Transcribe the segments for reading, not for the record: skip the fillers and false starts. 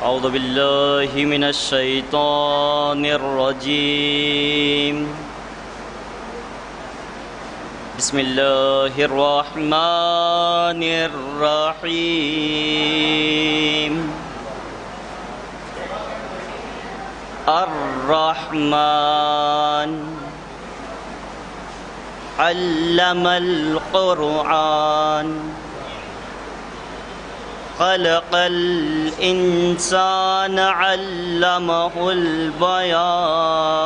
اعوذ باللہ من الشیطان الرجیم بسم اللہ الرحمن الرحیم الرحمن علم القرآن خلق الإنسان علمه البيان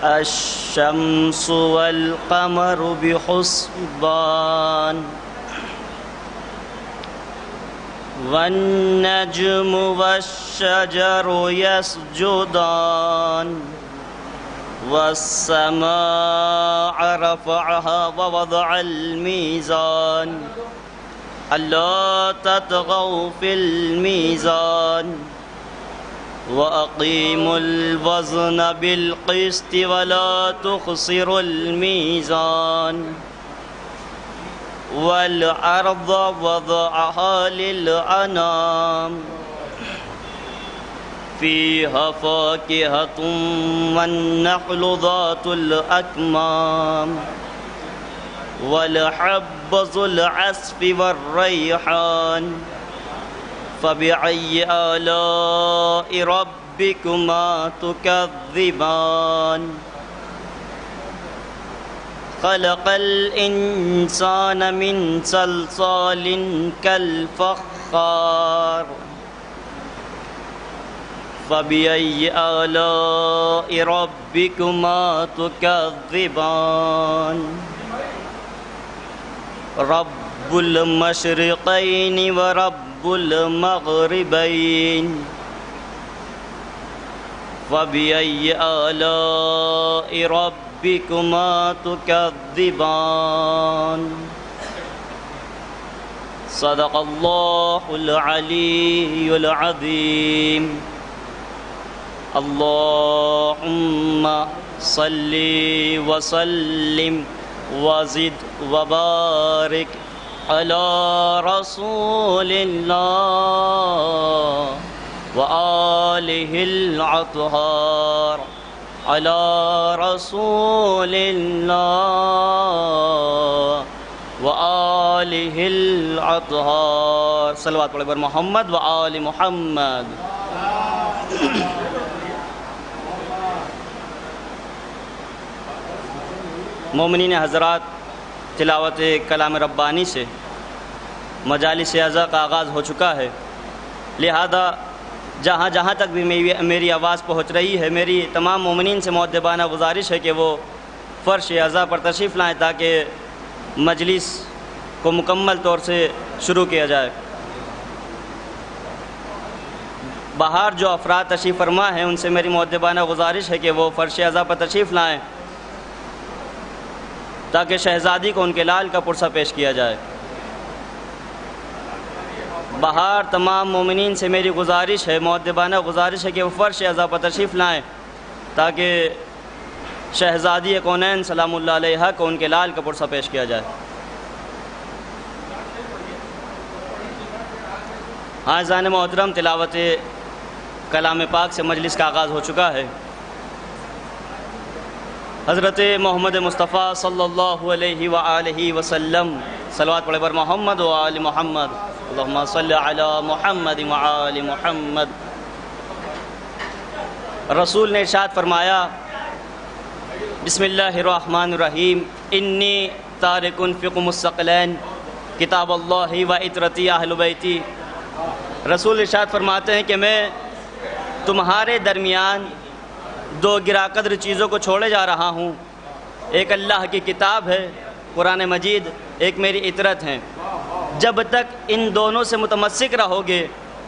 الشمس والقمر بحسبان والنجم والشجر يسجدان والسماء رفعها ووضع الميزان ألا تطغوا في الميزان وأقيموا الوزن بالقسط ولا تخسروا الميزان والأرض وضعها للأنام فيها فاكهة والنخل ذات الأكمام والحب ذو العصف والريحان فبأي آلاء ربكما تكذبان خلق الإنسان من صلصال كالفخار فبأي آلاء ربكما تكذبان رب المشرقين ورب المغربين فبأي آلاء ربكما تكذبان صدق الله العلي العظيم اللهم صل وسلم وزد وبارك على رسول الله وآله الأطهار على رسول الله وآله الأطهار صلوات پڑھیں پر محمد وآل محمد. مومنین حضرات، تلاوت کلام ربانی سے مجالس اعضاء کا آغاز ہو چکا ہے، لہذا جہاں جہاں تک بھی میری آواز پہنچ رہی ہے، میری تمام مومنین سے مؤدبانہ گزارش ہے کہ وہ فرش اعضاء پر تشریف لائیں تاکہ مجلس کو مکمل طور سے شروع کیا جائے. باہر جو افراد تشریف فرما ہیں ان سے میری مؤدبانہ گزارش ہے کہ وہ فرش اعضاء پر تشریف لائیں تاکہ شہزادی کو ان کے لال کا پرسہ پیش کیا جائے. باہر تمام مومنین سے میری گزارش ہے، مؤدبانہ گزارش ہے کہ وہ فرش اعضاء پر تشریف لائیں تاکہ شہزادی کونین سلام اللہ علیہا کو ان کے لال کا پرسہ پیش کیا جائے. عزیزان محترم، تلاوت کلام پاک سے مجلس کا آغاز ہو چکا ہے. حضرت محمد مصطفیٰ صلی اللہ علیہ وآلہ وسلم صلوات پڑھیں پر محمد و آل محمد. اللہم صلی علی محمد و آل محمد. رسول نے ارشاد فرمایا، بسم اللہ الرحمن الرحیم، انی تارک فیکم الثقلین کتاب اللہ و عطرتی اہل بیتی. رسول ارشاد فرماتے ہیں کہ میں تمہارے درمیان دو گرا قدر چیزوں کو چھوڑے جا رہا ہوں، ایک اللہ کی کتاب ہے قرآن مجید، ایک میری عطرت ہیں. جب تک ان دونوں سے متمسک رہو گے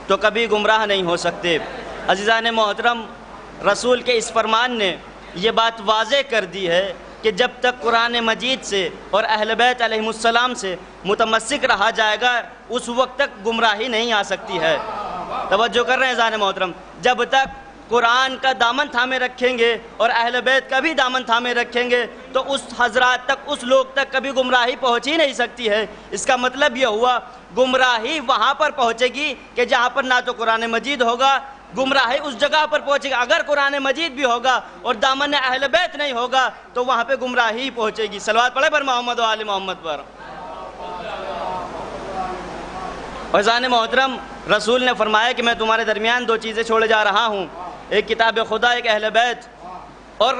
تو کبھی گمراہ نہیں ہو سکتے. عزیزان محترم، رسول کے اس فرمان نے یہ بات واضح کر دی ہے کہ جب تک قرآن مجید سے اور اہل بیت علیہم السلام سے متمسک رہا جائے گا اس وقت تک گمراہی نہیں آ سکتی ہے. توجہ کر رہے ہیں عزیزان محترم، جب تک قرآن کا دامن تھامے رکھیں گے اور اہل بیت کا بھی دامن تھامے رکھیں گے تو اس حضرات تک، اس لوگ تک کبھی گمراہی پہنچ ہی نہیں سکتی ہے۔ اس کا مطلب یہ ہوا گمراہی وہاں پر پہنچے گی کہ جہاں پر نہ تو قرآن مجید ہوگا، گمراہی اس جگہ پر پہنچے گی۔ اگر قرآن مجید بھی ہوگا اور دامن اہل بیت نہیں ہوگا تو وہاں پہ گمراہی پہنچے گی۔ صلوات پڑھے پر محمد و آل محمد پر۔ عزیزان محترم، رسول نے فرمایا کہ میں تمہارے درمیان دو چیزیں چھوڑے جا رہا ہوں، ایک کتاب خدا، ایک اہل بیت، اور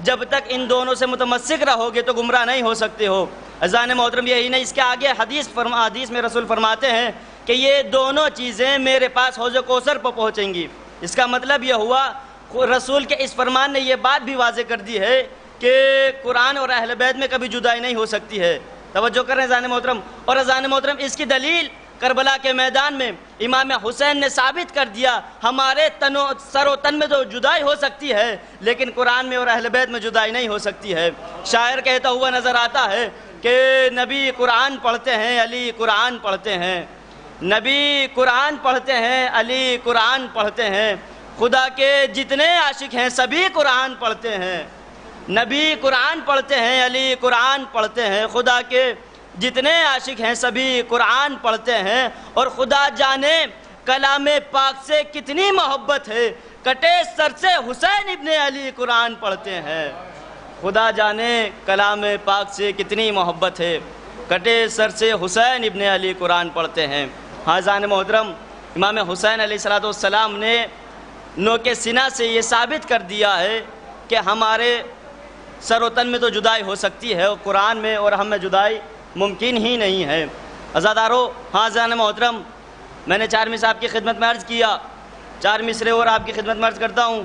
جب تک ان دونوں سے متمسک رہو گے تو گمراہ نہیں ہو سکتے ہو۔ عزیزان محترم، یہی نہیں، اس کے آگے حدیث میں رسول فرماتے ہیں کہ یہ دونوں چیزیں میرے پاس حوض کوثر پر پہنچیں گی۔ اس کا مطلب یہ ہوا رسول کے اس فرمان نے یہ بات بھی واضح کر دی ہے کہ قرآن اور اہل بیت میں کبھی جدائی نہیں ہو سکتی ہے۔ توجہ کر رہے ہیں عزیزان محترم؟ اور عزیزان محترم، اس کی دلیل کربلا کے میدان میں امام حسین نے ثابت کر دیا، ہمارے سر و تن میں تو جدائی ہو سکتی ہے لیکن قرآن میں اور اہل بیت میں جدائی نہیں ہو سکتی ہے۔ شاعر کہتا ہوا نظر آتا ہے کہ نبی قرآن پڑھتے ہیں، علی قرآن پڑھتے ہیں، نبی قرآن پڑھتے ہیں، علی قرآن پڑھتے ہیں، خدا کے جتنے عاشق ہیں سبھی قرآن پڑھتے ہیں، نبی قرآن پڑھتے ہیں، علی قرآن پڑھتے ہیں، خدا کے جتنے عاشق ہیں سبھی قرآن پڑھتے ہیں، اور خدا جانے کلام پاک سے کتنی محبت ہے، کٹے سر سے حسین ابن علی قرآن پڑھتے ہیں۔ خدا جانے کلام پاک سے کتنی محبت ہے، کٹے سر سے حسین ابن علی قرآن پڑھتے ہیں۔ عزیزان محترم، امام حسین علیہ السلام نے نوک سینہ سے یہ ثابت کر دیا ہے کہ ہمارے سر و تن میں تو جدائی ہو سکتی ہے اور قرآن میں اور ہم میں جدائی ممکن ہی نہیں ہے۔ عزادارو، عزیزان محترم، میں نے چار صاحب کی خدمت میں عرض کیا، چار مصرے اور آپ کی خدمت میں عرض کرتا ہوں۔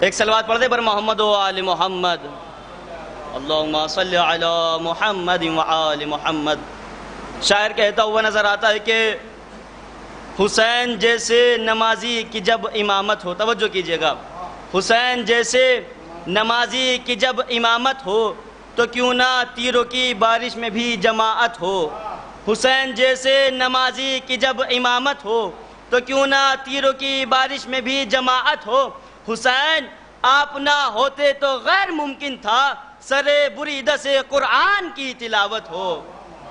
ایک صلوات پڑھ دے پر محمد و آل محمد، اللہم صلی علی محمد و آل محمد۔ شاعر کہتا ہوا نظر آتا ہے کہ حسین جیسے نمازی کی جب امامت ہو، توجہ کیجئے گا، حسین جیسے نمازی کی جب امامت ہو تو کیوں نہ تیروں کی بارش میں بھی جماعت ہو، حسین جیسے نمازی کی جب امامت ہو تو کیوں نہ تیروں کی بارش میں بھی جماعت ہو، حسین آپ نہ ہوتے تو غیر ممکن تھا سرے بریدہ سے قرآن کی تلاوت ہو،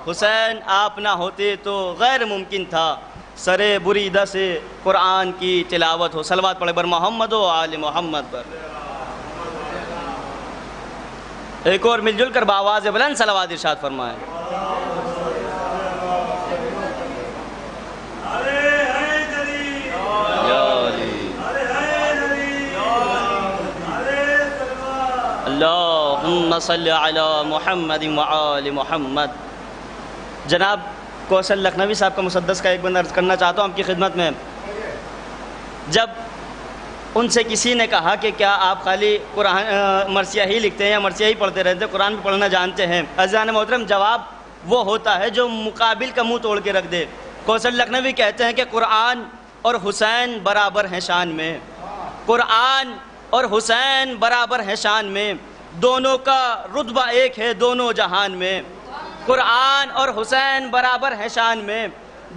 حسین آپ نہ ہوتے تو غیر ممکن تھا سرے بریدہ سے قرآن کی تلاوت ہو۔ صلوات پڑھے بر محمد و آل محمد پر۔ ایک اور مل جل کر بآواز بلند صلوات ارشاد فرمائیں۔ اللہم صلی علی محمد و آل محمد۔ جناب کوثر لکھنوی صاحب کا مسدس کا ایک بند عرض کرنا چاہتا ہوں آپ کی خدمت میں۔ جب ان سے کسی نے کہا کہ کیا آپ خالی قرآن مرثیہ ہی لکھتے ہیں یا مرثیہ ہی پڑھتے رہتے ہیں، قرآن بھی پڑھنا جانتے ہیں؟ عزیزان محترم، جواب وہ ہوتا ہے جو مقابل کا منہ توڑ کے رکھ دے۔ کوثر لکھنوی کہتے ہیں کہ قرآن اور حسین برابر ہیں شان میں، قرآن اور حسین برابر ہیں شان میں، دونوں کا رتبہ ایک ہے دونوں جہان میں، قرآن اور حسین برابر ہیں شان میں،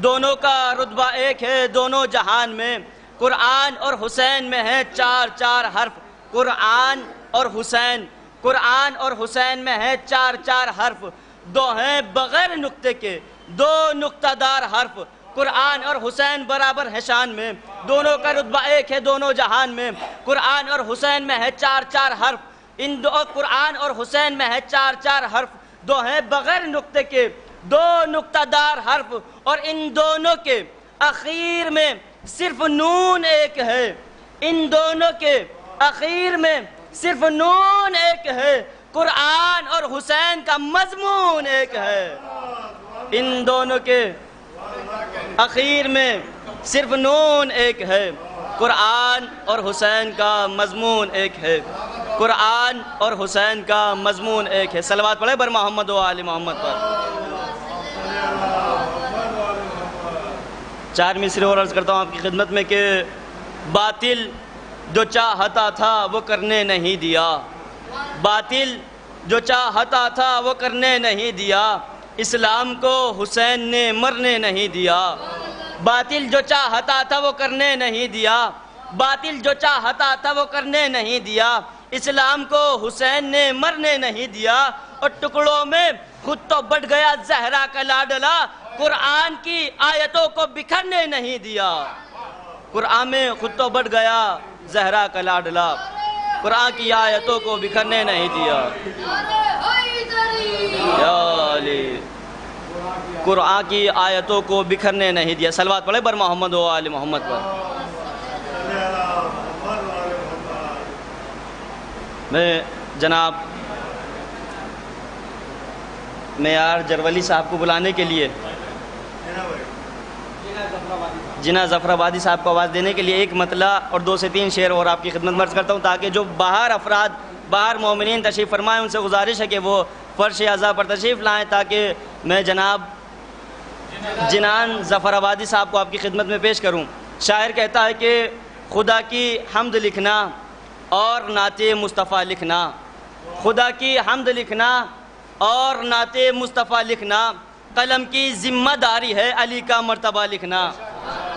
دونوں کا رتبہ ایک ہے دونوں جہان میں، قرآن اور حسین میں ہیں چار چار حرف، قرآن اور حسین، قرآن اور حسین میں ہیں چار چار حرف، دو ہیں بغیر نقطے کے دو نقطہ دار حرف، قرآن اور حسین برابر ہیں شان میں، دونوں کا رتبہ ایک ہے دونوں جہان میں، قرآن اور حسین میں ہے چار چار حرف، ان دو قرآن اور حسین میں ہے چار چار حرف، دو ہیں بغیر نقطے کے دو نقطہ دار حرف، اور ان دونوں کے اخیر میں صرف نون ایک ہے، ان دونوں کے اخیر میں صرف نون ایک ہے، قرآن اور حسین کا مضمون ایک ہے، ان دونوں کے اخیر میں صرف نون ایک ہے، قرآن اور حسین کا مضمون ایک ہے، قرآن اور حسین کا مضمون ایک ہے۔ صلوات پڑھے بر محمد و آل محمد پر۔ چار مصرے اور عرض کرتا ہوں آپ کی خدمت میں کہ باطل جو چاہتا تھا وہ کرنے نہیں دیا، باطل جو چاہتا تھا وہ کرنے نہیں دیا، اسلام کو حسین نے مرنے نہیں دیا، باطل جو چاہتا تھا وہ کرنے نہیں دیا، باطل جو چاہتا تھا وہ کرنے نہیں دیا، اسلام کو حسین نے مرنے نہیں دیا، اور ٹکڑوں میں خود تو بٹ گیا زہرا کا لاڈلا، قرآن کی آیتوں کو بکھرنے نہیں دیا۔ قرآن میں خود تو بٹ گیا زہرا کا لاڈلا، قرآن کی آیتوں کو بکھرنے نہیں دیا۔ یا علی، قرآن کی آیتوں کو بکھرنے نہیں دیا۔ صلوات پڑھے بر محمد و آل محمد پر۔ میں جناب معیار جرولی صاحب کو بلانے کے لیے، جناح ظفر آبادی صاحب کو آواز دینے کے لیے ایک مطلع اور 2 سے 3 شعر اور آپ کی خدمت میں عرض کرتا ہوں، تاکہ جو باہر افراد، باہر مومنین تشریف فرمائیں، ان سے گزارش ہے کہ وہ فرش اعضاء پر تشریف لائیں، تاکہ میں جناب جناح ظفر آبادی صاحب کو آپ کی خدمت میں پیش کروں۔ شاعر کہتا ہے کہ خدا کی حمد لکھنا اور نعت مصطفیٰ لکھنا، خدا کی حمد لکھنا اور نعت مصطفیٰ لکھنا، قلم کی ذمہ داری ہے علی کا مرتبہ لکھنا۔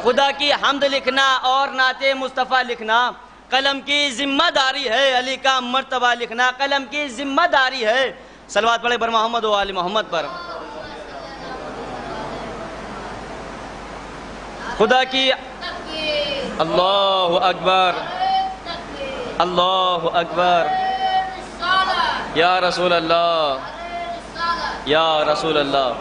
خدا کی حمد لکھنا اور نعت مصطفیٰ لکھنا، قلم کی ذمہ داری ہے علی کا مرتبہ لکھنا، قلم کی ذمہ داری ہے۔ صلوات پڑھے بر محمد و آل محمد پر۔ خدا کی اللہ اکبر، اللہ اکبر، یا رسول اللہ، یا رسول اللہ۔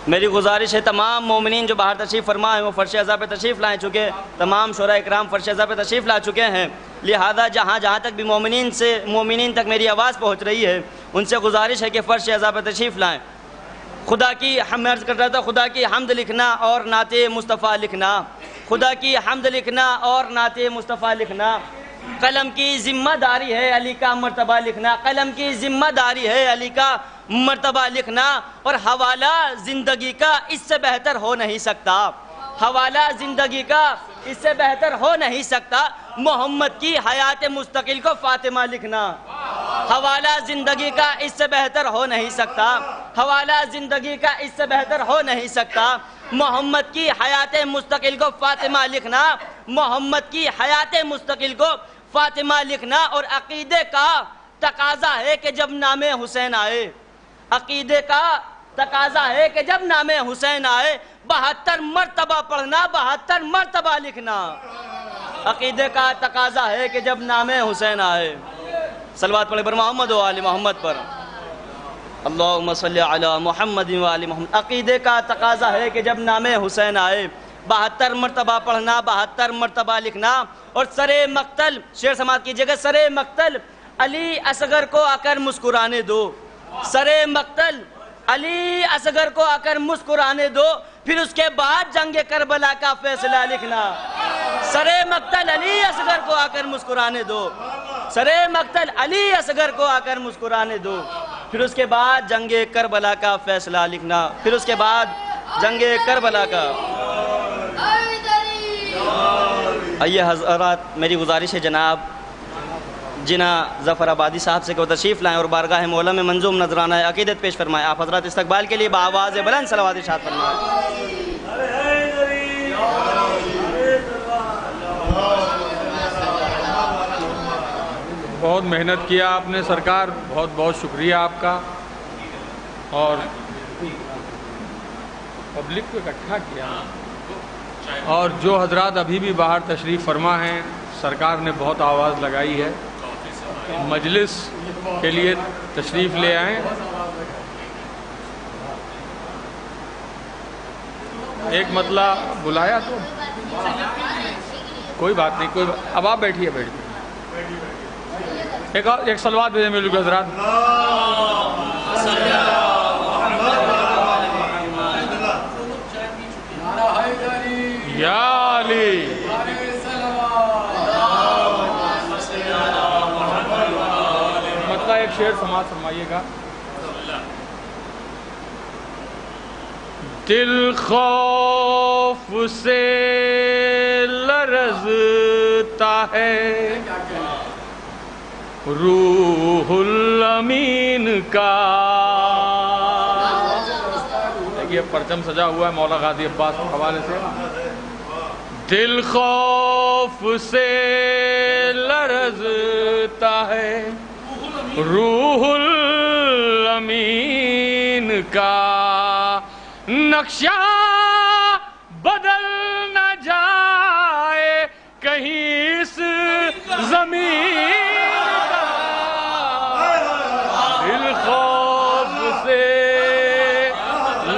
میری گزارش ہے تمام مومنین جو باہر تشریف فرما ہیں وہ فرش اعضاء پہ تشریف لائیں، چونکہ تمام شورا اکرام فرش اعضاء پہ تشریف لا چکے ہیں، لہذا جہاں تک بھی مومنین تک میری آواز پہنچ رہی ہے، ان سے گزارش ہے کہ فرش اعضاء پہ تشریف لائیں۔ خدا کی میں عرض کر رہا تھا، خدا کی حمد لکھنا اور نعت مصطفیٰ لکھنا، خدا کی حمد لکھنا اور نعت مصطفیٰ لکھنا، قلم کی ذمہ داری ہے علی کا مرتبہ لکھنا، قلم کی ذمہ داری ہے علی کا مرتبہ لکھنا، اور حوالہ زندگی کا اس سے بہتر ہو نہیں سکتا، حوالہ زندگی کا اس سے بہتر ہو نہیں سکتا، محمد کی حیات مستقل کو فاطمہ لکھنا، حوالہ زندگی کا اس سے بہتر ہو نہیں سکتا، حوالہ زندگی کا اس سے بہتر ہو نہیں سکتا، محمد کی حیات مستقل کو فاطمہ لکھنا، محمد کی حیات مستقل کو فاطمہ لکھنا، اور عقیدے کا تقاضا ہے کہ جب نام حسین آئے، عقیدے کا تقاضا ہے کہ جب نام حسین آئے 72 مرتبہ پڑھنا، 72 مرتبہ لکھنا، عقیدے کا تقاضا ہے کہ جب نام حسین آئے۔ صلوات پڑھے بر محمد و آل محمد پر۔ اللہم صلی علی محمد و آل محمد۔ عقیدے کا تقاضا ہے کہ جب نام حسین آئے 72 مرتبہ پڑھنا، 72 مرتبہ لکھنا، اور سر مقتل، شعر سماعت کیجئے گا، سر مقتل علی اصغر کو آ کر مسکرانے دو، سر مقتل علی اصغر کو آ کر مسکرانے دو، پھر اس کے بعد جنگ کربلا کا فیصلہ لکھنا، سر مقتل علی اصغر کو آ کر مسکرانے دو، سر مقتل علی اصغر کو آ کر مسکرانے دو، پھر اس کے بعد جنگ کربلا کا فیصلہ لکھنا، پھر اس کے بعد جنگ کربلا کا۔ آئیے حضرات، میری گزارش ہے جناب جناح ظفر آبادی صاحب سے کہ وہ تشریف لائیں اور بارگاہ مولا میں منظوم نذرانہ عقیدت پیش فرمائیں۔ آپ حضرات استقبال کے لیے بآواز بلند صلوات ارشاد فرمائیں۔ بہت محنت کیا آپ نے سرکار، بہت بہت شکریہ آپ کا، اور پبلک کو اکٹھا کیا، اور جو حضرات ابھی بھی باہر تشریف فرما ہیں، سرکار نے بہت آواز لگائی ہے، مجلس کے لیے تشریف لے آئیں۔ ایک مطلع بلایا تو کوئی بات نہیں، کوئی بات، اب آپ بیٹھیے ایک صلوات بھیجیں میرے لوگ حضرات۔ یا علی، مطلب ایک شعر سماعت فرمائیے گا۔ دل خوف سے لرزتا ہے روح الامین کا، یہ پرچم سجا ہوا ہے مولا غازی عباس کے حوالے سے۔ دل خوف خوف سے لرزتا ہے روح الامین کا نقشہ بدل نہ جائے کہیں اس زمین کا دل خوف سے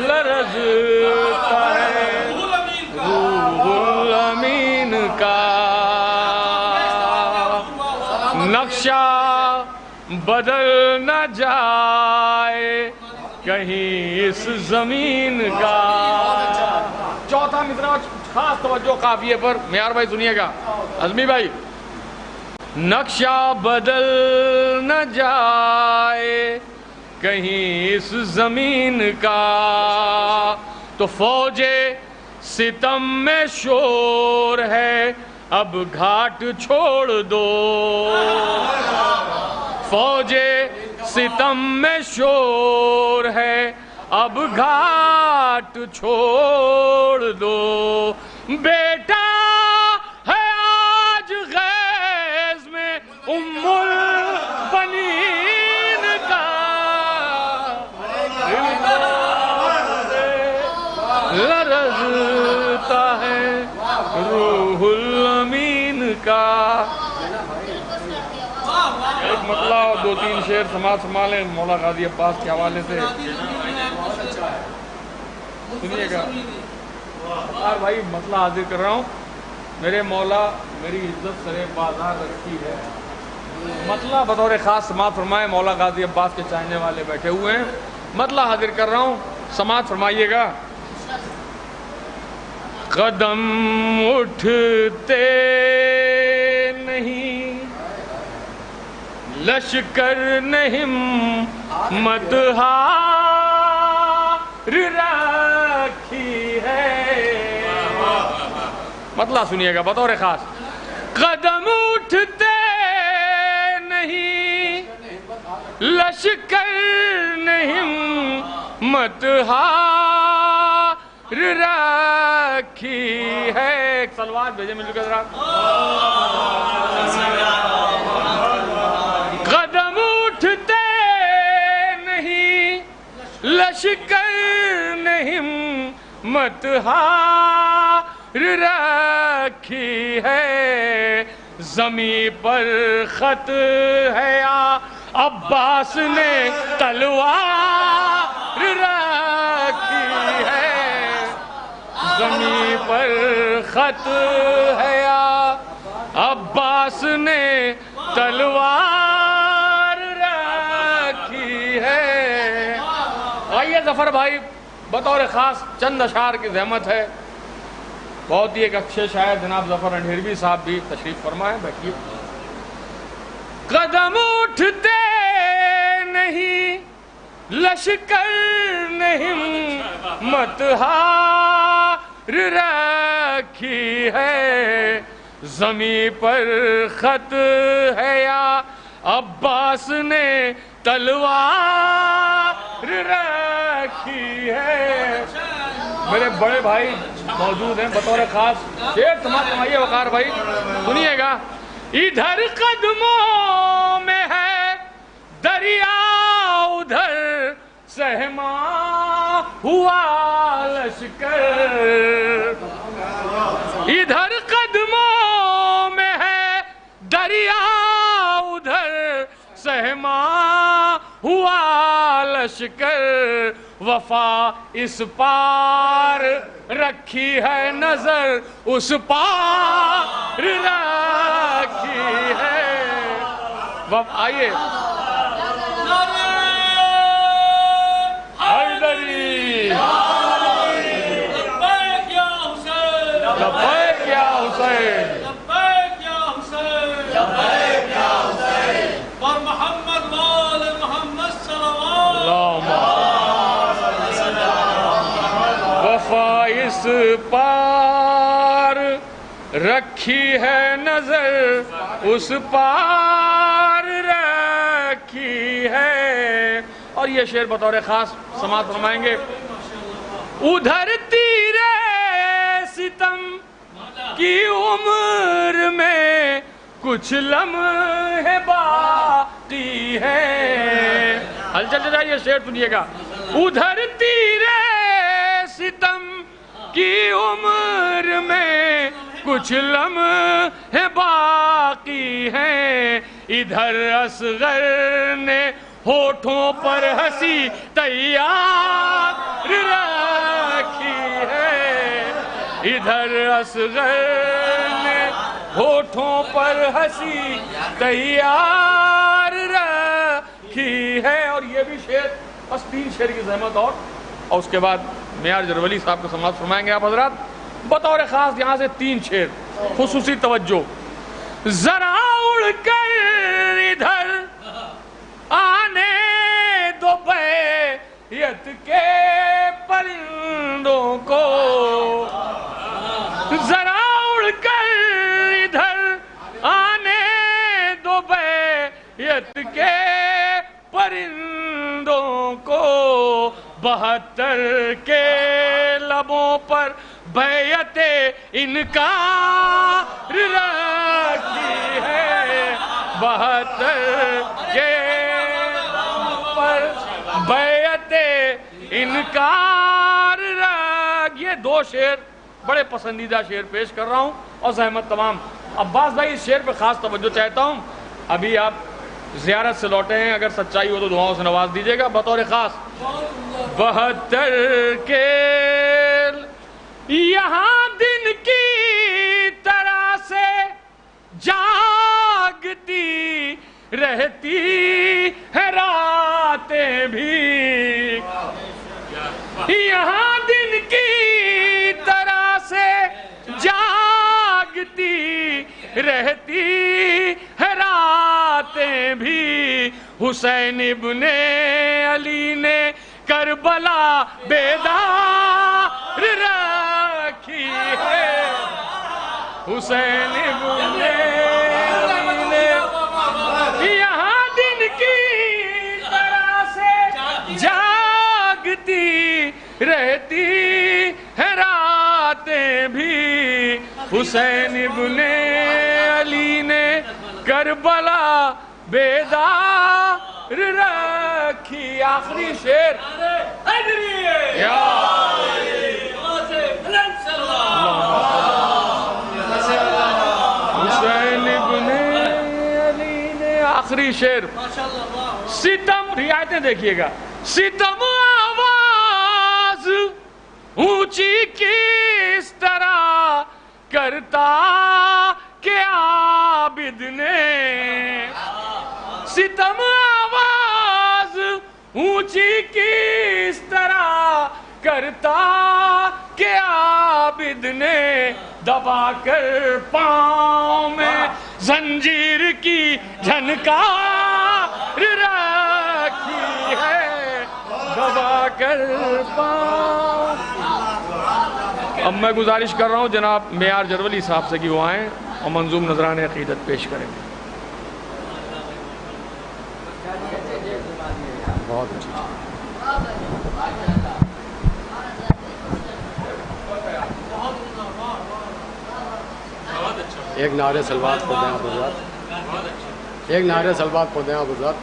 لرزتا ہے روح الامین کا نقشہ بدل نہ جائے کہیں اس زمین کا. چوتھا مصرع خاص توجہ قافیے پر. معیار بھائی سنیے گا, عزمی بھائی. نقشہ بدل نہ جائے کہیں اس زمین کا تو فوج ستم میں شور ہے اب گھاٹ چھوڑ دو. فوج ستم میں شور ہے اب گھاٹ چھوڑ دو. بیٹا ہے آج غیظ میں ام البنین کا لرزتا ہے روح الامین کا. ایک مطلع اور دو تین شعر سماعت سنبھالیں مولا غازی عباس کے حوالے سے. سنیے گا اور بھائی مطلع حاضر کر رہا ہوں. میرے مولا میری عزت سرے بازار رکھی ہے. مطلع بطور خاص سماعت فرمائے. مولا غازی عباس کے چاہنے والے بیٹھے ہوئے ہیں. مطلع حاضر کر رہا ہوں, سماعت فرمائیے گا. قدم اٹھتے نہیں لشکر نہیں ہمت ہار رکھی ہے. مطلع سنیے گا بطور خاص. قدم اٹھتے نہیں لشکر نہیں ہمت ہار رکھی ہے. ایک سلوات بھیجے مل کے ذرا. قدم اٹھتے نہیں لشکر نہیں ہمت ہار رکھی ہے. زمین پر خط ہے یا عباس نے تلوار رکھی ہے. زمین پر خط ہے یا عباس نے تلوار رکھی ہے. آئیے ظفر بھائی بطور خاص چند اشعار کی زحمت ہے. بہت ہی ایک اچھے شاعر جناب ظفر انڈھیروی صاحب بھی تشریف فرما ہے. بیٹھیے. قدم اٹھتے نہیں لشکر نہیں ہمت ہار رکھی ہے. زمین پر خط ہے یا عباس نے تلوار رکھی ہے. میرے بڑے بھائی موجود ہیں بطور خاص. شعر سماعت فرمائیے وقار بھائی. سنیے گا. ادھر قدموں میں ہے دریا ادھر سہما ہوا لشکر. ادھر قدموں میں ہے دریا ادھر سہما ہوا لشکر. وفا اس پار رکھی ہے نظر اس پار رکھی ہے. آئیے حیدری لبیک یا حسین لبیک یا حسین لبیک یا حسین لبیک یا حسین پر محمد وال محمد صلوات. وفا اس پار رکھی ہے نظر اس پار رکھی ہے. اور یہ شعر بطور خاص سماعت فرمائیں گے. ادھر تیرے ستم کی عمر کچھ لمحے باقی ہیں. ہلچل سے جائیے، شعر سنیے گا. ادھر تیرے ستم کی عمر میں کچھ لمحے باقی ہیں. ادھر اصغر نے ہونٹوں پر ہنسی تیار رکھی ہے. ادھر اصغر نے ہونٹوں پر ہنسی تیار رکھی ہے. اور یہ بھی شعر، بس 3 شعر کی زحمت اور اس کے بعد معیار جرولی صاحب کو سماعت فرمائیں گے آپ حضرات. بطور خاص یہاں سے 3 شعر خصوصی توجہ. ذرا اڑ کر ادھر آنے دو بیعت کے پرندوں کو. ذرا اڑ کر ادھر آنے دو بیعت کے پرندوں کو. 72 کے لبوں پر بیعت انکار رکھی ہے. 72 کے پر بیعت انکار رکھ. یہ 2 شعر بڑے پسندیدہ شعر پیش کر رہا ہوں اور زحمت تمام. عباس بھائی اس شعر پہ خاص توجہ چاہتا ہوں. ابھی آپ زیارت سے لوٹے ہیں، اگر سچائی ہو تو دعاؤں سے نواز دیجیے گا. بطور خاص 72 کے یہاں دن کی طرح سے جاگتی رہتی ہے راتیں بھی. یہاں دن کی طرح سے جاگتی رہتی ہے راتیں بھی. حسین ابن علی نے کربلا بیدار رکھی ہے. حسین ابن علی نے یہاں دن کی طرح سے جاگتی رہتی ہے راتیں بھی. حسین ابن علی نے کربلا بیدار رکھی. آخری شعر حسین ابن علی نے آخری شعر. ستم، رعایتیں دیکھیے گا. ستم آواز اونچی کس طرح کرتا کہ عابد نے. ستم آواز اونچی کس طرح کرتا کہ عابد نے. دبا کر پاؤں میں زنجیر کی جھنکار رکھی ہے. دبا کر پاؤں. اب میں گزارش کر رہا ہوں جناب معیار جرولی صاحب سے کہ وہ آئیں اور منظوم نذران عقیدت پیش کریں. بہت اچھا. ایک نعرے سلوات پڑھ دیں آپ حضرات. ایک نعرے سلوات پڑھ دیں آپ حضرات.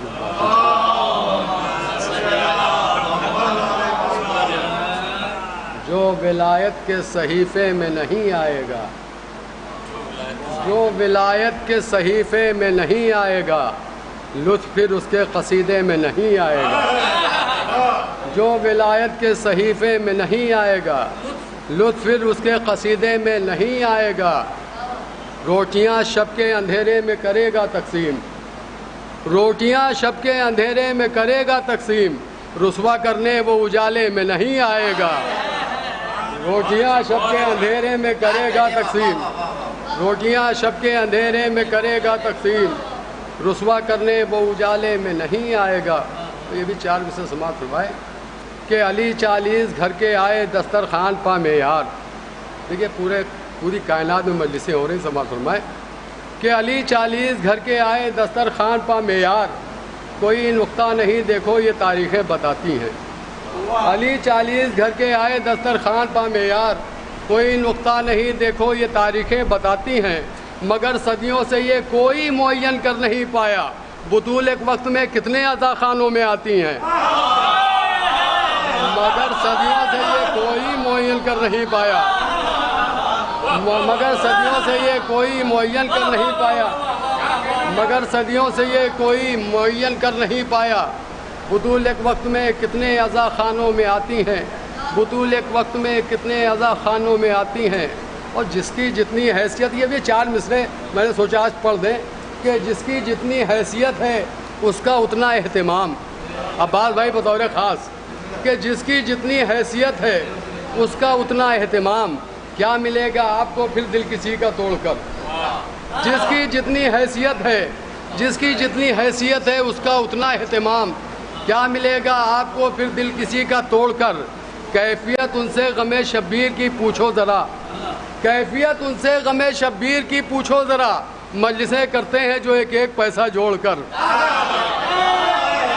جو ولایت کے صحیفے میں نہیں آئے گا، جو ولایت کے صحیفے میں نہیں آئے گا، لطف پھر اس کے قصیدے میں نہیں آئے گا. جو ولایت کے صحیفے میں نہیں آئے گا، لطف پھر اس کے قصیدے میں نہیں آئے گا. روٹیاں شب کے اندھیرے میں کرے گا تقسیم، روٹیاں شب کے اندھیرے میں کرے گا تقسیم. رسوا کرنے وہ اجالے میں نہیں آئے گا. روٹیاں شب کے اندھیرے میں کرے گا تقسیم، روٹیاں شب کے اندھیرے میں کرے گا تقسیم. رسوا کرنے وہ اجالے میں نہیں آئے گا. تو یہ بھی 4 سے سماعت فرمائے کہ علی 40 گھر کے آئے دسترخوان پا معیار. دیکھیے پوری کائنات میں مجلسیں ہو رہی. سماعت فرمائے کہ علی 40 گھر کے آئے دسترخوان پا معیار. کوئی نقطہ نہیں دیکھو یہ تاریخیں بتاتی ہیں. علی 40 گھر کے آئے دسترخوان پا معیار. کوئی نقطہ نہیں دیکھو یہ تاریخیں بتاتی ہیں. مگر صدیوں سے یہ کوئی معین کر نہیں پایا بطول ایک وقت میں کتنے عزا خانوں میں آتی ہیں، مگر صدیوں سے یہ کوئی معین کر نہیں پایا، مگر صدیوں سے یہ کوئی معین کر نہیں پایا، مگر صدیوں سے یہ کوئی معین کر نہیں پایا بطول ایک وقت میں کتنے عزا خانوں میں آتی ہیں، بطول ایک وقت میں کتنے عزا خانوں میں آتی ہیں۔ اور جس کی جتنی حیثیت، یہ بھی 4 مصرے میں نے سوچا آج پڑھ دیں کہ جس کی جتنی حیثیت ہے اس کا اتنا اہتمام۔ عباس بھائی بطور خاص کہ جس کی جتنی حیثیت ہے اس کا اتنا اہتمام، کیا ملے گا آپ کو پھر دل کسی کا توڑ کر؟ جس کی جتنی حیثیت ہے، جس کی جتنی حیثیت ہے اس کا اتنا اہتمام، کیا ملے گا آپ کو پھر دل کسی کا توڑ کر؟ کیفیت ان سے غم شبیر کی پوچھو ذرا، کیفیت ان سے غم شبیر کی پوچھو ذرا، مجلسیں کرتے ہیں جو ایک ایک پیسہ جوڑ کر۔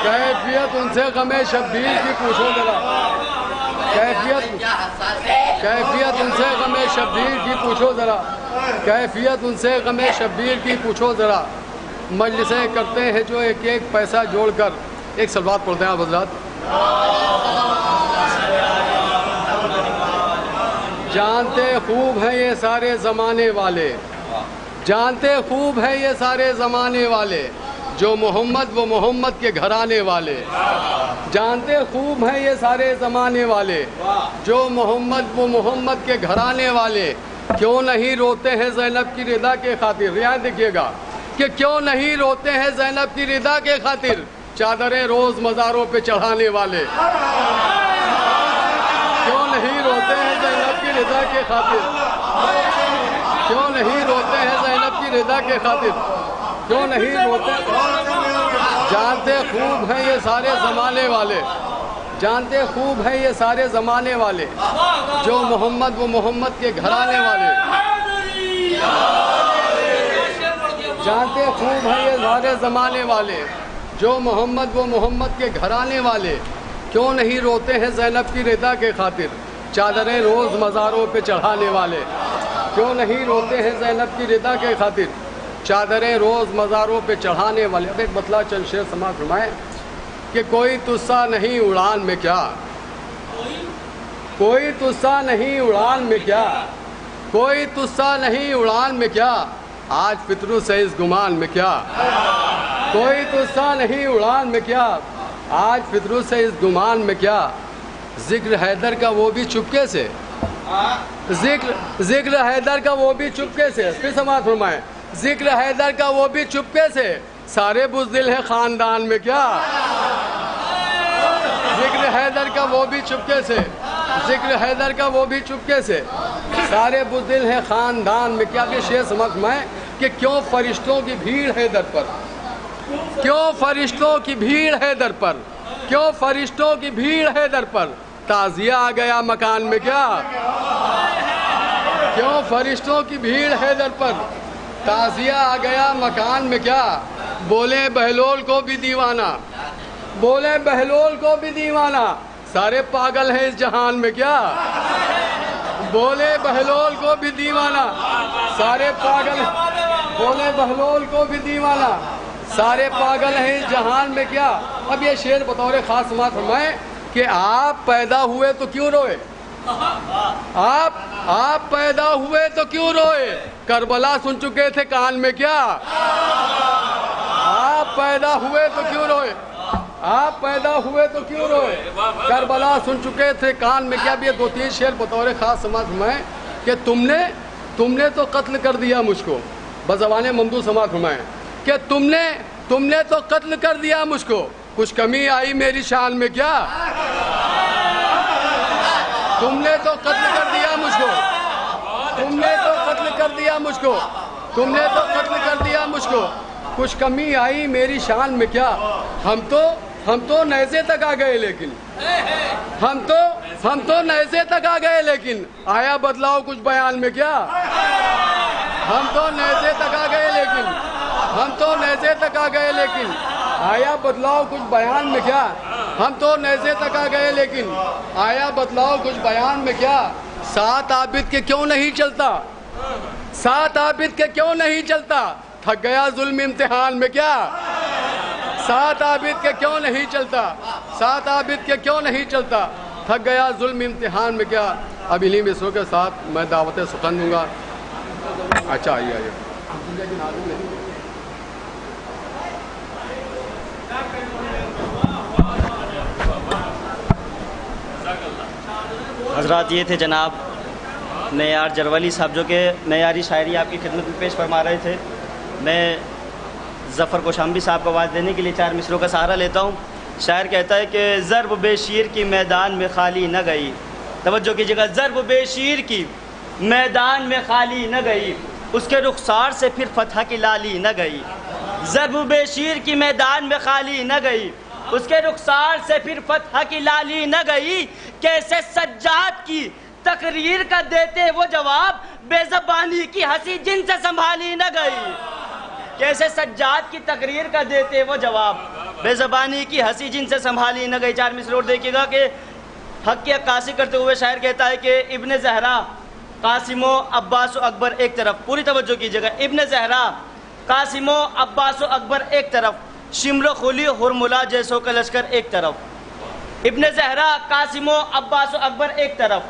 کیفیت ان سے غم شبیر کی پوچھو ذرا، کیفیت ان سے غم شبیر کی پوچھو ذرا، کیفیت ان سے غم شبیر کی پوچھو ذرا، مجلسیں کرتے ہیں جو ایک ایک پیسہ جوڑ کر۔ ایک سلوات پڑھتے ہیں آپ حضرات۔ جانتے خوب ہیں یہ سارے زمانے والے، جانتے خوب ہیں یہ سارے زمانے والے، جو محمد وہ محمد کے گھرانے والے، جانتے خوب ہیں یہ سارے زمانے والے، جو محمد وہ محمد کے گھرانے والے، کیوں نہیں روتے ہیں زینب کی رضا کے خاطر؟ رعایت دیکھیے گا کہ کیوں نہیں روتے ہیں زینب کی رضا کے خاطر، چادریں روز مزاروں پہ چڑھانے والے، کیوں نہیں روتے ہیں زینب کی رضا کے خاطر، کیوں نہیں روتے ہیں زینب کی رضا کے خاطر، کیوں نہیں روتے؟ جانتے خوب ہیں یہ سارے زمانے والے، جانتے خوب ہیں یہ سارے زمانے والے، جو محمد وہ محمد کے گھرانے والے، جانتے خوب ہیں یہ سارے زمانے والے، جو محمد وہ محمد کے گھرانے والے، کیوں نہیں روتے ہیں زینب کی رضا کے خاطر، چادریں روز مزاروں پہ چڑھانے والے، کیوں نہیں روتے ہیں زینب کی رضا کے خاطر، چادریں روز مزاروں پہ چڑھانے والے۔ اب ایک مطلع چند شعر سماعت فرمائیں کہ کوئی تسا نہیں اڑان میں کیا، کوئی تسا نہیں اڑان میں کیا، کوئی تسا نہیں اڑان میں کیا، آج فطروں سے اس گمان میں کیا، کوئی تسا نہیں اڑان میں کیا، آج فطروں سے اس گمان میں کیا، ذکر حیدر کا وہ بھی چپکے سے، ذکر حیدر کا وہ بھی چپکے سے، پھر سماعت فرمائیں، ذکر حیدر کا وہ بھی چپکے سے، سارے بزدل ہیں خاندان میں کیا، ذکر حیدر کا وہ بھی چپکے سے، ذکر حیدر کا وہ بھی چپکے سے، سارے بزدل ہیں خاندان میں کیا۔ کہ شعر سمجھ میں کہ کیوں فرشتوں کی بھیڑ ہے در پر، کیوں فرشتوں کی بھیڑ ہے در پر، کیوں فرشتوں کی بھیڑ ہے در پر، تعزیہ آ گیا مکان میں کیا، کیوں فرشتوں کی بھیڑ ہے در پر، تعزیہ آ گیا مکان میں کیا، بولے بہلول کو بھی دیوانہ، بولے بہلول کو بھی دیوانہ، سارے پاگل ہیں اس جہان میں کیا، بولے بہلول کو بھی دیوانہ، سارے پاگل، بولے بہلول کو بھی دیوانہ، سارے پاگل ہیں اس جہان میں کیا۔ اب یہ شعر بطور خاص سماعت فرمائیں کہ آپ پیدا ہوئے تو کیوں روئے، آپ پیدا ہوئے تو کیوں روئے، کربلا سن چکے تھے کان میں کیا، آپ پیدا ہوئے تو کیوں روئے، آپ پیدا ہوئے تو کیوں روئے، کربلا سن چکے تھے کان میں کیا۔ اب یہ 2-3 شعر بطور خاص سماعت فرمائیں کہ تم نے تو قتل کر دیا مجھ کو، بزبان ممدوح سماعت فرمائیں کہ تم نے تو قتل کر دیا مجھ کو، کچھ کمی آئی میری شان میں کیا، تم نے تو قتل کر دیا مجھ کو، تم نے تو قتل کر دیا مجھ کو، تم نے تو قتل کر دیا مجھ کو، کچھ کمی آئی میری شان میں کیا۔ ہم تو نیزے تک آ گئے لیکن ہم تو نیزے تک آ گئے لیکن آیا بدلاؤ کچھ بیان میں کیا، ہم تو نیزے تک آ گئے لیکن ہم تو نیزے تک آ گئے لیکن آیا بدلاؤ کچھ بیان میں کیا، ہم تو نیزے تک آ گئے لیکن آیا بدلاؤ کچھ بیان میں کیا۔ ساتھ عابد کے کیوں نہیں چلتا، ساتھ عابد کے کیوں نہیں چلتا؟ تھک گیا ظلم امتحان میں کیا؟ ساتھ عابد کے کیوں نہیں چلتا؟ ساتھ عابد کے کیوں نہیں چلتا؟ تھک گیا ظلم امتحان میں کیا؟ اب انہی مصروں کے ساتھ میں دعوت سخن دوں گا. اچھا آئیے. حضرات یہ تھے جناب نیار جرولی صاحب جو کہ معیاری شاعری آپ کی خدمت میں پیش فرما رہے تھے. میں ظفر کوشامبی صاحب کو آواز دینے کے لیے 4 مصروں کا سہارا لیتا ہوں. شاعر کہتا ہے کہ ضرب بے شیر کی میدان میں خالی نہ گئی. توجہ کیجیے گا. ضرب بے شیر کی میدان میں خالی نہ گئی، اس کے رخسار سے پھر فتح کی لالی نہ گئی. ضرب بے شیر کی میدان میں خالی نہ گئی، اس کے رخسار سے پھر فتح کی لالی نہ گئی. کیسے سجاد کی تقریر کا دیتے وہ جواب، بے زبانی کی ہنسی جن سے سنبھالی نہ گئی. کیسے سجاد کی تقریر کا دیتے وہ جواب، بے زبانی کی ہنسی جن سے سنبھالی نہ گئی. 4 مصرے اور دیکھیے گا کہ حق کی عکاسی کرتے ہوئے شاعر کہتا ہے کہ ابن زہرا، قاسم و عباس و اکبر ایک طرف. پوری توجہ کیجیے گا. ابن زہرا، قاسم و عباس و اکبر ایک طرف، شمر خلی ہرملا جیسوں کا لشکر ایک طرف. ابن زہرا، قاسم و عباس و اکبر ایک طرف،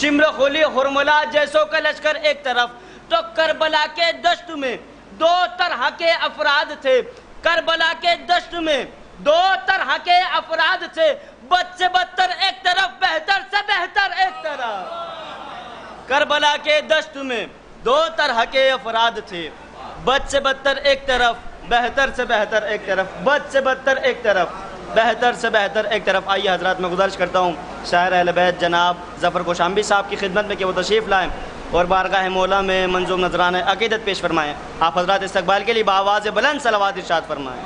شمر خلی ہرملا جیسوں کا لشکر ایک طرف. تو کربلا کے دشت میں 2 طرح کے افراد تھے. کربلا کے دشت میں 2 طرح کے افراد تھے، بد سے بدتر ایک طرف، بہتر سے بہتر ایک طرف. کربلا کے دشت میں 2 طرح کے افراد تھے، بد سے بدتر ایک طرف، بہتر سے بہتر ایک طرف. بد سے بدتر ایک طرف، بہتر سے بہتر ایک طرف. آئیے حضرات میں گزارش کرتا ہوں شاعر اہل بیت جناب ظفر کوشامبی صاحب کی خدمت میں کہ وہ تشریف لائیں اور بارگاہ مولا میں منظوم نذرانہ عقیدت پیش فرمائیں. آپ حضرات استقبال کے لیے بآواز بلند صلوات ارشاد فرمائیں.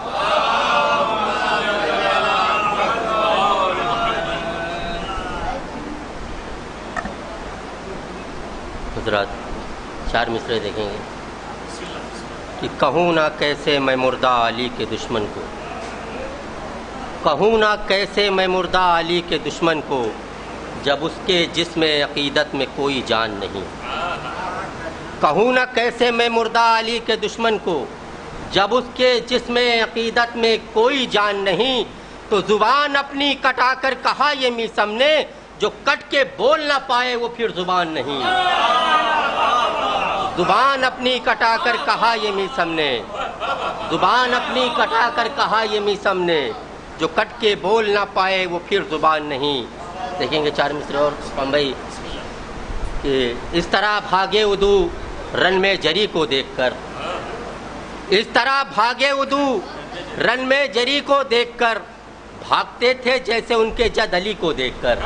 حضرات 4 مصرے دیکھیں گے کہ کہوں نہ کیسے میں مردہ علی کے دشمن کو، کہوں نہ کیسے میں مردہ علی کے دشمن کو، جب اس کے جسم عقیدت میں کوئی جان نہیں. کہوں نہ کیسے میں مردہ علی کے دشمن کو، جب اس کے جسم عقیدت میں کوئی جان نہیں. تو زبان اپنی کٹا کر کہا یہ میثم نے، جو کٹ کے بول نہ پائے وہ پھر زبان نہیں. زبان اپنی کٹا کر کہا یہ میثم نے، زبان اپنی کٹا کر کہا یہ میثم نے، جو کٹ کے بول نہ پائے وہ پھر زبان نہیں. دیکھیں گے 4 مصرے اور بمبئی کہ اس طرح بھاگے ادو رن میں جری کو دیکھ کر، اس طرح بھاگے ادو رن میں جری کو دیکھ کر، بھاگتے تھے جیسے ان کے جد علی کو دیکھ کر.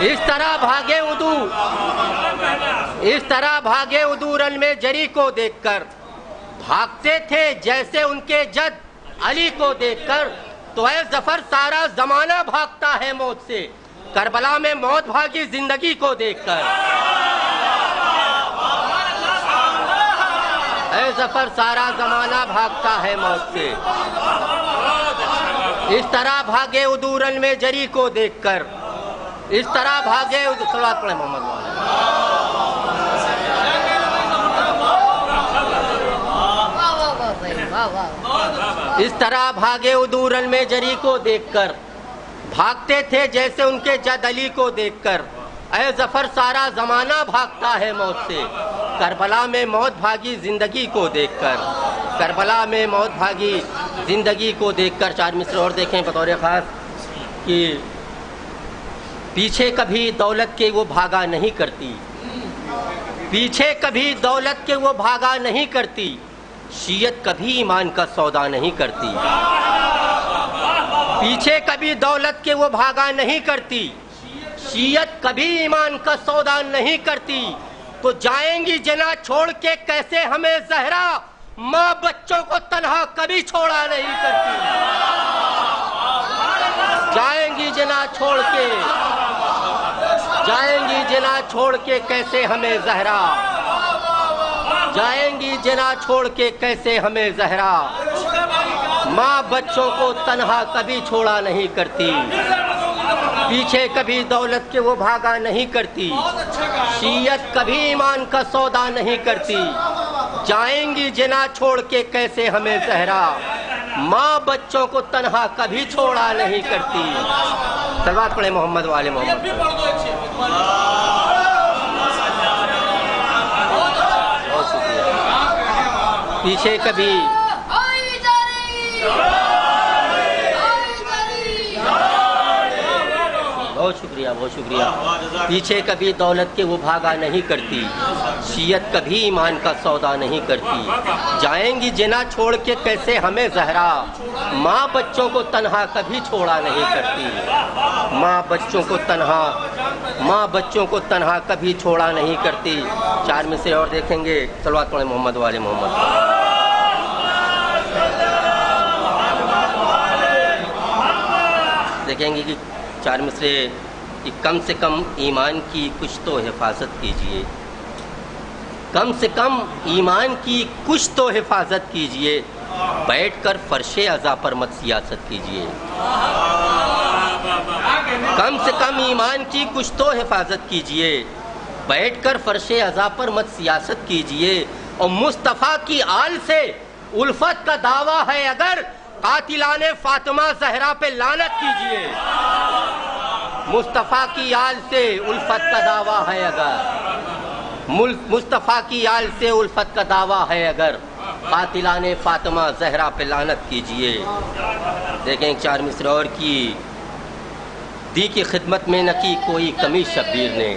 اس طرح بھاگے ادو، اس طرح بھاگے ادو رن میں جری کو دیکھ کر، بھاگتے تھے جیسے ان کے جد علی کو دیکھ کر. تو اے ظفر سارا زمانہ بھاگتا ہے موت سے، کربلا میں موت بھاگی زندگی کو دیکھ کر. اے ظفر سارا زمانہ بھاگتا ہے موت سے، اس طرح بھاگے ادو رن میں جری کو دیکھ کر، اس طرح بھاگے ادو. صلوات پڑھیں محمد والے. اس طرح بھاگے ادو رن میں جری کو دیکھ کر، بھاگتے تھے جیسے ان کے جد علی کو دیکھ کر. اے ظفر سارا زمانہ بھاگتا ہے موت سے، کربلا میں موت بھاگی زندگی کو دیکھ کر. کربلا میں موت بھاگی زندگی کو دیکھ کر. 4 مصرے اور دیکھیں بطور خاص کہ پیچھے کبھی دولت کے وہ بھاگا نہیں کرتی، پیچھے کبھی دولت کے وہ بھاگا نہیں کرتی، شیعت کبھی ایمان کا سودا نہیں کرتی. پیچھے کبھی دولت کے وہ بھاگا نہیں کرتی، شیعت کبھی ایمان کا سودا نہیں کرتی. تو جائیں گی جنا چھوڑ کے کیسے ہمیں زہرا، ماں بچوں کو تنہا کبھی چھوڑا نہیں کرتی. جائیں گی جنا چھوڑ کے، جائیں گی جنا چھوڑ کے کیسے ہمیں زہرا، جائیں گی جنا چھوڑ کے کیسے ہمیں زہرا، ماں بچوں کو تنہا کبھی چھوڑا نہیں کرتی. پیچھے کبھی دولت کے وہ بھاگا نہیں کرتی، شیعت کبھی ایمان کا سودا نہیں کرتی، جائیں گی جنا چھوڑ کے کیسے ہمیں زہرا، ماں بچوں کو تنہا کبھی چھوڑا نہیں کرتی۔ صلوات پڑھیں محمد والے محمد۔ بہت شکریہ۔ پیچھے کبھی بہت شکریہ، بہت شکریہ۔ پیچھے کبھی دولت کے وہ بھاگا نہیں کرتی، شیعت کبھی ایمان کا سودا نہیں کرتی، جائیں گی جنا چھوڑ کے کیسے ہمیں زہرا، ماں بچوں کو تنہا کبھی چھوڑا نہیں کرتی، ماں بچوں کو تنہا کبھی چھوڑا نہیں کرتی۔ 4 مصرے اور دیکھیں گے، صلوات پڑھیں محمد والے محمد۔ دیکھیں گے کہ 4 مصرے کہ کم سے کم ایمان کی کچھ تو حفاظت کیجئے، کم سے کم ایمان کی کچھ تو حفاظت کیجئے، بیٹھ کر فرش عزا پر مت سیاست کیجئے، کم سے کم ایمان کی کچھ تو حفاظت کیجئے، بیٹھ کر فرش عزا پر مت سیاست کیجئے، اور مصطفیٰ کی آل سے الفت کا دعویٰ ہے اگر قاتلان فاطمہ زہرا پہ لعنت کیجئے، مصطفیٰ کی آل سے الفت کا دعویٰ ہے اگر، مصطفیٰ کی آل سے الفت کا دعویٰ ہے اگر، قاتلان فاطمہ زہرا پہ لعنت کیجئے۔ دیکھیں 4 مصرے اور کی، دی کی خدمت میں نہ کی کوئی کمی شبیر نے،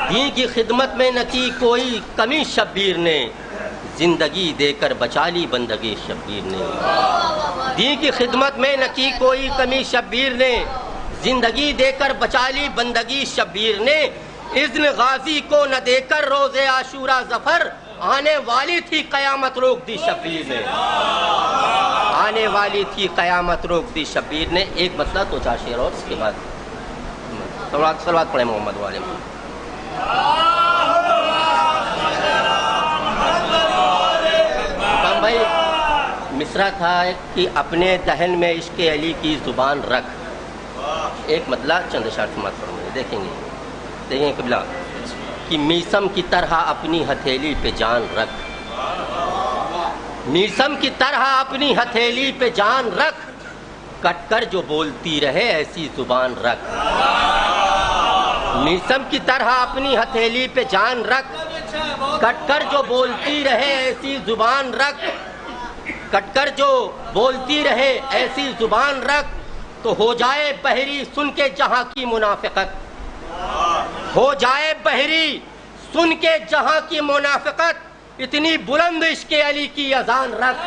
دین کی خدمت میں نہ کی کوئی کمی شبیر نے، زندگی دے کر بچا لی بندگی شبیر نے، دین کی خدمت میں نہ کی کوئی کمی شبیر نے، زندگی دے کر بچا لی بندگی شبیر نے، اذن غازی کو نہ دے کر روز عاشورہ ظفر، آنے والی تھی قیامت روک دی شبیر نے، آنے والی تھی قیامت روک دی شبیر نے۔ ایک مسئلہ تو 4 شعر اور اس کے بعد صلوات پڑھیں محمد والے محمد۔ بھائی مصرع تھا کہ اپنے دہن میں عشق علی کی زبان رکھ، ایک مطلع چند اشعار سماعت فرمائیں۔ دیکھیں قبلہ کہ میسم کی طرح اپنی ہتھیلی پہ جان رکھ، میسم کی طرح اپنی ہتھیلی پہ جان رکھ، کٹ کر جو بولتی رہے ایسی زبان رکھ، میسم کی طرح اپنی ہتھیلی پہ جان رکھ، کٹ کر جو بولتی رہے ایسی زبان رکھ، کٹ کر جو بولتی رہے ایسی زبان رکھ، تو ہو جائے بحری سن کے جہاں کی منافقت، ہو جائے بحری سن کے جہاں کی منافقت، اتنی بلند عشق علی کی اذان رکھ،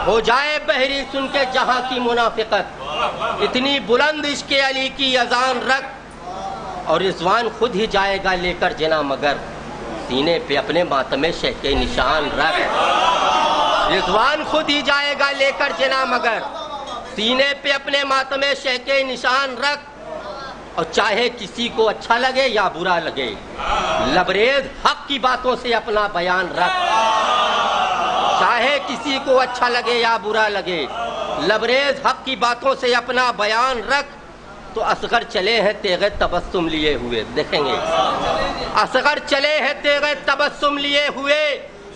ہو جائے بحری سن کے جہاں کی منافقت، اتنی بلند عشق علی کی اذان رکھ، اور رضوان خود ہی جائے گا لے کر جنا مگر، سینے پہ اپنے ماتم شہ کے نشان رکھ، رضوان خود ہی جائے گا لے کر جنا مگر، سینے پہ اپنے ماتم شہ کے نشان رکھ، اور چاہے کسی کو اچھا لگے یا برا لگے، لبریز حق کی باتوں سے اپنا بیان رکھ، چاہے کسی کو اچھا لگے یا برا لگے، لبریز حق کی باتوں سے اپنا بیان رکھ، تو اصغر چلے ہیں تیغ تبسم لیے ہوئے۔ دیکھیں گے اصغر چلے ہیں تیغ تبسم لیے ہوئے،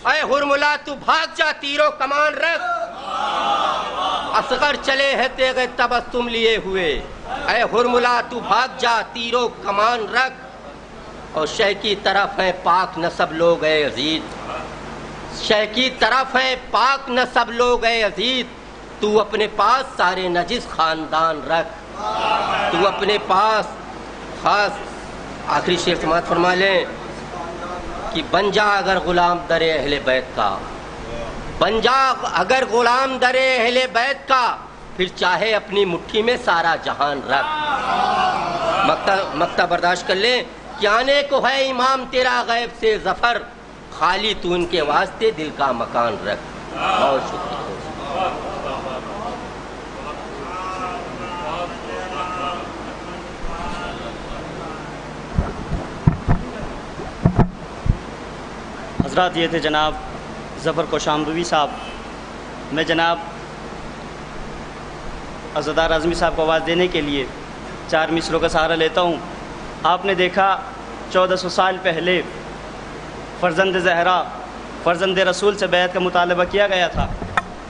اے ہرملا تو بھاگ جا تیرو کمان رکھ، اصغر چلے ہیں تیغ تبسم لیے ہوئے، اے ہرملا تو بھاگ جا تیرو کمان رکھ، اور شہ کی طرف ہیں پاک نسب لوگ اے عزیز، شہ کی طرف ہیں پاک نسب لوگ اے عزیز، تو اپنے پاس سارے نجس خاندان رکھ، تو اپنے پاس خاص۔ آخری شعر سماعت فرما لیں کہ بن جا اگر غلام در اہل بیت کا، بن جا اگر غلام در اہل بیت کا، پھر چاہے اپنی مٹھی میں سارا جہان رکھ، مقطع برداشت کر لیں کہ آنے کو ہے امام تیرا غیب سے ظفر، خالی تو ان کے واسطے دل کا مکان رکھ۔ بہت شکریہ۔ حضرات یہ تھے جناب ظفر کوشامروی صاحب. میں جناب عزادار اعظمی صاحب کو آواز دینے کے لیے 4 مصروں کا سہارا لیتا ہوں. آپ نے دیکھا 1400 سال پہلے فرزند زہرا فرزند رسول سے بیعت کا مطالبہ کیا گیا تھا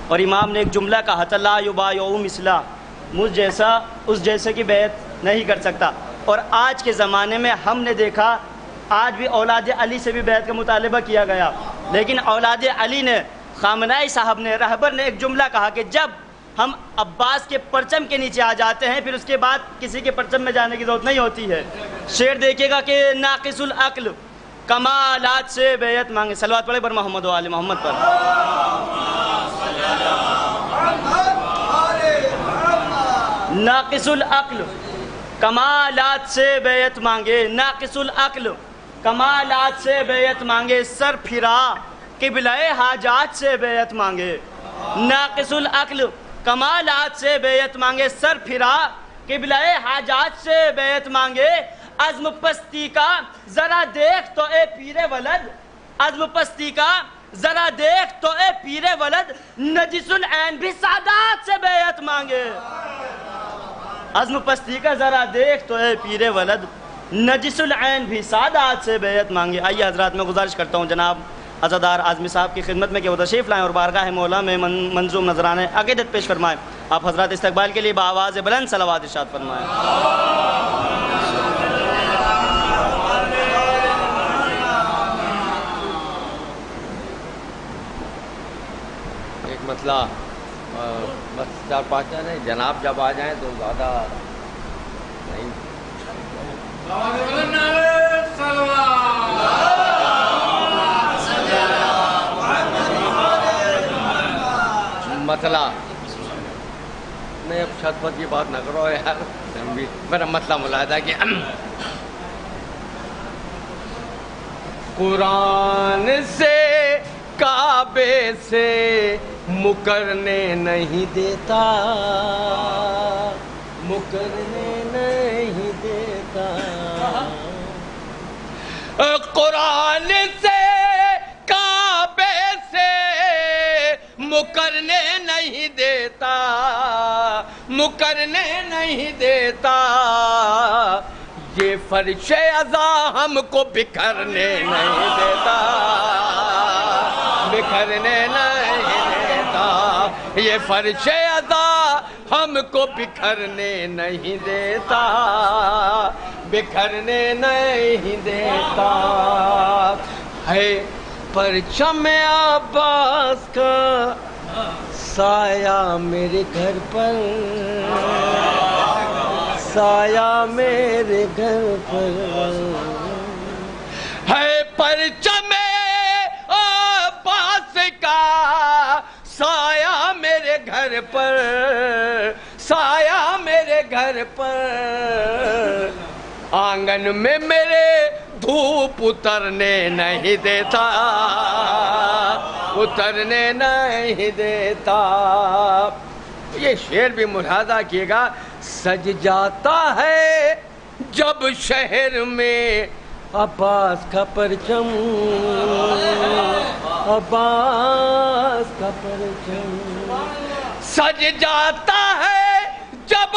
اور امام نے ایک جملہ کہا تھا لا یبایعو مثلا، مجھ جیسا اس جیسے کی بیعت نہیں کر سکتا. اور آج کے زمانے میں ہم نے دیکھا آج بھی اولاد علی سے بھی بیعت کا مطالبہ کیا گیا، لیکن اولاد علی نے خامنائی صاحب نے رہبر نے ایک جملہ کہا کہ جب ہم عباس کے پرچم کے نیچے آ جاتے ہیں پھر اس کے بعد کسی کے پرچم میں جانے کی ضرورت نہیں ہوتی ہے. شعر دیکھیے گا کہ ناقص العقل کمالات سے بیعت مانگے. صلوات پڑھے بر محمد و آل محمد پر. ناقص العقل کمالات سے بیعت مانگے، ناقص العقل کمالات سے بیعت مانگے، سر پھرا قبلہ حاجات سے بیعت مانگے. ناقص العقل کمالات سے بیعت مانگے، سر پھرا قبلہ حاجات سے بیعت مانگے. عزم پستی کا ذرا دیکھ تو اے پیر ولد، عزم پستی کا ذرا دیکھ تو اے پیر ولد، نجس العین بھی سادات سے بیعت مانگے. عزم پستی کا ذرا دیکھ تو اے پیر ولد، نجس العین بھی سادات سے بیعت مانگے. آئیے حضرات میں گزارش کرتا ہوں جناب عزادار اعظمی صاحب کی خدمت میں کہ وہ تشریف لائیں اور بارگاہ مولا میں منظوم نذرانہ عقیدت پیش فرمائیں. آپ حضرات استقبال کے لیے بآواز بلند صلوات ارشاد فرمائیں. ایک مسئلہ بس 4-5 جنے جناب جب آ جائیں تو زیادہ نہیں. مسئلہ نہیں، اب چھت پت کی بات نہ کرو یار. میرا مسئلہ ملاحظہ کہ قرآن سے کعبے سے مکرنے نہیں دیتا، مکرنے نہیں دیتا. قرآن سے کعبے سے مکرنے نہیں دیتا، مکرنے نہیں دیتا. یہ فرش عزا ہم کو بکھرنے نہیں دیتا، بکھرنے نہیں دیتا. یہ فرش عزا ہم کو بکھرنے نہیں دیتا، بکھرنے نہیں دیتا. ہے پرچم عباس کا سایہ میرے گھر پر، سایہ میرے گھر پر. ہے پرچم عباس کا سایہ میرے گھر پر، سایہ میرے گھر پر. آنگن میں میرے دھوپ اترنے نہیں دیتا، اترنے نہیں دیتا. یہ شعر بھی ملاحظہ کیے گا. سج جاتا ہے جب شہر میں عباس کا پرچم، عباس کا پرچم. سج جاتا ہے جب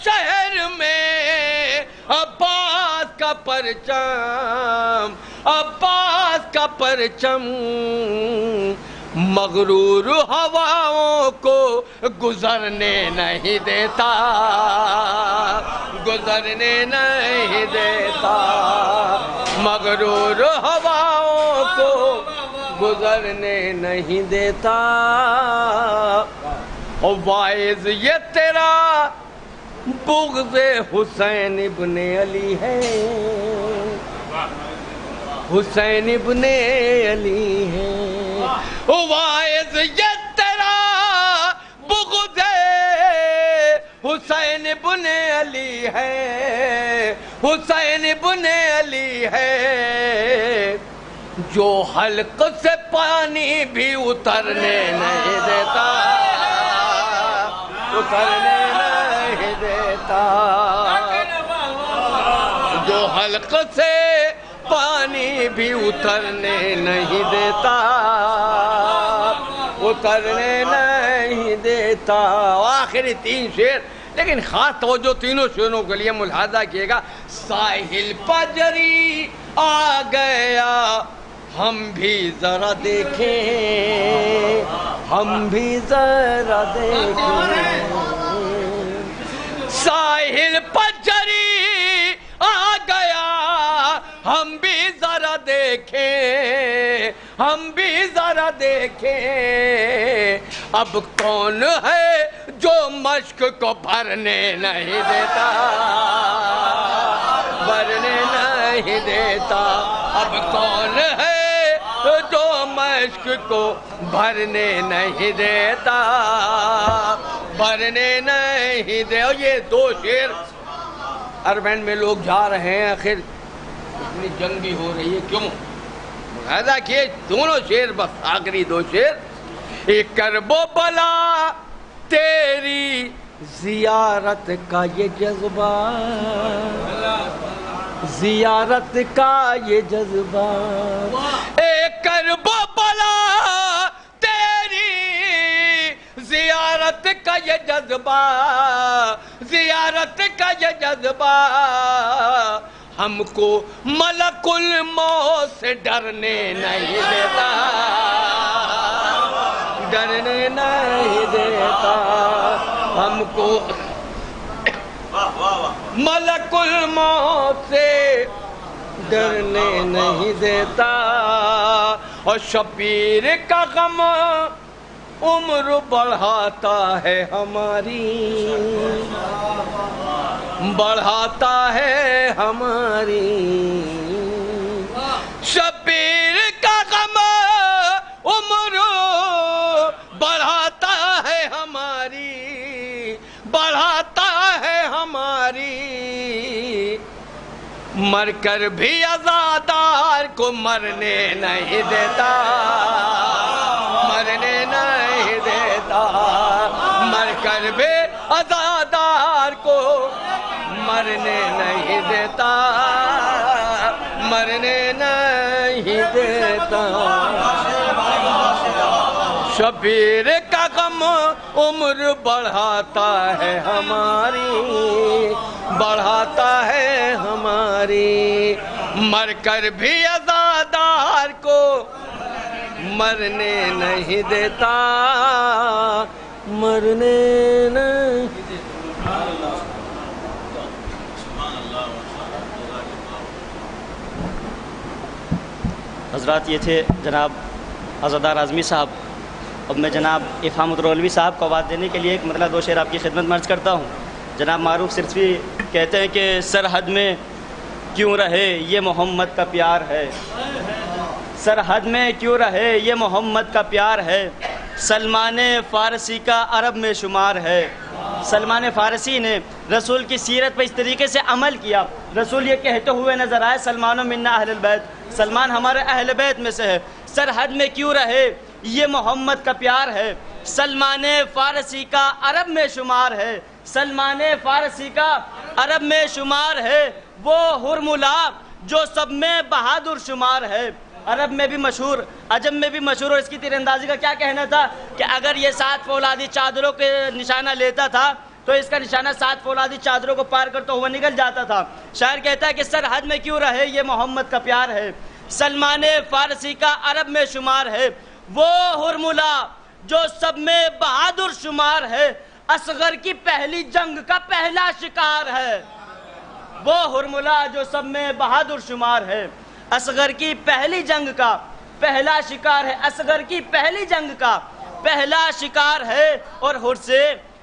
شہر میں عباس کا پرچم، عباس کا پرچم. مغرور ہواؤں کو گزرنے نہیں دیتا، گزرنے نہیں دیتا. مغرور ہواؤں کو گزرنے نہیں دیتا. اور واعظ یہ تیرا بغض حسین ابن علی ہے، حسین ابن علی ہے. واعظ یہ تیرا بغض حسین ابن علی ہے، حسین ابن علی ہے. جو حلق سے پانی بھی اترنے نہیں دیتا، اترنے نہیں دیتا. جو حلق سے پانی بھی اترنے نہیں دیتا، اترنے نہیں دیتا۔ آخری 3 شعر، لیکن خاص توجہ تینوں شعروں کے لیے ملاحظہ کیے گا۔ ساحل پجری آ گیا، ہم بھی ذرا دیکھیں، ہم بھی ذرا دیکھیں۔ ساحل پجری آ گیا، ہم بھی ذرا دیکھیں، ہم بھی ذرا دیکھیں۔ اب کون ہے جو مشک کو بھرنے نہیں دیتا، بھرنے نہیں دیتا۔ اب کون ہے جو مشک کو بھرنے نہیں دیتا، بھرنے نہیں دے۔ اور یہ 2 شعر اربین میں لوگ جا رہے ہیں، آخر اتنی جنگ بھی ہو رہی ہے، کیوں؟ ملاحظہ کیے دونوں شعر، بس آخری 2 شعر۔ ایک کرب و بلا تیری زیارت کا یہ جذبہ، زیارت کا یہ جذبہ۔ ایک کرب و بلا تیری زیارت کا یہ جذبہ، زیارت کا یہ جذبہ۔ ہم کو ملک الموت سے ڈرنے نہیں دیتا، ڈرنے نہیں دیتا۔ ہم کو ملک الموت سے ڈرنے نہیں دیتا۔ اور شبیر کا غم عمر بڑھاتا ہے ہماری، بڑھاتا ہے ہماری۔ شبیر کا غم عمر بڑھاتا ہے ہماری، بڑھاتا ہے ہماری۔ مر کر بھی عزادار کو مرنے نہیں دیتا، مرنے نہیں دیتا۔ مر کر بھی عزادار کو مرنے نہیں دیتا، مرنے نہیں دیتا۔ شبیر کا غم عمر بڑھاتا ہے ہماری، بڑھاتا ہے ہماری۔ مر کر بھی عزادار کو مرنے نہیں دیتا، مرنے نہیں۔ حضرات، یہ تھے جناب عزادار اعظمی صاحب۔ اب میں جناب افہام الدولوی صاحب کو آواز دینے کے لیے ایک مطلب 2 شعر آپ کی خدمت میں عرض کرتا ہوں۔ جناب معروف صرفی کہتے ہیں کہ سرحد میں کیوں رہے یہ محمد کا پیار ہے، سرحد میں کیوں رہے یہ محمد کا پیار ہے۔ سلمان فارسی کا عرب میں شمار ہے۔ سلمان فارسی نے رسول کی سیرت پر اس طریقے سے عمل کیا، رسول یہ کہتے ہوئے نظر آئے سلمان منا اہل البیت، سلمان ہمارے اہل بیت میں سے ہے۔ سرحد میں کیوں رہے یہ محمد کا پیار ہے، سلمان فارسی کا عرب میں شمار ہے، سلمان فارسی کا عرب میں شمار ہے۔ وہ ہرملا جو سب میں بہادر شمار ہے، عرب میں بھی مشہور، عجم میں بھی مشہور۔ اور اس کی تیر اندازی کا کیا کہنا تھا کہ اگر یہ 7 فولادی چادروں کے نشانہ لیتا تھا تو اس کا نشانہ 7 فولادی چادروں کو پار کرتا ہوا نکل جاتا تھا۔ شاعر کہتا ہے کہ سرحد میں کیوں رہے یہ محمد کا پیار ہے، سلمان فارسی کا عرب میں شمار ہے۔ وہ ہرملا جو سب میں بہادر شمار ہے، اصغر کی پہلی جنگ کا پہلا شکار ہے۔ وہ ہرملا جو سب میں بہادر شمار ہے، اصغر کی پہلی جنگ کا پہلا شکار ہے، اصغر کی پہلی جنگ کا پہلا شکار ہے۔ اور ہر سے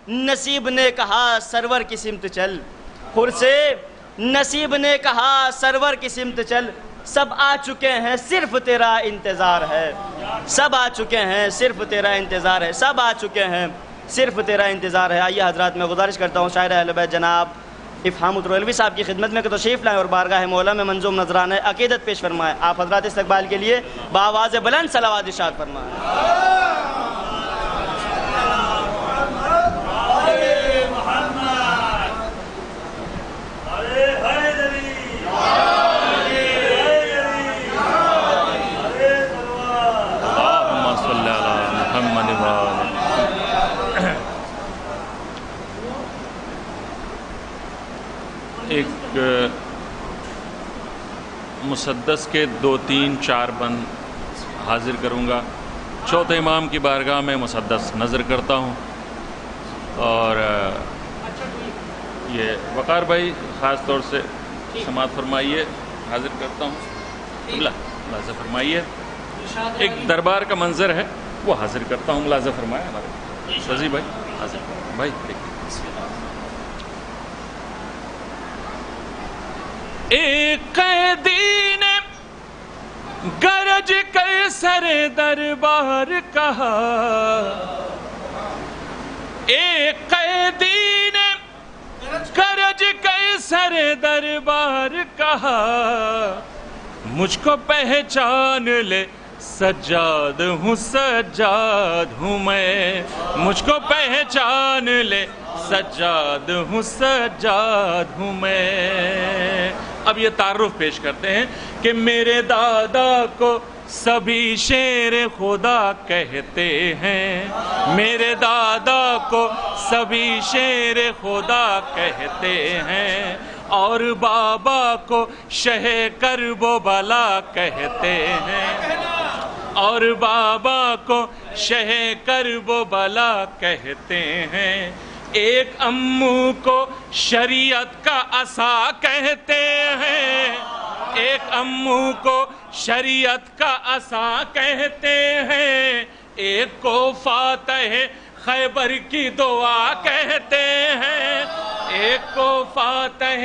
نصیب نے کہا سرور کی سمت چل، ہر سے نصیب نے کہا سرور کی سمت چل۔ سب آ چکے ہیں صرف تیرا انتظار ہے، سب آ چکے ہیں صرف تیرا انتظار ہے، سب آ چکے ہیں صرف تیرا انتظار ہے۔ آئیے حضرات میں گزارش کرتا ہوں شاعر اہل بیت جناب افہام الدولوی صاحب کی خدمت میں کہ تشریف لائیں اور بارگاہ مولا میں منظوم نذرانہ عقیدت پیش فرمائیں۔ آپ حضرات استقبال کے لیے بآواز بلند صلوات ارشاد فرمائیں۔ مسدس کے 2 3 4 بند حاضر کروں گا. چوتھے امام کی بارگاہ میں مسدس نظر کرتا ہوں. اور یہ وقار بھائی خاص طور سے سماعت فرمائیے. حاضر کرتا ہوں. ملاحظہ فرمائیے. ایک دربار کا منظر ہے وہ حاضر کرتا ہوں. ملاحظہ فرمائے ہمارے رضی بھائی. حاضر بھائی دیکھیے. ایک قیدی نے گرج کے سر دربار کہا. ایک قیدی نے گرج کے سر دربار کہا. مجھ کو پہچان لے سجاد ہوں سجاد ہوں میں. مجھ کو پہچان لے سجاد ہوں سجاد ہوں میں. اب یہ تعارف پیش کرتے ہیں کہ میرے دادا کو سبھی شیر خدا کہتے ہیں. میرے دادا کو سبھی شیر خدا کہتے ہیں. اور بابا کو شہ کرب و بلا کہتے ہیں. اور بابا کو شہ کرب و بلا کہتے ہیں. ایک امو کو شریعت کا عصا کہتے ہیں. ایک امو کو شریعت کا عصا کہتے ہیں. ایک کو فاتح خیبر کی دعا کہتے ہیں. ایک کو فاتح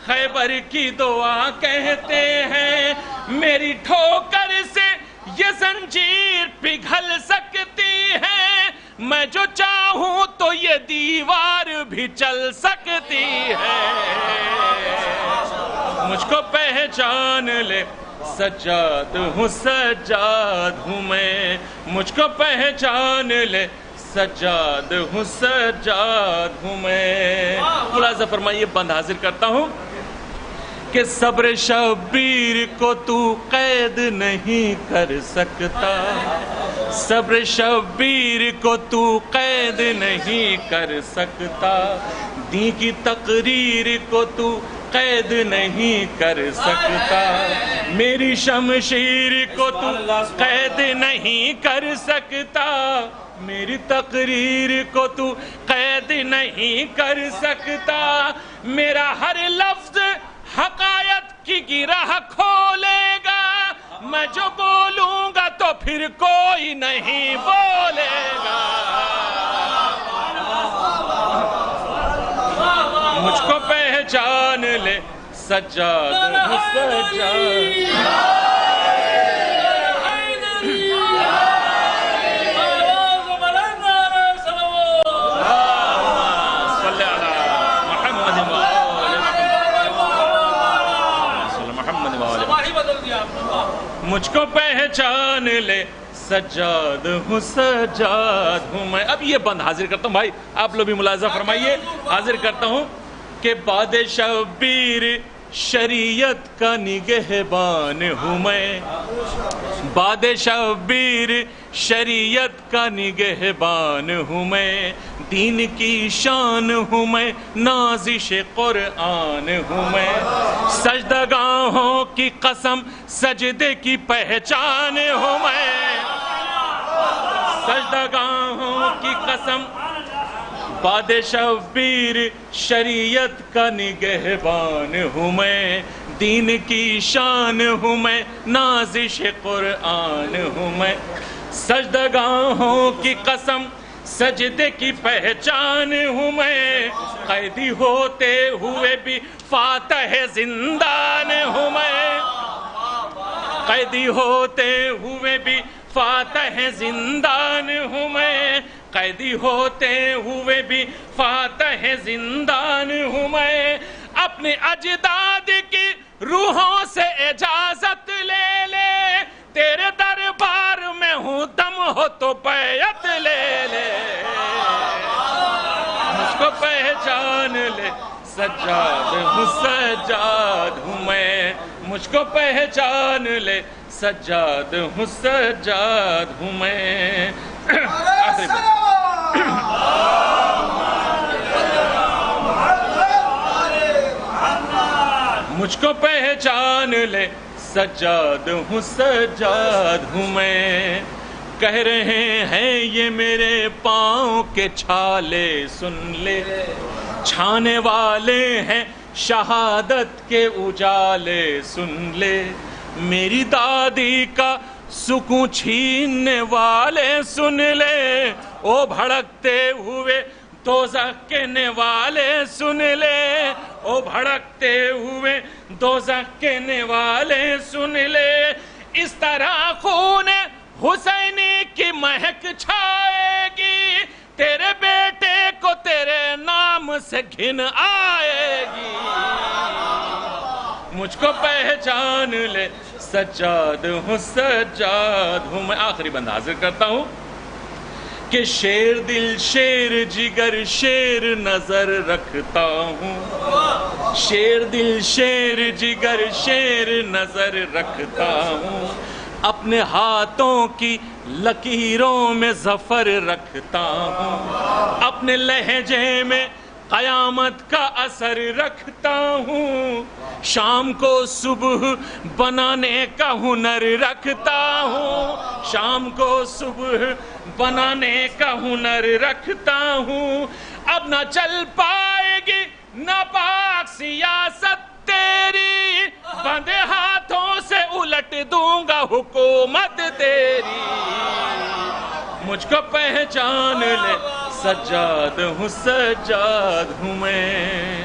خیبر کی دعا کہتے ہیں. میری ٹھوکر سے یہ زنجیر پگھل سکتی ہے. میں جو چاہوں تو یہ دیوار بھی چل سکتی ہے. مجھ کو پہچان لے سجاد ہوں سجاد ہوں میں. مجھ کو پہچان لے سجاد ہوں سجاد ہوں میں. ملاحظہ فرمائیے. بند حاضر کرتا ہوں کہ صبر شبیر کو تو قید نہیں کر سکتا. صبر شبیر کو تو قید نہیں کر سکتا. دین کی تقریر کو تو قید نہیں کر سکتا. میری شمشیر کو تو قید نہیں کر سکتا. میری تقریر کو تو قید نہیں کر سکتا. میرا ہر لفظ حقائق کی گرہ کھولے گا. میں جو بولوں گا تو پھر کوئی نہیں بولے گا. مجھ کو پہچان لے سجاد ہوں سجاد. مجھ کو پہچان لے سجاد ہوں سجاد ہوں میں. اب یہ بند حاضر کرتا ہوں. بھائی آپ لوگ بھی ملاحظہ فرمائیے. حاضر کرتا ہوں کہ بادشاہ شبیر شریعت کا نگہبان ہوں میں. بادشاہ شبیر شریعت کا نگہبان ہوں میں. دین کی شان ہوں میں. نازش قرآن ہوں میں. سجدگاہوں کی قسم سجدے کی پہچان ہوں میں. سجدگاہوں کی قسم. بادشاہ شبیر شریعت کا نگہبان ہوں میں. دین کی شان ہوں میں. نازش قرآن ہوں میں. سجدگاہوں کی قسم سجدے کی پہچان ہوں میں. قیدی ہوتے ہوئے بھی فاتح زندان ہوں میں. قیدی ہوتے ہوئے بھی فاتح زندان ہوں میں. قیدی ہوتے ہوئے بھی فاتح زندان ہوں میں. اپنے اجداد کی روحوں سے اجازت لے لے. تیرے دربار میں ہوں. دم ہو تو بیعت لے لے. مجھ کو پہچان لے سجاد ہوں سجاد ہوں میں. مجھ کو پہچان لے سجاد ہوں سجاد ہوں میں. مجھ کو پہچان لے سجاد ہوں سجاد ہوں میں. کہہ رہے ہیں یہ میرے پاؤں کے چھالے سن لے, چھانے والے ہیں شہادت کے اجالے سن لے. میری دادی کا سکون چھیننے والے سن لے, او بھڑکتے ہوئے دوزخ کے نوالے سن لے, او بھڑکتے ہوئے دوزخ کے نوالے سن لے. اس طرح خون حسینی کی مہک چھائے گی, تیرے بیٹے کو تیرے نام سے گھن آئے گی. مجھ کو پہچان لے سجاد ہوں سجاد ہوں میں. آخری بند حاضر کرتا ہوں کہ شیر دل شیر جگر شیر نظر رکھتا ہوں, شیر دل شیر جگر شیر نظر رکھتا ہوں. اپنے ہاتھوں کی لکیروں میں ظفر رکھتا ہوں, اپنے لہجے میں قیامت کا اثر رکھتا ہوں. شام کو صبح بنانے کا ہنر رکھتا ہوں, شام کو صبح بنانے کا ہنر رکھتا ہوں. اب نہ چل پائے گی ناپاک سیاست تیری, بندے ہاتھوں سے الٹ دوں گا حکومت تیری. مجھ کو پہچان لے سجاد ہوں سجاد ہوں میں.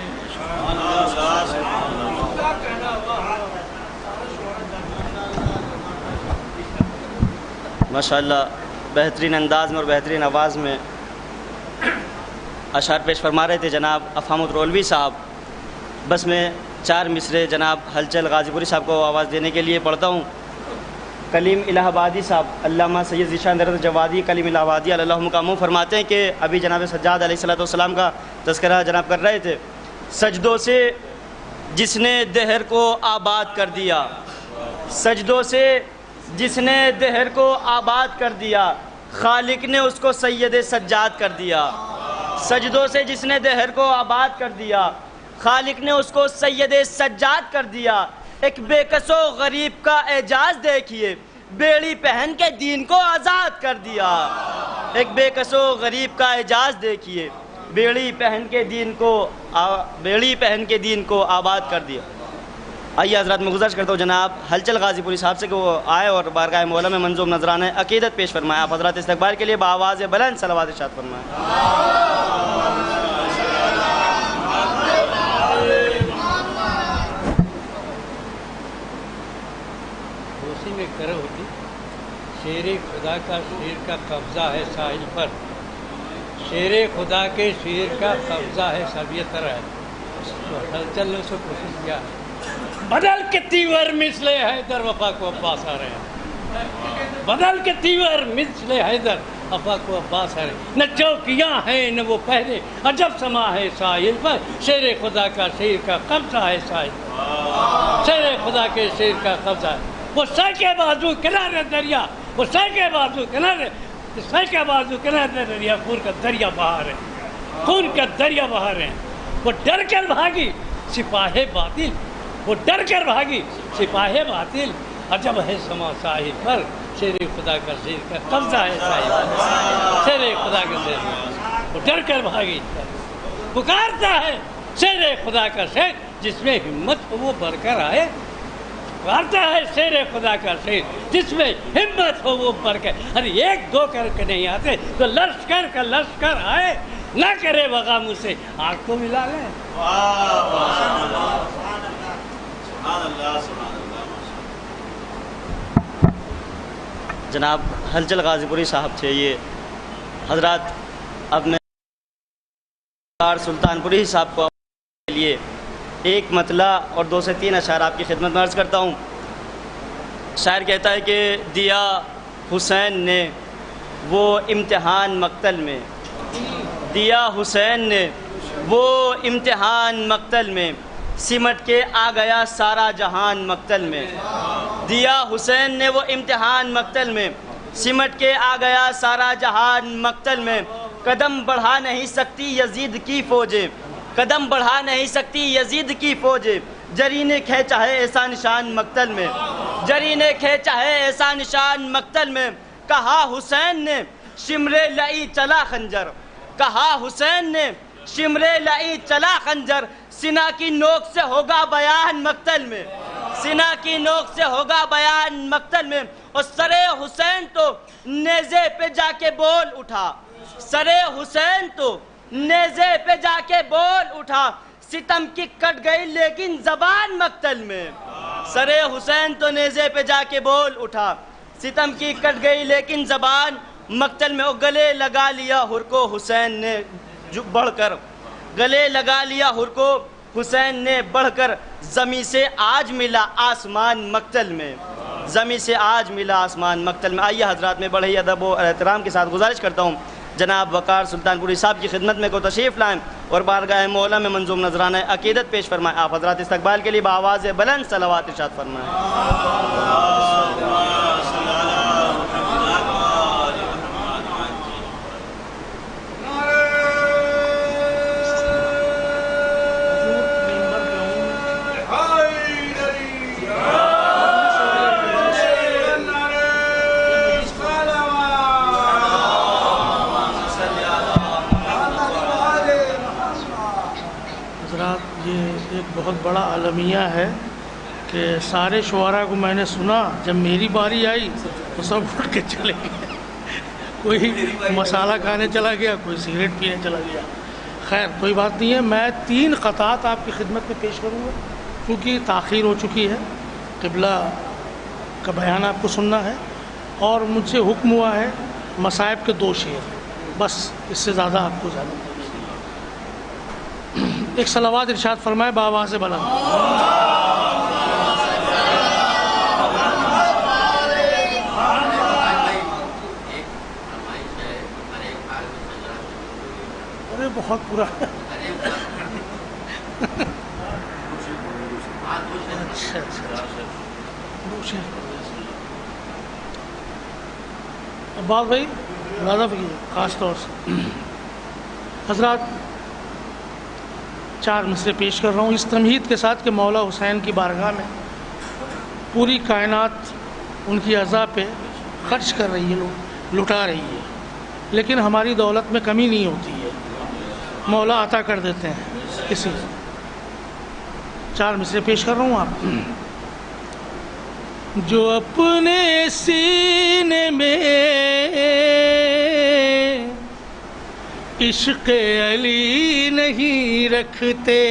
ماشاءاللہ بہترین انداز میں اور بہترین آواز میں اشعار پیش فرما رہے تھے جناب افہام الرولوی صاحب. بس میں 4 مصرے جناب ہلچل غازی پوری صاحب کو آواز دینے کے لیے پڑھتا ہوں. کلیم الہ آبادی صاحب, علامہ سید ذیشان درد جوادی کلیم الہ آبادی علی اللہ مقامہ فرماتے ہیں کہ ابھی جناب سجاد علیہ السلام کا تذکرہ جناب کر رہے تھے. سجدوں سے جس نے دہر کو آباد کر دیا, سجدوں سے جس نے دہر کو آباد کر دیا, خالق نے اس کو سید سجاد کر دیا. سجدوں سے جس نے دہر کو آباد کر دیا, خالق نے اس کو سید سجاد کر دیا. ایک بے کس و غریب کا اعجاز دیکھیے, بیڑی پہن کے دین کو آزاد کر دیا. ایک بے کس و غریب کا اعجاز دیکھیے, بیڑی پہن کے دین کو آباد کر دیا. آئیے حضرات میں گزارش کرتا ہوں جناب ہلچل غازی پوری صاحب سے کہ وہ آئے اور بارگاہ مولا میں منظوم نذرانہ عقیدت پیش فرمائے. آپ حضرات استقبال کے لیے بآواز بلند صلوات ارشاد فرمائیں. میں کرے ہوتی شیر خدا کا شیر کا قبضہ ہے ساحل پر, شیر خدا کے شیر کا قبضہ ہے سب یہ طرح ہے. تو ہلچل نے اسے کوشش کیا, بدل کے تیور مثل حیدر وفا کو عباس آ رہے ہیں, بدل کے تیور مثل حیدر وفا کو عباس آ رہے ہیں. نہ چوکیاں ہیں نہ وہ پہلے, عجب سما ہے ساحل پر, شیر خدا کا شیر کا قبضہ ہے ساحل پر, شیر خدا کے شیر کا قبضہ ہے. وہ سر کے بازو کنارے دریا, وہ سر کے بازو کنارے دریا, خون کا دریا بہا رہے ہیں, خون کا دریا بہا رہے ہیں. وہ ڈر کر بھاگی سپاہ باطل, وہ ڈر کر بھاگی سپاہ باطل, عجب ہے سما ساحل پر, شیر خدا کا شیر کا قبضہ ہے ساحل پر, شیر خدا کا شیر, وہ ڈر کر بھاگی پکارتا ہے شیر خدا کا شیر, جس میں ہمت ہو وہ بڑھ کر آئے. پکارتا ہے شیر خدا کا شیر, جس میں ہمت ہو وہ بڑھ کر, ارے ایک دو کر کے نہیں آتے تو لشکر کا لشکر آئے, نہ کرے وغا مجھ سے آنکھ کو ملا لیں. جناب ہلچل غازی پوری صاحب تھے یہ حضرات. اب میں سلطان پوری صاحب کو کے لیے ایک مطلع اور 2 سے 3 اشعار آپ کی خدمت میں عرض کرتا ہوں. شاعر کہتا ہے کہ دیا حسین نے وہ امتحان مقتل میں, دیا حسین نے وہ امتحان مقتل میں, سمٹ کے آ گیا سارا جہان مقتل میں. دیا حسین نے وہ امتحان مقتل میں, سمٹ کے آ گیا سارا جہان مقتل میں. قدم بڑھا نہیں سکتی یزید کی فوجیں, قدم بڑھا نہیں سکتی یزید کی فوجیں, جری نے کھینچا ہے ایسا نشان مقتل میں. جری نے کھینچا ہے ایسا نشان مقتل میں، کہا حسین نے شمرے لئی چلا خنجر، کہا حسین نے شمرے لئی چلا خنجر، سینہ کی نوک سے ہوگا بیان مقتل میں، سینہ کی نوک سے ہوگا بیان مقتل میں، اور سرے حسین تو نیزے پہ جا کے بول اٹھا، سرے حسین تو نیزے پہ جا کے بول اٹھا، ستم کی کٹ گئی لیکن زبان مقتل میں، سرے حسین تو نیزے پہ جا کے بول اٹھا، ستم کی کٹ گئی لیکن زبان مقتل میں، گلے لگا لیا ہر کو حسین نے بڑھ کر، گلے لگا لیا ہر کو حسین نے بڑھ کر، زمیں سے آج ملا آسمان مقتل میں، زمیں سے آج ملا آسمان مقتل میں۔ آئیے حضرات میں بڑے ہی ادب و احترام کے ساتھ گزارش کرتا ہوں جناب وقار سلطان پوری صاحب کی خدمت میں کو تشریف لائیں اور بارگاہ مولا میں منظوم نذرانہ عقیدت پیش فرمائیں۔ آپ حضرات استقبال کے لیے بآواز بلند صلوات ارشاد فرمائیں۔ یہ ایک بہت بڑا المیہ ہے کہ سارے شعراء کو میں نے سنا، جب میری باری آئی تو سب اٹھ کے چلے گئے، کوئی مسالہ کھانے چلا گیا، کوئی سگریٹ پینے چلا گیا۔ خیر کوئی بات نہیں ہے، میں 3 قطعات آپ کی خدمت میں پیش کروں گا کیونکہ تاخیر ہو چکی ہے، قبلہ کا بیان آپ کو سننا ہے، اور مجھ سے حکم ہوا ہے مصائب کے 2 شعر، بس اس سے زیادہ آپ کو زیادہ۔ ایک صلوات ارشاد فرمائے بآواز بلند۔ ارے بہت برا اچھا عباس بھائی ملازم کیجیے خاص طور سے۔ حضرات 4 مصرے پیش کر رہا ہوں اس تمہید کے ساتھ کہ مولا حسین کی بارگاہ میں پوری کائنات ان کی اعضاء پہ خرچ کر رہی ہے، لٹا رہی ہے، لیکن ہماری دولت میں کمی نہیں ہوتی ہے، مولا عطا کر دیتے ہیں۔ اسی 4 مصرے پیش کر رہا ہوں آپ۔ جو اپنے سینے میں عشق علی نہیں رکھتے،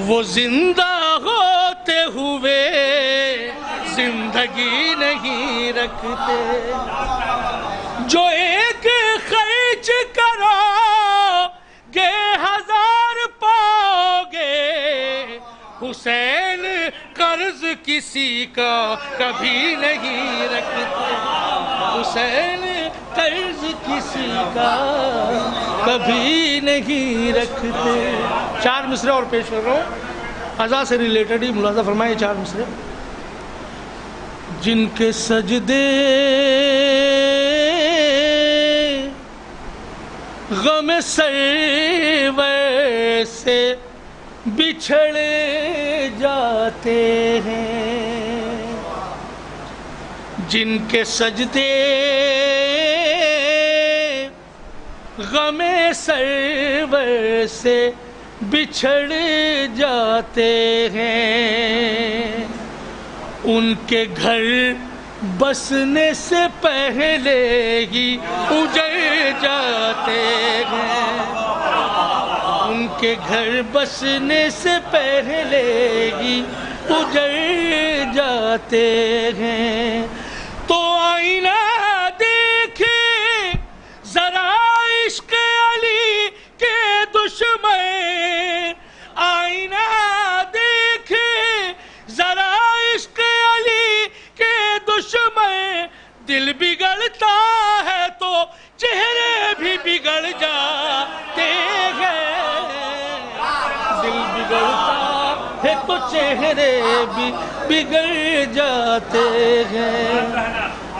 وہ زندہ ہوتے ہوئے زندگی نہیں رکھتے۔ جو ایک خرچ کرو گے 1000 پاؤ گے، حسین قرض کسی کا کبھی نہیں رکھتے، حسین قرض کسی کا کبھی نہیں رکھتے۔ 4 مصرے اور پیش کر رہا ہوں، اعضاء سے ریلیٹڈ ہی، ملاحظہ فرمائیں 4 مصرے۔ جن کے سجدے غم سرور سے بچھڑ جاتے ہیں، جن کے سجدے غم سرور سے بچھڑ جاتے ہیں، ان کے گھر بسنے سے پہلے ہی اجڑ جاتے ہیں، ان کے گھر بسنے سے پہلے ہی اجڑ جاتے ہیں۔ تو آئینہ دیکھے ذرا عشق علی کے دشمن، آئینہ دیکھے ذرا عشق علی کے دشمن، دل بگڑتا ہے تو چہرے بھی بگڑ جاتے ہیں، دل بگڑتا ہے تو چہرے بھی بگڑ جاتے ہیں۔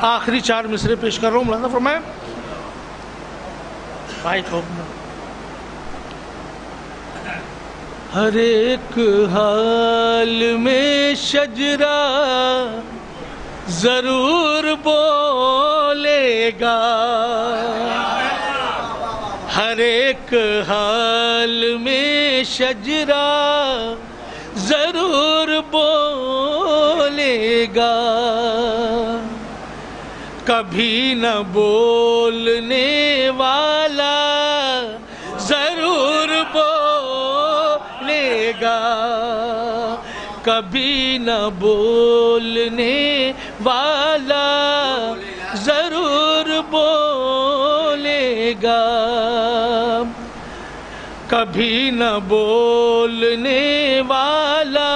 آخری 4 مصرے پیش کر رہا ہوں، ملاحظہ فرمائیں بھائی کو۔ ہر ایک حال میں شجرہ ضرور بولے گا، ہر ایک حال میں شجرہ ضرور بولے گا، کبھی نہ بولنے والا ضرور بولے گا، کبھی نہ بولنے والا ضرور بولے گا، کبھی نہ بولنے والا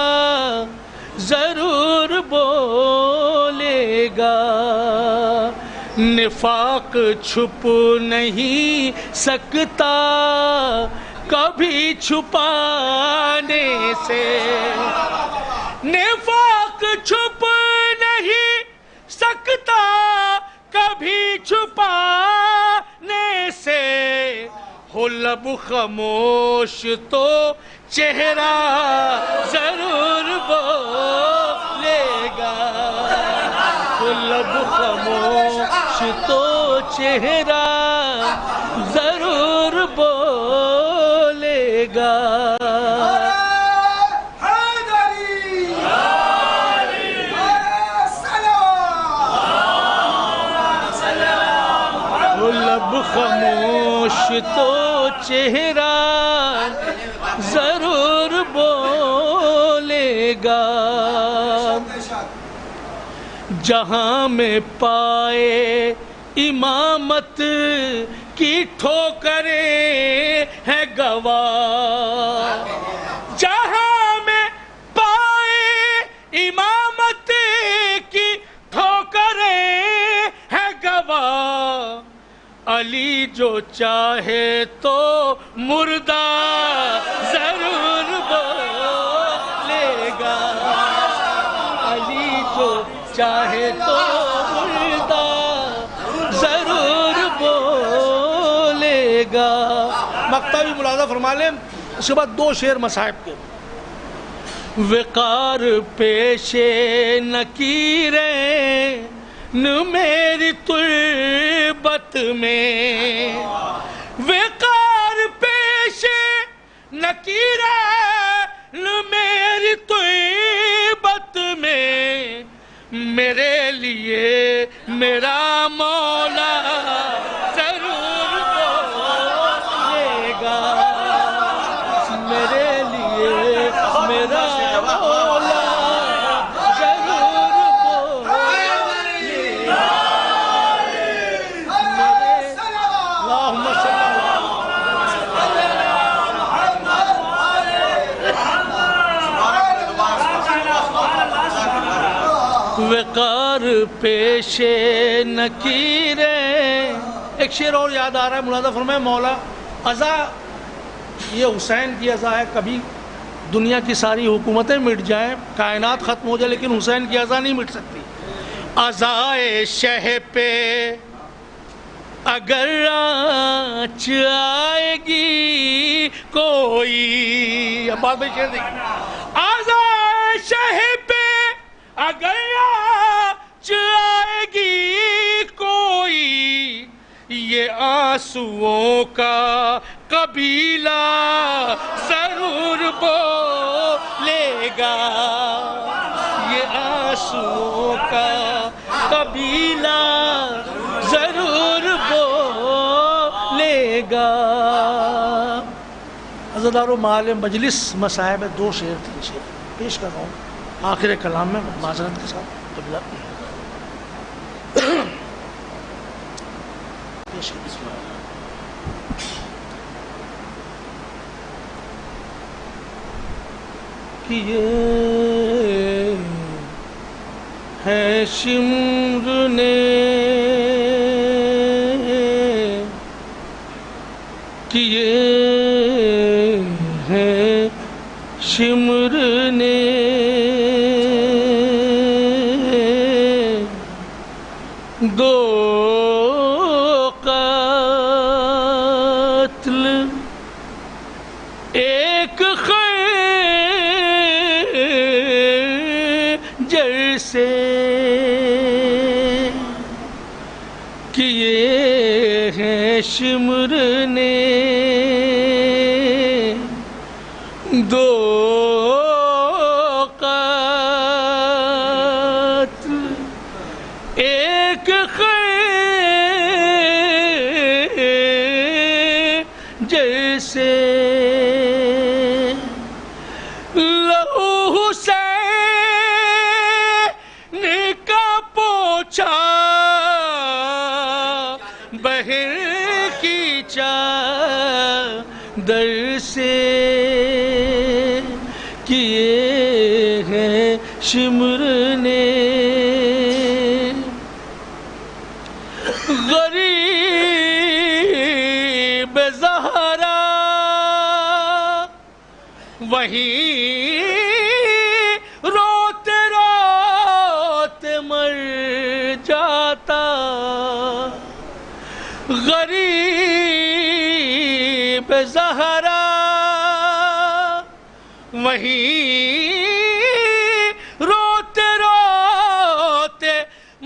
ضرور بولے گا، نفاق چھپ نہیں سکتا کبھی چھپانے سے، نفاق چھپ نہیں سکتا کبھی چھپانے سے، ہو لب خاموش تو چہرہ ضرور بولے گا، ہو لب خاموش تو چہرہ ضرور بولے گا۔ لب خاموش تو چہرہ ضرور بولے گا، جہاں میں پائے امامت کی ٹھوکریں ہے گواہ، جہاں میں پائے امامت کی ٹھوکریں ہے گواہ، علی جو چاہے تو مردہ ضرور بولے گا، علی جو چاہے تو مردہ ضرور بولے گا۔ مقطع بھی ملاحظہ فرما لیں، اس کے بعد دو شعر مصاحب کے، وقار پیش نکیریں میری تربت میں، وقار پیش نکیریں میری تربت میں، میرے لیے میرا مولا ضرور بولے گا، میرے لیے میرا مولا ضرور بولے گا۔ اللہم صلی وقار پیش نکیریں۔ ایک شعر اور یاد آ رہا ہے، ملاحظہ فرمائے، مولا عزا یہ حسین کی عزا ہے، کبھی دنیا کی ساری حکومتیں مٹ جائیں، کائنات ختم ہو جائے، لیکن حسین کی عزا نہیں مٹ سکتی۔ عزائے شہ پہ اگر آنچ آئے گی کوئی، اب بعد میں شعر دیکھیں، عزائے شہ پہ اگر آنچ آئے گی کوئی، یہ آنسوؤں کا قبیلہ ضرور بولے گا، یہ آنسوؤں کا قبیلہ ضرور بولے گا۔ عزادارو مال مجلس مصاحب دو شعر تین شعر پیش کر رہا ہوں آخر کلام میں معذرت کے ساتھ۔ قبلہ پیش کر بسم اللہ۔ کیے ہے شمر نے، کیے ہے شمر نے، دو قتل ایک خیر جیسے کیے ہیں شمر نے دو قتل ایک خیر جیسے لہو حسین کا پوچھا بہر کی چادر سے کیے ہیں شمر نے غریب زہرا وہیں روتے روتے مر جاتا غریب زہرا وہیں روتے روتے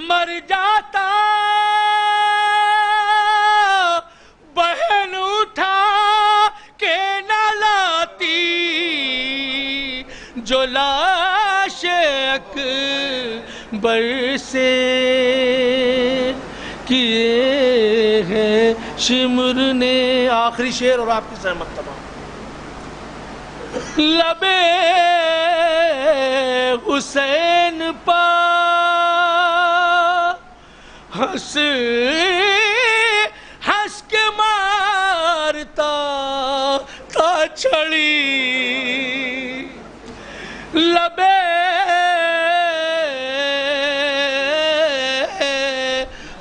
مر جاتا بہن اٹھا کے نہ لاتی جو لاش اکبر سے کیے ہیں شمر نے. آخری شعر اور آپ کی زحمت تمام. لبے حسین پا ہنس ہنس کے مارتا تھا چھڑی لبے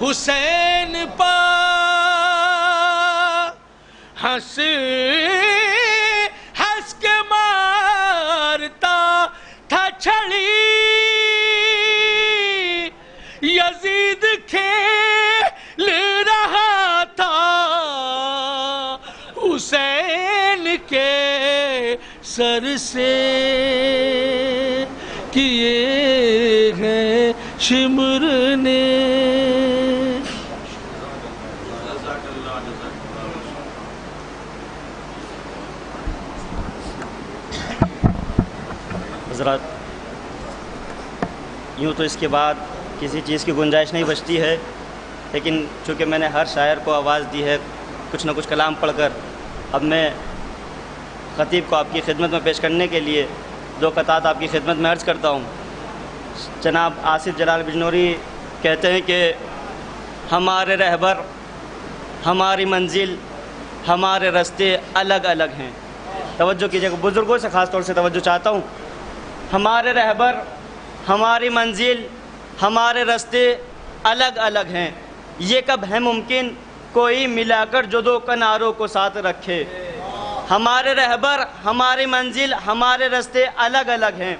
حسین پا ہنس ہنس کے مارتا تھا چھڑی یزید کھیل رہا تھا حسین کے سر سے کیے ہیں شمر نے. حضرات یوں تو اس کے بعد کسی چیز کی گنجائش نہیں بچتی ہے، لیکن چونکہ میں نے ہر شاعر کو آواز دی ہے کچھ نہ کچھ کلام پڑھ کر، اب میں خطیب کو آپ کی خدمت میں پیش کرنے کے لیے دو قطعات آپ کی خدمت میں عرض کرتا ہوں. جناب آصف جلال بجنوری کہتے ہیں کہ ہمارے رہبر، ہماری منزل، ہمارے راستے الگ الگ ہیں. توجہ کیجیے گا، بزرگوں سے خاص طور سے توجہ چاہتا ہوں. ہمارے رہبر، ہماری منزل، ہمارے راستے الگ الگ ہیں. یہ کب ہے ممکن کوئی ملا کر جو دو کناروں کو ساتھ رکھے. ہمارے رہبر، ہماری منزل، ہمارے راستے الگ الگ ہیں.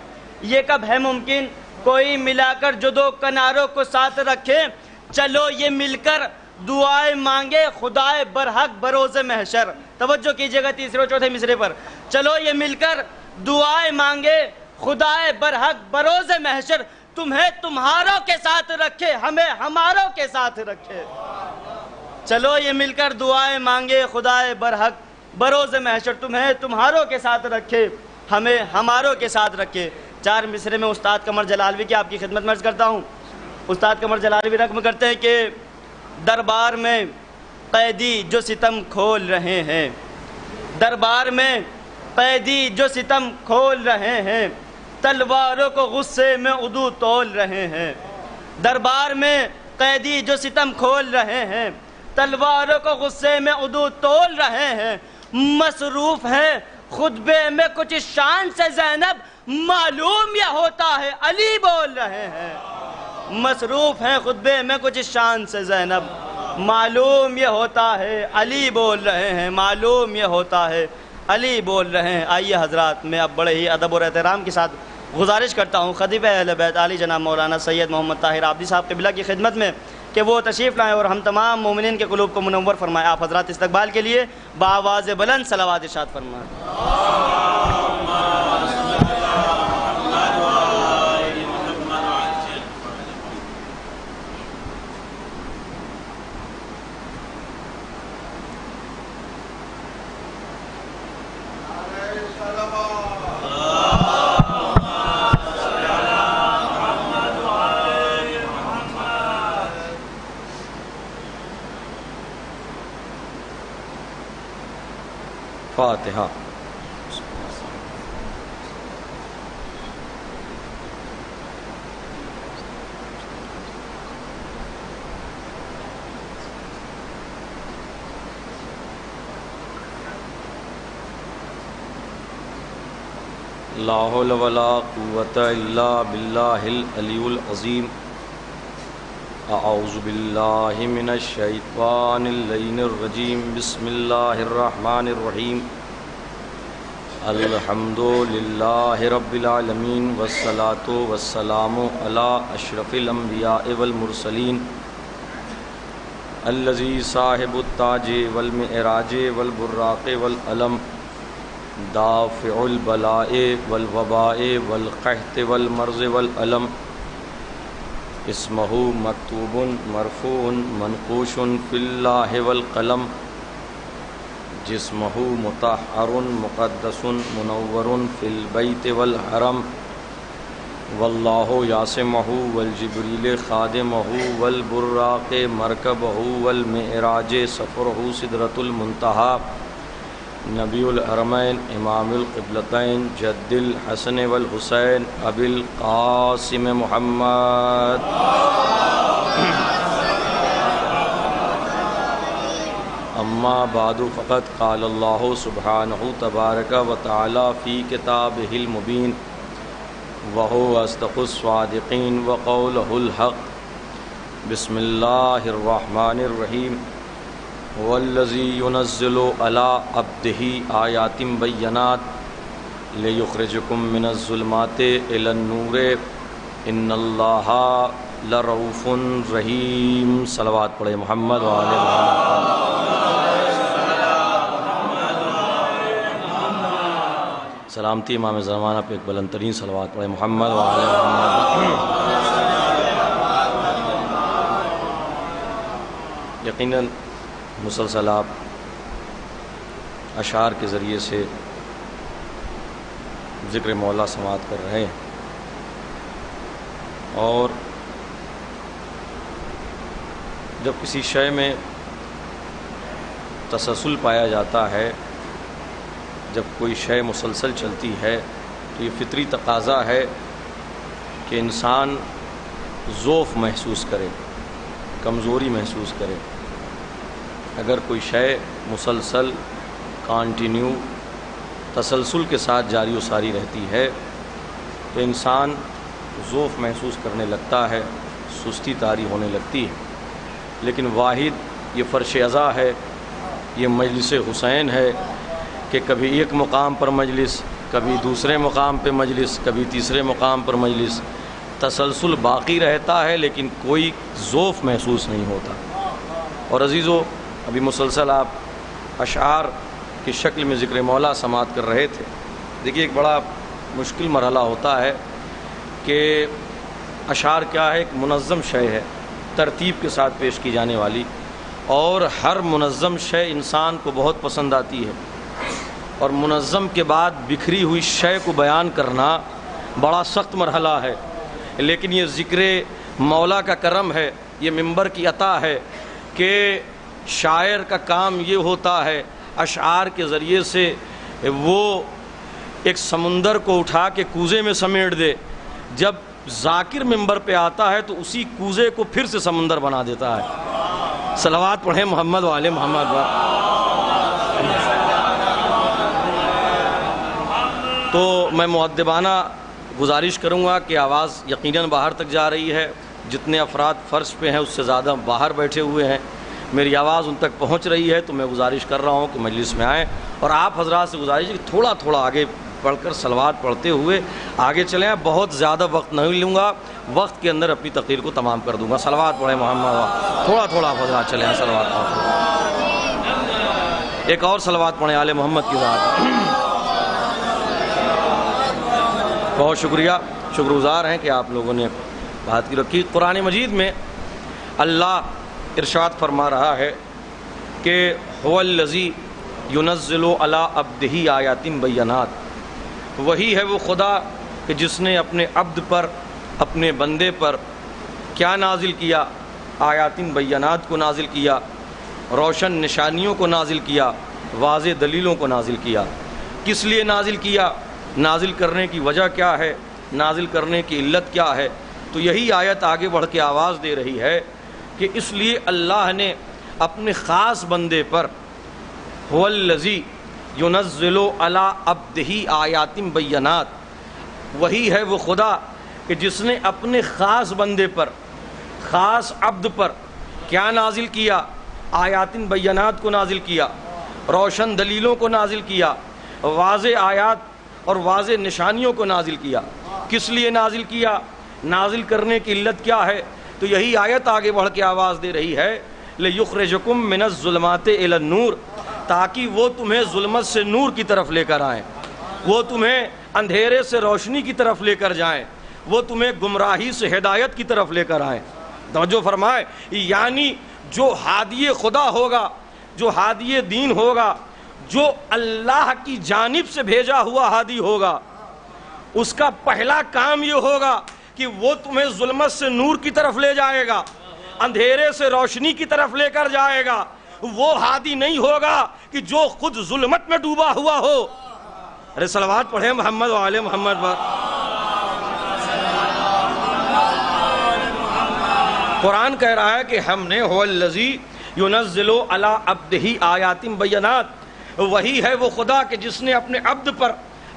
یہ کب ہے ممکن کوئی ملا کر جو دو کناروں کو ساتھ رکھے. چلو یہ مل کر دعائیں مانگے خدائے برحق بروز محشر. توجہ کیجیے گا تیسرے اور چوتھے مصرے پر. چلو یہ مل کر دعائیں مانگے خدائے برحق بروز محشر. تمہیں تمہاروں کے ساتھ رکھے، ہمیں ہماروں کے ساتھ رکھے. چلو یہ مل کر دعائیں مانگے خدائے برحق بروز محشر. تمہیں تمہاروں کے ساتھ رکھے، ہمیں ہماروں کے ساتھ رکھے. چار مصرے میں استاد قمر جلالوی کی آپ کی خدمت میں عرض کرتا ہوں. استاد قمر جلالوی رقم کرتے ہیں کہ دربار میں قیدی جو ستم کھول رہے ہیں، دربار میں قیدی جو ستم کھول رہے ہیں، تلواروں کو غصے میں عدو تول رہے ہیں. دربار میں قیدی جو ستم کھول رہے ہیں، تلواروں کو غصے میں عدو تول رہے ہیں. مصروف ہیں خطبے میں کچھ شان سے زینب، معلوم یہ ہوتا ہے علی بول رہے ہیں. مصروف ہیں خطبے میں کچھ شان سے زینب، معلوم یہ ہوتا ہے علی بول رہے ہیں، معلوم یہ ہوتا ہے علی بول رہے ہیں. آئیے حضرات، میں اب بڑے ہی ادب اور احترام کے ساتھ گزارش کرتا ہوں خطیب اہل بیت علی جناب مولانا سید محمد طاہر عابدی صاحب قبلہ کی خدمت میں کہ وہ تشریف لائیں اور ہم تمام مومنین کے قلوب کو منور فرمائیں. آپ حضرات استقبال کے لیے بآواز بلند صلوات ارشاد فرمائیں. الفاتحہ۔ لا حول ولا قوة الا باللہ العلی العظیم۔ اعوذ باللہ من الشیطان اللعین الرجیم۔ بسم اللہ الرحمن الرحیم۔ الحمد للہ رب العالمین والصلاة والسلام علی اشرف الانبیاء والمرسلین الذی صاحب التاج والمعراج والبراق والعلم دافع البلاء والوباء والقحط والمرض والألم اسمہ مکتوب مرفوع منقوش فی اللہ والقلم جسمہ مطہر مقدس منور فی البیت والحرم واللہ یاسمہ والجبریل خادمہ والبراق مرکبہ والمعراج سفرہ سدرۃ المنتہی نبی الحرمین امام القبلتین جد الحسن والحسین ابی القاسم محمد۔ اما بعد فقد قال اللہ سبحانہ تبارک و تعالی فی کتابہ المبین وہو اصدق الصادقین وقولہ الحق۔ بسم اللہ الرحمن الرحیم۔ والذی ینزل علی عبدہ آیات بینات لیخرجکم من الظلمات الی النور ان اللہ لرؤوف رحیم۔ صلوات پڑھے محمد وآل محمد۔ سلامتی امام زمانہ پہ ایک بلند ترین صلوات پڑھے محمد وآل محمد۔ یقیناً مسلسل آپ اشعار کے ذریعے سے ذکر مولا سماعت کر رہے ہیں، اور جب کسی شے میں تسلسل پایا جاتا ہے، جب کوئی شے مسلسل چلتی ہے، تو یہ فطری تقاضا ہے کہ انسان ضعف محسوس کرے، کمزوری محسوس کرے۔ اگر کوئی شے مسلسل کانٹینیو تسلسل کے ساتھ جاری و ساری رہتی ہے تو انسان ضعف محسوس کرنے لگتا ہے، سستی طاری ہونے لگتی ہے۔ لیکن واحد یہ فرش ازا ہے، یہ مجلس حسین ہے کہ کبھی ایک مقام پر مجلس، کبھی دوسرے مقام پہ مجلس، کبھی تیسرے مقام پر مجلس، تسلسل باقی رہتا ہے لیکن کوئی ضعف محسوس نہیں ہوتا۔ اور عزیزو، ابھی مسلسل آپ اشعار کی شکل میں ذکر مولا سماعت کر رہے تھے۔ دیکھیے، ایک بڑا مشکل مرحلہ ہوتا ہے کہ اشعار کیا ہے، ایک منظم شے ہے، ترتیب کے ساتھ پیش کی جانے والی، اور ہر منظم شے انسان کو بہت پسند آتی ہے، اور منظم کے بعد بکھری ہوئی شے کو بیان کرنا بڑا سخت مرحلہ ہے۔ لیکن یہ ذکر مولا کا کرم ہے، یہ منبر کی عطا ہے کہ شاعر کا کام یہ ہوتا ہے اشعار کے ذریعے سے وہ ایک سمندر کو اٹھا کے کوزے میں سمیٹ دے، جب ذاکر منبر پہ آتا ہے تو اسی کوزے کو پھر سے سمندر بنا دیتا ہے۔ صلوات پڑھیں محمد وآل محمد۔ تو میں مؤدبانہ گزارش کروں گا کہ آواز یقیناً باہر تک جا رہی ہے، جتنے افراد فرش پہ ہیں اس سے زیادہ باہر بیٹھے ہوئے ہیں، میری آواز ان تک پہنچ رہی ہے، تو میں گزارش کر رہا ہوں کہ مجلس میں آئیں، اور آپ حضرات سے گزارش ہے کہ تھوڑا تھوڑا آگے پڑھ کر صلوات پڑھتے ہوئے آگے چلیں۔ بہت زیادہ وقت نہیں لوں گا، وقت کے اندر اپنی تقریر کو تمام کر دوں گا۔ صلوات پڑھیں محمد، تھوڑا تھوڑا آپ حضرات چلیں، صلوات پڑھیں۔ ایک اور صلوات پڑھیں آل محمد کی ذات۔ بہت شکریہ، شکر گزار ہیں کہ آپ لوگوں نے بات کی رکھی۔ قرآن مجید میں اللہ ارشاد فرما رہا ہے کہ هو الذی ینزل علی عبدہ آیات بینات، وہی ہے وہ خدا کہ جس نے اپنے عبد پر، اپنے بندے پر کیا نازل کیا؟ آیات بینات کو نازل کیا، روشن نشانیوں کو نازل کیا، واضح دلیلوں کو نازل کیا۔ کس لیے نازل کیا؟ نازل کرنے کی وجہ کیا ہے؟ نازل کرنے کی علت کیا ہے؟ تو یہی آیت آگے بڑھ کے آواز دے رہی ہے کہ اس لیے اللہ نے اپنے خاص بندے پر هو الذی ينزل علی عبدہ آیات بینات، وہی ہے وہ خدا کہ جس نے اپنے خاص بندے پر، خاص عبد پر کیا نازل کیا؟ آیات بینات کو نازل کیا، روشن دلیلوں کو نازل کیا، واضح آیات اور واضح نشانیوں کو نازل کیا۔ کس لیے نازل کیا؟ نازل کرنے کی علت کیا ہے؟ تو یہی آیت آگے بڑھ کے آواز دے رہی ہے لِيُخْرِجَكُم مِّنَ الظُّلُمَاتِ إِلَى النُّورِ، تاکہ وہ تمہیں ظلمت سے نور کی طرف لے کر آئیں، وہ تمہیں اندھیرے سے روشنی کی طرف لے کر جائیں، وہ تمہیں گمراہی سے ہدایت کی طرف لے کر آئیں۔ توجہ فرمائے، یعنی جو ہادی خدا ہوگا، جو ہادی دین ہوگا، جو اللہ کی جانب سے بھیجا ہوا ہادی ہوگا، اس کا پہلا کام یہ ہوگا کہ وہ تمہیں ظلمت سے نور کی طرف لے جائے گا، اندھیرے سے روشنی کی طرف لے کر جائے گا۔ وہ ہادی نہیں ہوگا کہ جو خود ظلمت میں ڈوبا ہوا ہو۔ ارے صلوات پڑھیں محمد و آل محمد پر۔ قرآن کہہ رہا ہے کہ ہم نے هو الذی ينزل علی عبدہ آیات بینات، وہی ہے وہ خدا کہ جس نے اپنے عبد پر،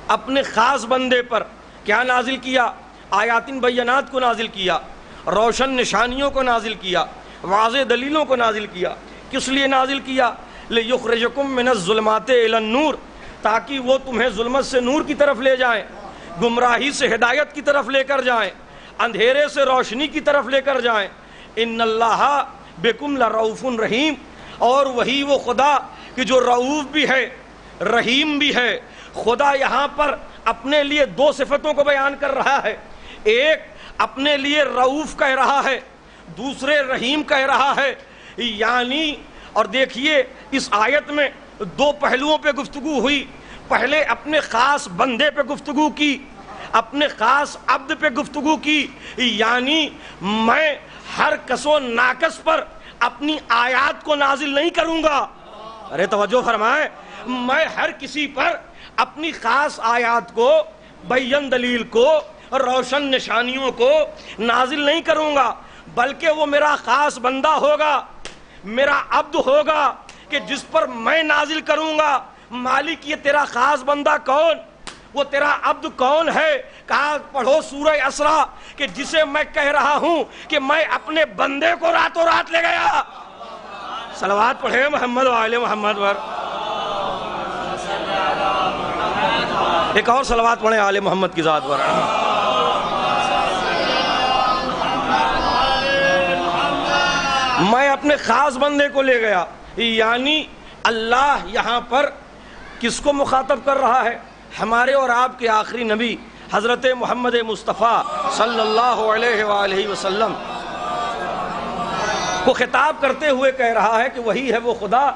اپنے خاص بندے پر کیا نازل کیا؟ آیات بینات کو نازل کیا، روشن نشانیوں کو نازل کیا، واضح دلیلوں کو نازل کیا۔ کس لیے نازل کیا؟ لِيُخْرِجَكُم مِّنَ الظُّلُمَاتِ إِلَى النُّورِ، تاکہ وہ تمہیں ظلمت سے نور کی طرف لے جائیں، گمراہی سے ہدایت کی طرف لے کر جائیں، اندھیرے سے روشنی کی طرف لے کر جائیں۔ ان اللہ بکم لرؤوف رحیم، اور وہی وہ خدا کہ جو رؤوف بھی ہے، رحیم بھی ہے۔ خدا یہاں پر اپنے لیے دو صفتوں کو بیان کر رہا ہے، ایک اپنے لیے رؤوف کہہ رہا ہے، دوسرے رحیم کہہ رہا ہے۔ یعنی اور دیکھیے اس آیت میں دو پہلوؤں پہ گفتگو ہوئی۔ پہلے اپنے خاص بندے پہ گفتگو کی، اپنے خاص عبد پہ گفتگو کی، یعنی میں ہر کس و ناقص پر اپنی آیات کو نازل نہیں کروں گا۔ ارے توجہ فرمائیں، میں ہر کسی پر اپنی خاص آیات کو، بین دلیل کو، روشن نشانیوں کو نازل نہیں کروں گا، بلکہ وہ میرا خاص بندہ ہوگا، میرا عبد ہوگا کہ جس پر میں نازل کروں گا۔ مالک یہ تیرا خاص بندہ کون؟ وہ تیرا عبد کون ہے؟ کہا پڑھو سورہ اسراء کہ جسے میں کہہ رہا ہوں کہ میں اپنے بندے کو راتوں رات لے گیا۔ صلوات پڑھیں محمد و آل محمد پر۔ ایک اور صلوات پڑھیں آل محمد کی ذات پر۔ میں اپنے خاص بندے کو لے گیا، یعنی اللہ یہاں پر کس کو مخاطب کر رہا ہے؟ ہمارے اور آپ کے آخری نبی حضرت محمد مصطفیٰ صلی اللہ علیہ وآلہ وسلم کو خطاب کرتے ہوئے کہہ رہا ہے کہ وہی ہے وہ خدا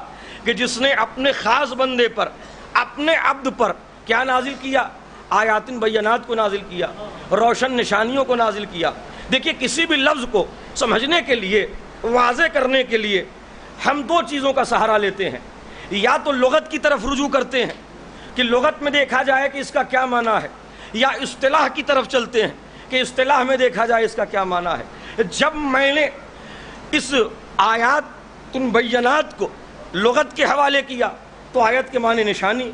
کہ جس نے اپنے خاص بندے پر، اپنے عبد پر کیا نازل کیا؟ آیات بینات کو نازل کیا، روشن نشانیوں کو نازل کیا۔ دیکھیے کسی بھی لفظ کو سمجھنے کے لیے، واضح کرنے کے لیے ہم دو چیزوں کا سہارا لیتے ہیں، یا تو لغت کی طرف رجوع کرتے ہیں کہ لغت میں دیکھا جائے کہ اس کا کیا معنی ہے، یا اصطلاح کی طرف چلتے ہیں کہ اصطلاح میں دیکھا جائے اس کا کیا معنی ہے۔ جب میں نے اس آیات بینات کو لغت کے حوالے کیا تو آیت کے معنی نشانی،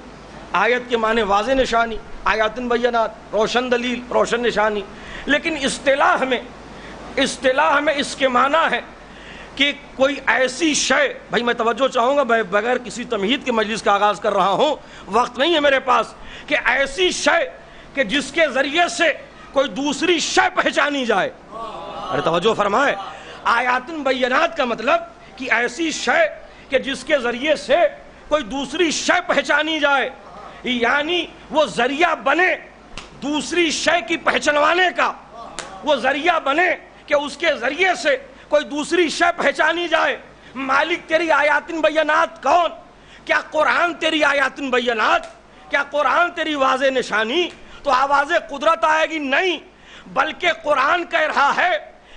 آیت کے معنی واضح نشانی، آیات بینات روشن دلیل، روشن نشانی۔ لیکن اصطلاح میں اس کے معنی ہے کہ کوئی ایسی شے، بھائی میں توجہ چاہوں گا، بغیر کسی تمہید کے مجلس کا آغاز کر رہا ہوں، وقت نہیں ہے میرے پاس، کہ ایسی شے کہ جس کے ذریعے سے کوئی دوسری شے پہچانی جائے۔ ارے توجہ فرمائے، آیات بینات کا مطلب کہ ایسی شے کہ جس کے ذریعے سے کوئی دوسری شے پہچانی جائے، یعنی وہ ذریعہ بنے دوسری شے کی پہچانوانے کا، وہ ذریعہ بنے کہ اس کے ذریعے سے کوئی دوسری شے پہچانی جائے۔ مالک تیری آیات بینات کون؟ کیا قرآن تیری آیات بینات؟ کیا قرآن تیری واضح نشانی؟ تو آواز قدرت آئے گی؟ نہیں، بلکہ قرآن کہہ رہا ہے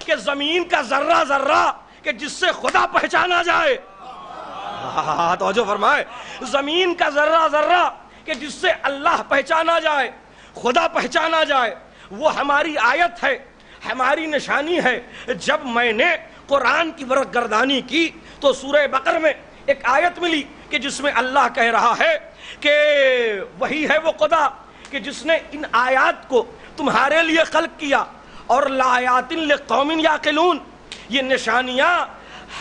کہ زمین کا ذرہ ذرہ کہ جس سے خدا پہچانا جائے۔ توجہ فرمائے، زمین کا ذرہ ذرہ کہ جس سے اللہ پہچانا جائے، خدا پہچانا جائے، وہ ہماری آیت ہے، ہماری نشانی ہے۔ جب میں نے قرآن کی ورق گردانی کی تو سورہ بقرہ میں ایک آیت ملی کہ جس میں اللہ کہہ رہا ہے کہ وہی ہے وہ خدا کہ جس نے ان آیات کو تمہارے لیے خلق کیا، اور لآیات لقوم یعقلون، یہ نشانیاں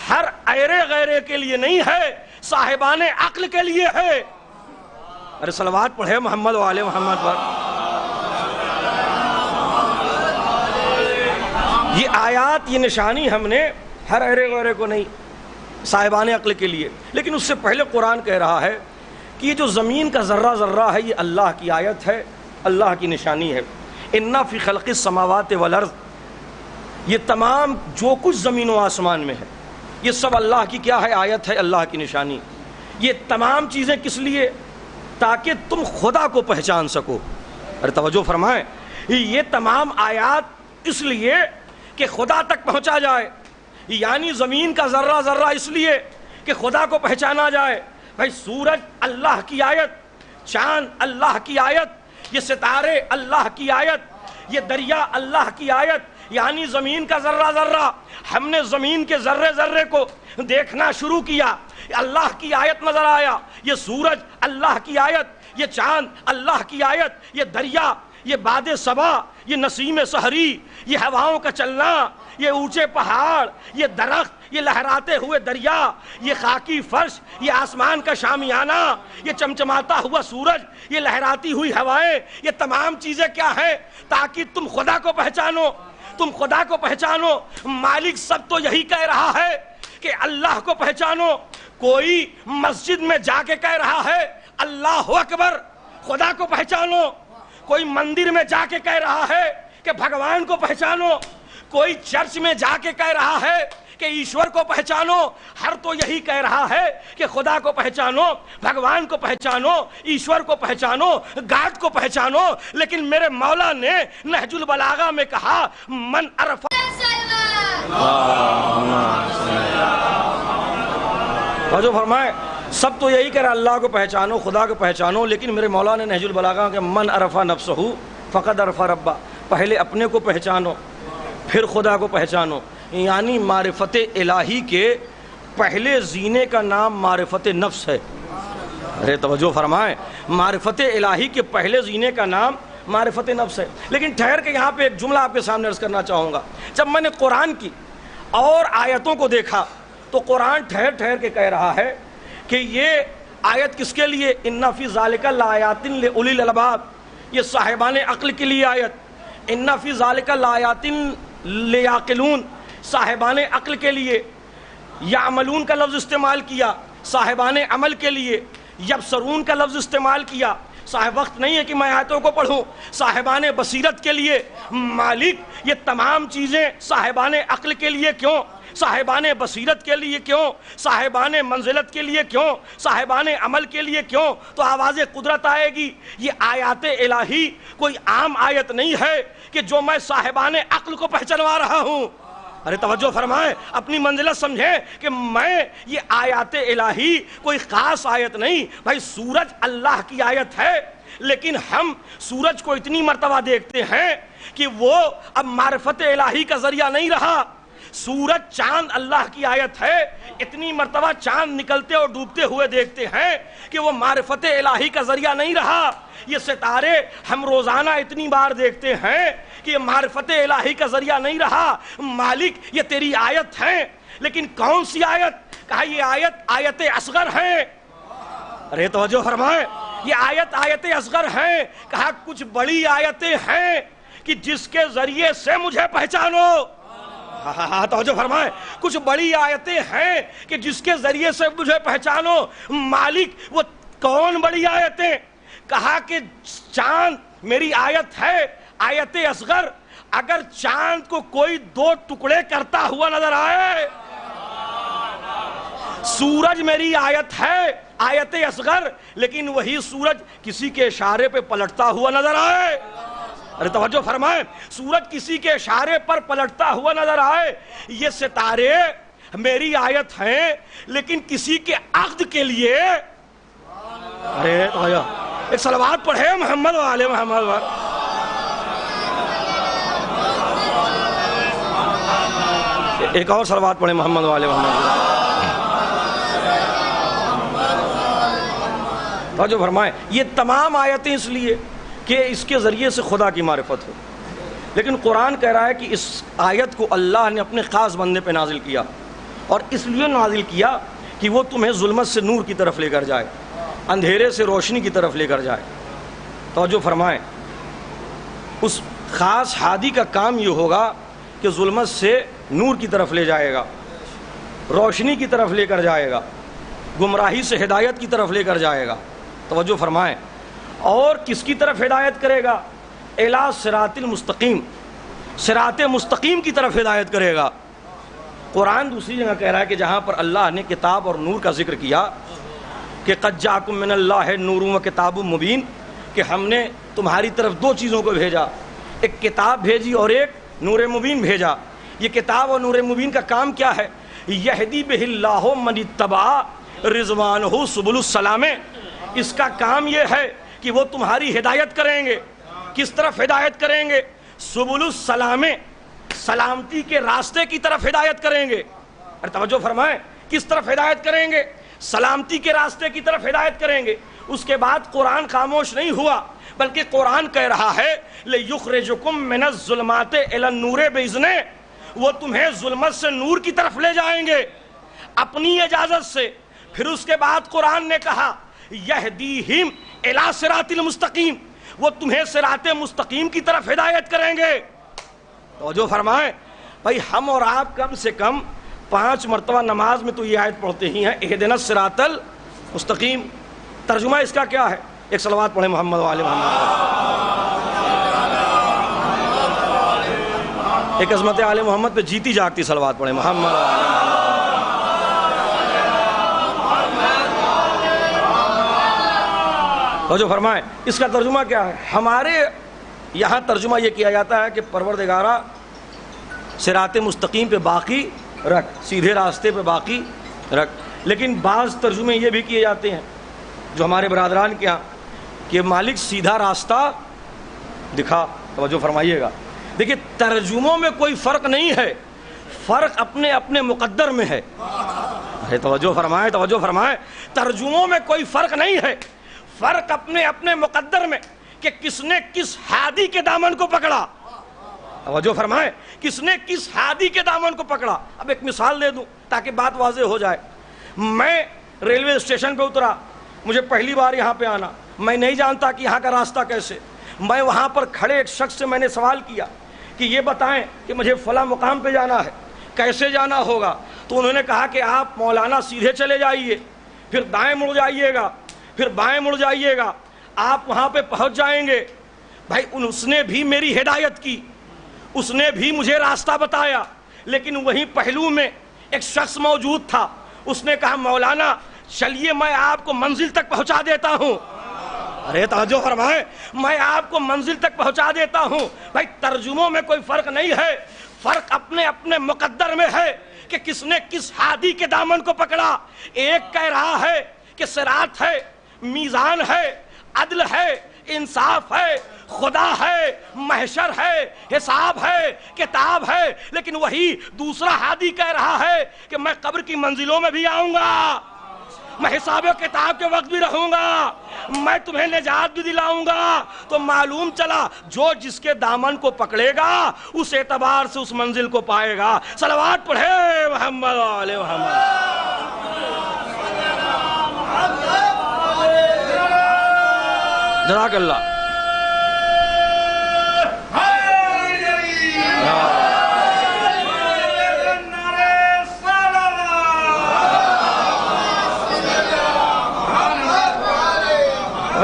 ہر ایرے غیرے کے لیے نہیں ہے، صاحبان عقل کے لیے ہے۔ ارے صلوات پڑھے محمد و آل محمد پر۔ یہ آیات، یہ نشانی ہم نے ہر ایرے غیرے کو نہیں، صاحبان عقل کے لیے۔ لیکن اس سے پہلے قرآن کہہ رہا ہے کہ یہ جو زمین کا ذرہ ذرہ ہے یہ اللہ کی آیت ہے، اللہ کی نشانی ہے۔ اِنَّ فِي خَلْقِ السَّمَاوَاتِ وَالْأَرْضِ، یہ تمام جو کچھ زمین و آسمان میں ہے یہ سب اللہ کی کیا ہے؟ آیت ہے، اللہ کی نشانی۔ یہ تمام چیزیں کس لیے؟ تاکہ تم خدا کو پہچان سکو۔ ارے توجہ فرمائیں، یہ تمام آیات اس لیے کہ خدا تک پہنچا جائے، یعنی زمین کا ذرہ ذرہ اس لیے کہ خدا کو پہچانا جائے۔ بھائی سورج اللہ کی آیت، چاند اللہ کی آیت، یہ ستارے اللہ کی آیت، یہ دریا اللہ کی آیت، یعنی زمین کا ذرہ ذرہ۔ ہم نے زمین کے ذرے ذرے کو دیکھنا شروع کیا، اللہ کی آیت نظر آیا۔ یہ سورج اللہ کی آیت، یہ چاند اللہ کی آیت، یہ دریا، یہ باد صبا، یہ نسیم سحری، یہ ہواؤں کا چلنا، یہ اونچے پہاڑ، یہ درخت، یہ لہراتے ہوئے دریا، یہ خاکی فرش، یہ آسمان کا شامیانہ، یہ چمچماتا ہوا سورج، یہ لہراتی ہوئی ہوائیں، یہ تمام چیزیں کیا ہیں؟ تاکہ تم خدا کو پہچانو، تم خدا کو پہچانو۔ مالک سب تو یہی کہہ رہا ہے کہ اللہ کو پہچانو۔ کوئی مسجد میں جا کے کہہ رہا ہے اللہ اکبر، خدا کو پہچانو۔ کوئی مندر میں جا کے کہہ رہا ہے کہ بھگوان کو پہچانو۔ کوئی چرچ میں جا کے کہہ رہا ہے کہ ایشور کو پہچانو۔ ہر تو یہی کہہ رہا ہے کہ خدا کو پہچانو، بھگوان کو پہچانو، ایشور کو پہچانو، گاڈ کو پہچانو۔ لیکن میرے مولا نے نہج البلاغہ میں کہا من عرف، جو فرمائے سب تو یہی کہہ رہا اللہ کو پہچانو، خدا کو پہچانو، لیکن میرے مولا نے نہج البلاغہ کہ من عرف نفسہ فقد عرف ربہ، پہلے اپنے کو پہچانو پھر خدا کو پہچانو۔ یعنی معرفت الہی کے پہلے زینے کا نام معرفت نفس ہے۔ ارے توجہ فرمائیں، معرفت الہی کے پہلے زینے کا نام معرفت نفس ہے۔ لیکن ٹھہر کے یہاں پہ ایک جملہ آپ کے سامنے عرض کرنا چاہوں گا۔ جب میں نے قرآن کی اور آیتوں کو دیکھا تو قرآن ٹھہر ٹھہر کے کہہ رہا ہے کہ یہ آیت کس کے لیے؟ ان فی ذالک لآیات لأولی الالباب، یہ صاحبان عقل کے لیے آیت۔ ان فی ذالک لآیات لیعقلون، صاحبان عقل کے لیے۔ یعملون کا لفظ استعمال کیا، صاحبان عمل کے لیے۔ یبصرون کا لفظ استعمال کیا، صاحب وقت نہیں ہے کہ میں آیتوں کو پڑھوں، صاحبان بصیرت کے لیے۔ مالک یہ تمام چیزیں صاحبان عقل کے لیے کیوں؟ صاحبان بصیرت کے لیے کیوں؟ صاحبان منزلت کے لیے کیوں؟ صاحبان عمل کے لیے کیوں؟ تو آواز قدرت آئے گی۔ یہ آیات الہی کوئی عام آیت نہیں ہے کہ جو میں صاحبان عقل کو پہچانوا رہا ہوں۔ ارے توجہ فرمائیں، اپنی منزلت سمجھیں کہ میں یہ آیات الہی کوئی خاص آیت نہیں۔ بھائی سورج اللہ کی آیت ہے، لیکن ہم سورج کو اتنی مرتبہ دیکھتے ہیں کہ وہ اب معرفت الہی کا ذریعہ نہیں رہا۔ سورج چاند اللہ کی آیت ہے، اتنی مرتبہ چاند نکلتے اور ڈوبتے ہوئے دیکھتے ہیں کہ وہ معرفت الہی کا ذریعہ نہیں رہا۔ یہ ستارے ہم روزانہ اتنی بار دیکھتے ہیں کہ یہ معرفت الہی کا ذریعہ نہیں رہا۔ مالک یہ تیری آیت ہے، لیکن کون سی آیت؟ کہا یہ آیت اصغر ہے۔ ارے توجہ فرمائیں، یہ آیت اصغر ہے۔ کہا کچھ بڑی آیتیں ہیں کہ جس کے ذریعے سے مجھے پہچانو۔ توجہ فرمائیں، کچھ بڑی آیتیں ہیں کہ جس کے ذریعے سے مجھے پہچانو۔ مالک وہ کون بڑی آیتیں؟ کہا کہ چاند میری آیت ہے، آیت اصغر۔ اگر چاند کو کوئی دو ٹکڑے کرتا ہوا نظر آئے، سورج میری آیت ہے، آیت اصغر، لیکن وہی سورج کسی کے اشارے پہ پلٹتا ہوا نظر آئے۔ ارے توجہ فرمائیں، سورج کسی کے اشارے پر پلٹتا ہوا نظر آئے۔ یہ ستارے میری آیت ہیں لیکن کسی کے عقد کے لیے ارے آیا ایک صلوات پڑھے محمد والے محمد والے. ایک اور صلوات پڑھے محمد والے محمد. جو فرمائے یہ تمام آیتیں اس لیے کہ اس کے ذریعے سے خدا کی معرفت ہو. لیکن قرآن کہہ رہا ہے کہ اس آیت کو اللہ نے اپنے خاص بندے پہ نازل کیا اور اس لیے نازل کیا کہ وہ تمہیں ظلمت سے نور کی طرف لے کر جائے, اندھیرے سے روشنی کی طرف لے کر جائے. توجہ فرمائیں, اس خاص ہادی کا کام یہ ہوگا کہ ظلمت سے نور کی طرف لے جائے گا, روشنی کی طرف لے کر جائے گا, گمراہی سے ہدایت کی طرف لے کر جائے گا. توجہ فرمائیں, اور کس کی طرف ہدایت کرے گا؟ الی صراط المستقیم, صراط مستقیم کی طرف ہدایت کرے گا. قرآن دوسری جگہ کہہ رہا ہے کہ جہاں پر اللہ نے کتاب اور نور کا ذکر کیا کہ قد جاءکم من اللہ نور و کتاب مبین, کہ ہم نے تمہاری طرف دو چیزوں کو بھیجا, ایک کتاب بھیجی اور ایک نور مبین بھیجا. یہ کتاب اور نور مبین کا کام کیا ہے؟ یہدی بہ اللہ من اتبع رضوانہ سبل السلام. اس کا کام یہ ہے کہ وہ تمہاری ہدایت کریں گے. کس طرف ہدایت کریں گے؟ سبل السلام, سلامتی کے راستے کی طرف ہدایت کریں گے. اور توجہ فرمائیں, کس طرف ہدایت کریں گے؟ سلامتی کے راستے کی طرف ہدایت کریں گے. اس کے بعد قرآن خاموش نہیں ہوا, بلکہ قرآن کہہ رہا ہے لِيُخْرِجُكُم مِّنَ الظُّلُمَاتِ إِلَى النُّورِ بِإِذْنِهِ, وہ تمہیں ظلمت سے نور کی طرف لے جائیں گے اپنی اجازت سے. پھر اس کے بعد قرآن نے کہا یہدیہم الی صراط المستقیم, وہ تمہیں صراط مستقیم کی طرف ہدایت کریں گے. توجہ فرمائیں بھائی, ہم اور آپ کم سے کم 5 مرتبہ نماز میں تو یہ آیت پڑھتے ہی ہیں اہدنا الصراط المستقیم. ترجمہ اس کا کیا ہے؟ ایک صلوات پڑھیں محمد والے محمد. ایک عظمت آل محمد پہ جیتی جاگتی صلوات پڑھیں محمد والے محمد. توجہ فرمائیں, اس کا ترجمہ کیا ہے؟ ہمارے یہاں ترجمہ یہ کیا جاتا ہے کہ پروردگارہ صراط مستقیم پہ باقی رکھ, سیدھے راستے پہ باقی رکھ. لیکن بعض ترجمے یہ بھی کیے جاتے ہیں جو ہمارے برادران کے ہاں کہ مالک سیدھا راستہ دکھا. توجہ فرمائیے گا, دیکھیے ترجموں میں کوئی فرق نہیں ہے, فرق اپنے اپنے مقدر میں ہے. توجہ فرمائیں, توجہ فرمائیں, ترجموں میں کوئی فرق نہیں ہے, فرق اپنے اپنے مقدر میں کہ کس نے کس ہادی کے دامن کو پکڑا. توجہ فرمائیں, کس نے کس ہادی کے دامن کو پکڑا. اب ایک مثال دے دوں تاکہ بات واضح ہو جائے. میں ریلوے اسٹیشن پہ اترا, مجھے پہلی بار یہاں پہ آنا, میں نہیں جانتا کہ یہاں کا راستہ کیسے. میں وہاں پر کھڑے ایک شخص سے میں نے سوال کیا کہ یہ بتائیں کہ مجھے فلاں مقام پہ جانا ہے, کیسے جانا ہوگا؟ تو انہوں نے کہا کہ آپ مولانا سیدھے چلے جائیے, پھر دائیں مڑ جائیے گا, پھر بائیں مڑ جائیے گا, آپ وہاں پہ پہنچ جائیں گے. بھائی اس نے بھی میری ہدایت کی, اس نے بھی مجھے راستہ بتایا, لیکن وہیں پہلو میں ایک شخص موجود تھا. اس نے کہا مولانا چلیے میں آپ کو منزل تک پہنچا دیتا ہوں. ارے توجہ فرمائیں, میں آپ کو منزل تک پہنچا دیتا ہوں. بھائی ترجموں میں کوئی فرق نہیں ہے, فرق اپنے اپنے مقدر میں ہے کہ کس نے کس ہادی کے دامن کو پکڑا. ایک کہہ رہا ہے کہ صراط ہے, میزان ہے, عدل ہے, انصاف ہے, خدا ہے, محشر ہے, حساب ہے, کتاب ہے. لیکن وہی دوسرا ہادی کہہ رہا ہے کہ میں قبر کی منزلوں میں بھی آؤں گا, میں حساب و کتاب کے وقت بھی رہوں گا, میں تمہیں نجات بھی دلاؤں گا. تو معلوم چلا جو جس کے دامن کو پکڑے گا اس اعتبار سے اس منزل کو پائے گا. صلوات پڑھے محمد والے محمد. جزاک اللہ.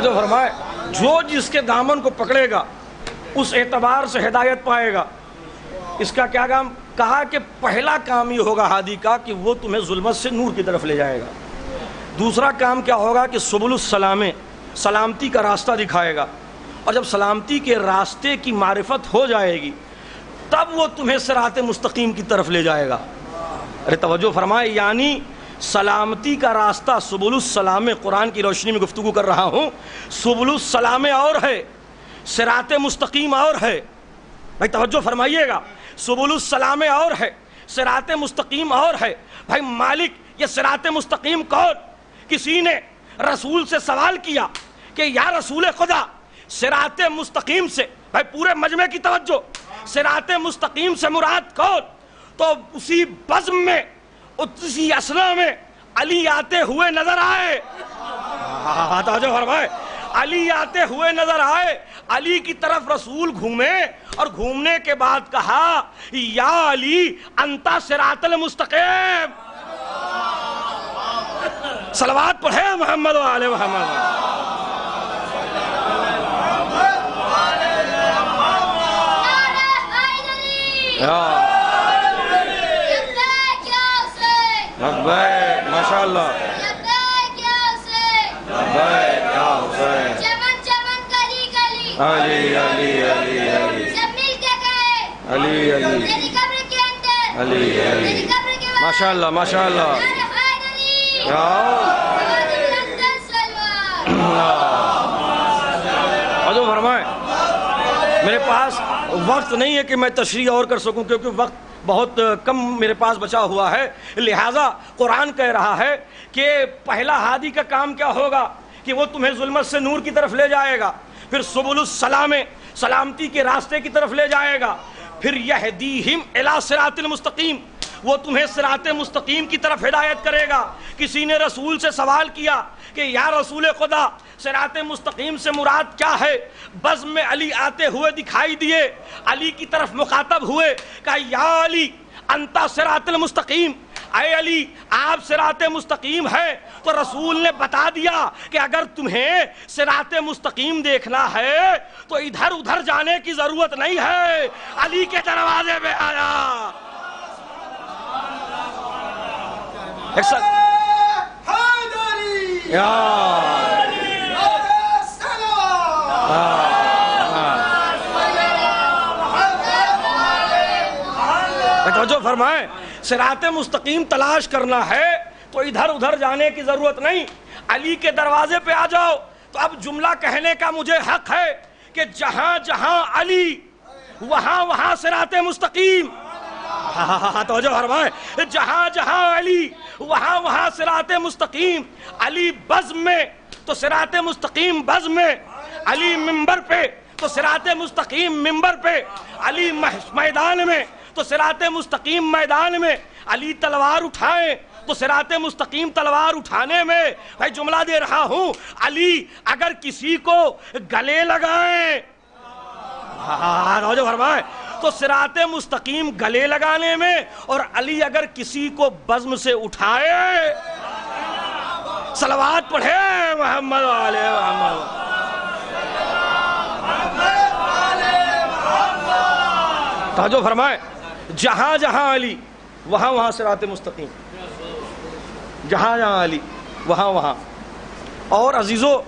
جو فرمائے جو جس کے دامن کو پکڑے گا اس اعتبار سے ہدایت پائے گا. اس کا کیا کام کہا کہ پہلا کام یہ ہوگا ہادی کا کہ وہ تمہیں ظلمت سے نور کی طرف لے جائے گا. دوسرا کام کیا ہوگا کہ سبل السلام, سلامتی کا راستہ دکھائے گا. اور جب سلامتی کے راستے کی معرفت ہو جائے گی تب وہ تمہیں صراط مستقیم کی طرف لے جائے گا. ارے توجہ فرمائے، یعنی سلامتی کا راستہ سبل السلام، قرآن کی روشنی میں گفتگو کر رہا ہوں، سبل السلام اور ہے، صراط مستقیم اور ہے. بھائی توجہ فرمائیے گا، سبل السلام اور ہے، صراط مستقیم اور ہے. بھائی مالک یہ صراط مستقیم کون؟ کسی نے رسول سے سوال کیا کہ یا رسول خدا صراط مستقیم سے، بھائی پورے مجمع کی توجہ، صراط مستقیم سے مراد کون؟ تو اسی بزم میں، اسی اسنا میں علی آتے ہوئے نظر آئے. توجہ فرمائے، علی آتے ہوئے نظر آئے. علی کی طرف رسول گھومے اور گھومنے کے بعد کہا یا علی انتا صراط المستقیم. صلوات پڑھے محمد و آل محمد. ماشاء اللہ. علی علی علی علی علی علی علی ماشاء اللہ ماشاء اللہ. جو فرمائے، میرے پاس وقت نہیں ہے کہ میں تشریح اور کر سکوں، کیونکہ وقت بہت کم میرے پاس بچا ہوا ہے. لہٰذا قرآن کہہ رہا ہے کہ پہلا ہادی کا کام کیا ہوگا کہ وہ تمہیں ظلمت سے نور کی طرف لے جائے گا، پھر سبل السلام سلامتی کے راستے کی طرف لے جائے گا، پھر یہدیہم الی صراط المستقیم وہ تمہیں صراط مستقیم کی طرف ہدایت کرے گا. کسی نے رسول سے سوال کیا کہ یا رسول خدا صراط مستقیم سے مراد کیا ہے؟ بزم میں علی آتے ہوئے دکھائی دیے، علی کی طرف مخاطب ہوئے، کہا یا علی انتا صراط المستقیم، اے علی آپ صراط مستقیم ہے. تو رسول نے بتا دیا کہ اگر تمہیں صراط مستقیم دیکھنا ہے تو ادھر ادھر جانے کی ضرورت نہیں ہے، علی کے دروازے پہ آیا. توجہ فرمائیں، صراط مستقیم تلاش کرنا ہے تو ادھر ادھر جانے کی ضرورت نہیں، علی کے دروازے پہ آ جاؤ. تو اب جملہ کہنے کا مجھے حق ہے کہ جہاں جہاں علی وہاں وہاں صراط مستقیم. توجہ فرمائیں، جہاں جہاں علی وہاں وہاں صراط مستقیم. علی بزم میں تو صراط مستقیم بزم میں، علی منبر پہ تو صراط مستقیم منبر پہ، علی میدان میں تو صراط مستقیم میدان میں، علی تلوار اٹھائیں تو صراط مستقیم تلوار اٹھانے میں. بھائی جملہ دے رہا ہوں، علی اگر کسی کو گلے لگائیں فرمائیں تو صراط مستقیم گلے لگانے میں، اور علی اگر کسی کو بزم سے اٹھائے، صلوات پڑھے محمد علیہ محمد. توجہ فرمائے، جہاں جہاں علی وہاں وہاں صراط مستقیم، جہاں جہاں علی وہاں وہاں. اور عزیزو،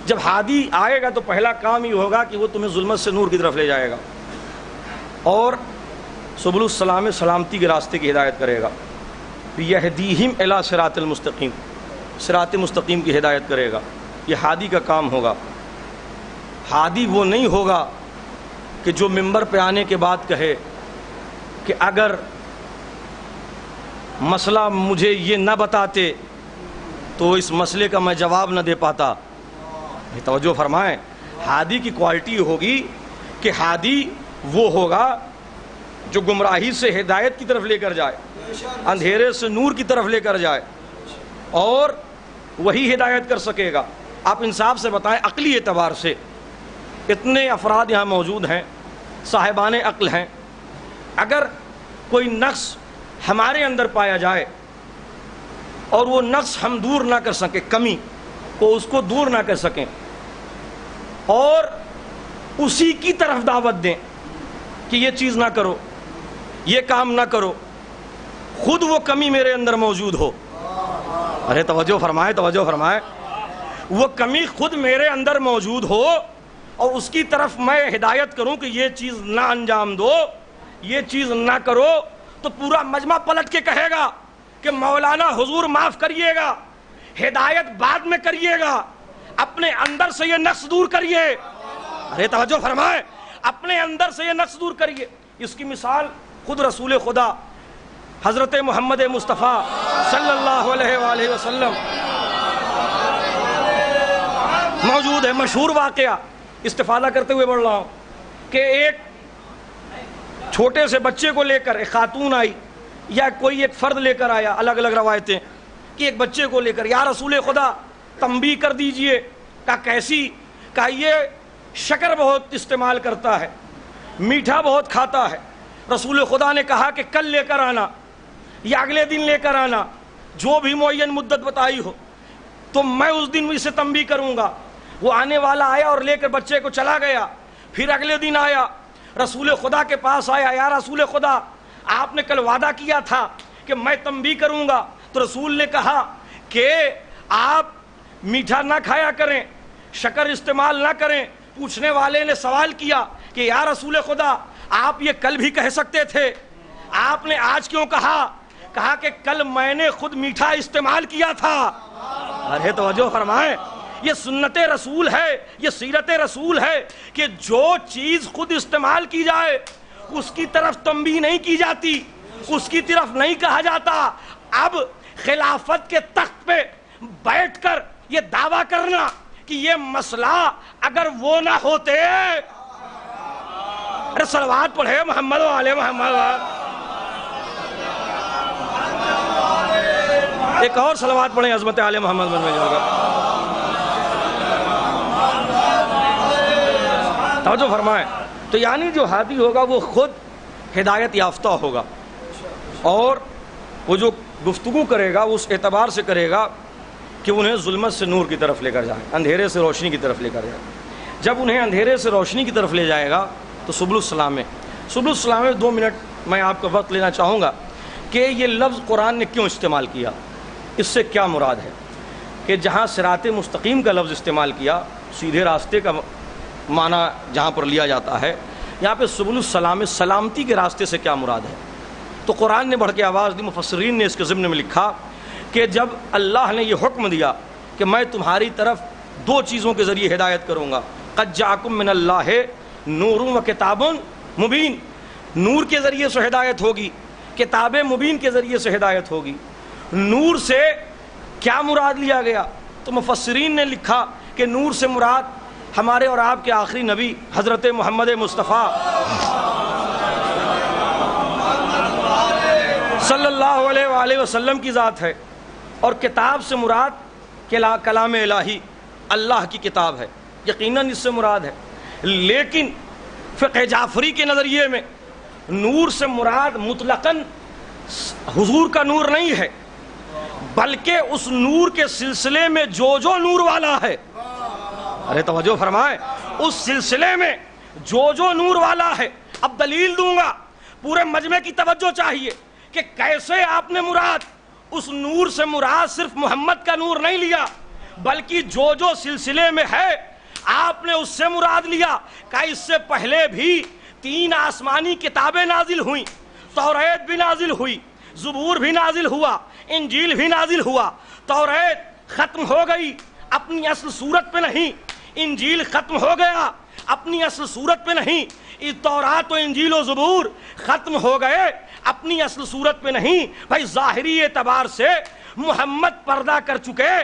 جب ہادی آئے گا تو پہلا کام یہ ہوگا کہ وہ تمہیں ظلمت سے نور کی طرف لے جائے گا اور سبل السلام سلامتی کے راستے کی ہدایت کرے گا. یہدیہم الی صراط المستقیم، صراط مستقیم کی ہدایت کرے گا. یہ ہادی کا کام ہوگا. ہادی وہ نہیں ہوگا کہ جو منبر پہ آنے کے بعد کہے کہ اگر مسئلہ مجھے یہ نہ بتاتے تو اس مسئلے کا میں جواب نہ دے پاتا. توجہ فرمائیں، ہادی کی کوالٹی ہوگی کہ ہادی وہ ہوگا جو گمراہی سے ہدایت کی طرف لے کر جائے، اندھیرے سے نور کی طرف لے کر جائے، اور وہی ہدایت کر سکے گا. آپ انصاف سے بتائیں، عقلی اعتبار سے اتنے افراد یہاں موجود ہیں، صاحبان عقل ہیں، اگر کوئی نقص ہمارے اندر پایا جائے اور وہ نقص ہم دور نہ کر سکیں، کمی کو اس کو دور نہ کر سکیں اور اسی کی طرف دعوت دیں کہ یہ چیز نہ کرو، یہ کام نہ کرو، خود وہ کمی میرے اندر موجود ہو. ارے توجہ فرمائے، توجہ فرمائے، وہ کمی خود میرے اندر موجود ہو اور اس کی طرف میں ہدایت کروں کہ یہ چیز نہ انجام دو، یہ چیز نہ کرو، تو پورا مجمع پلٹ کے کہے گا کہ مولانا حضور معاف کریے گا، ہدایت بعد میں کریے گا، اپنے اندر سے یہ نقص دور کریے۔ ارے توجہ فرمائے، اپنے اندر سے یہ نقص دور کریے۔ اس کی مثال خود رسول خدا حضرت محمد مصطفیٰ صلی اللہ علیہ وآلہ وسلم موجود ہے۔ مشہور واقعہ استفادہ کرتے ہوئے بڑھ رہا ہوں کہ ایک چھوٹے سے بچے کو لے کر ایک خاتون آئی یا کوئی ایک فرد لے کر آیا، الگ الگ روایتیں، کہ ایک بچے کو لے کر یا رسول خدا تنبیہ کر دیجئے۔ کہا کیسی؟ کہا یہ شکر بہت استعمال کرتا ہے، میٹھا بہت کھاتا ہے۔ رسول خدا نے کہا کہ کل لے کر آنا یا اگلے دن لے کر آنا، جو بھی معین مدت بتائی ہو تو میں اس دن اسے تنبیہ کروں گا۔ وہ آنے والا آیا اور لے کر بچے کو چلا گیا۔ پھر اگلے دن آیا، رسول خدا کے پاس آیا، یا رسول خدا آپ نے کل وعدہ کیا تھا کہ میں تنبیہ کروں گا۔ تو رسول نے کہا کہ آپ میٹھا نہ کھایا کریں، شکر استعمال نہ کریں۔ پوچھنے والے نے سوال کیا کہ یا رسول خدا آپ یہ کل بھی کہہ سکتے تھے، آپ نے آج کیوں کہا؟ کہا کہ کل میں نے خود میٹھا استعمال کیا تھا۔ ارے توجہ فرمائیں، یہ سنت رسول ہے، یہ سیرت رسول ہے کہ جو چیز خود استعمال کی جائے اس کی طرف تنبیہ نہیں کی جاتی، اس کی طرف نہیں کہا جاتا۔ اب خلافت کے تخت پہ بیٹھ کر یہ دعویٰ کرنا کہ یہ مسئلہ اگر وہ نہ ہوتے، ارے صلوات پڑھے محمد و آل محمد۔ ایک اور صلوات پڑھیں عظمت آل محمد بن میں جاؤ گا۔ توجہ فرمائیں، تو یعنی جو ہادی ہوگا وہ خود ہدایت یافتہ ہوگا، اور وہ جو گفتگو کرے گا اس اعتبار سے کرے گا کہ انہیں ظلمت سے نور کی طرف لے کر جائیں، اندھیرے سے روشنی کی طرف لے کر جائیں۔ جب انہیں اندھیرے سے روشنی کی طرف لے جائے گا تو سبل السلام میں 2 منٹ میں آپ کا وقت لینا چاہوں گا کہ یہ لفظ قرآن نے کیوں استعمال کیا، اس سے کیا مراد ہے کہ جہاں صراط مستقیم کا لفظ استعمال کیا، سیدھے راستے کا معنی جہاں پر لیا جاتا ہے، یہاں پہ سبل السلام سلامتی کے راستے سے کیا مراد ہے؟ تو قرآن نے بڑھ کے آواز دی، مفسرین نے اس کے ضمن میں لکھا کہ جب اللہ نے یہ حکم دیا کہ میں تمہاری طرف 2 چیزوں کے ذریعے ہدایت کروں گا، قد جاءکم من اللہ نور و کتاب مبین، نور کے ذریعے سے ہدایت ہوگی، کتاب مبین کے ذریعے سے ہدایت ہوگی۔ نور سے کیا مراد لیا گیا؟ تو مفسرین نے لکھا کہ نور سے مراد ہمارے اور آپ کے آخری نبی حضرت محمد مصطفیٰ صلی اللہ علیہ وآلہ وسلم کی ذات ہے، اور کتاب سے مراد کلام الہی، اللہ کی کتاب ہے، یقیناً اس سے مراد ہے۔ لیکن فقہ جعفری کے نظریے میں نور سے مراد مطلقاً حضور کا نور نہیں ہے، بلکہ اس نور کے سلسلے میں جو نور والا ہے، ارے توجہ فرمائیں، اس سلسلے میں جو نور والا ہے۔ اب دلیل دوں گا، پورے مجمع کی توجہ چاہیے کہ کیسے آپ نے مراد، اس نور سے مراد صرف محمد کا نور نہیں لیا، بلکہ جو سلسلے میں ہے آپ نے اس سے مراد لیا۔ کہ اس سے پہلے بھی 3 آسمانی کتابیں نازل ہوئیں، توریت بھی نازل ہوئی، زبور بھی نازل ہوا، انجیل بھی نازل ہوا۔ توریت ختم ہو گئی، اپنی اصل صورت پہ نہیں، انجیل ختم ہو گیا، اپنی اصل صورت پہ نہیں، تورات و انجیل و زبور ختم ہو گئے، اپنی اصل صورت پہ نہیں۔ بھائی ظاہری اعتبار سے محمد پردہ کر چکے،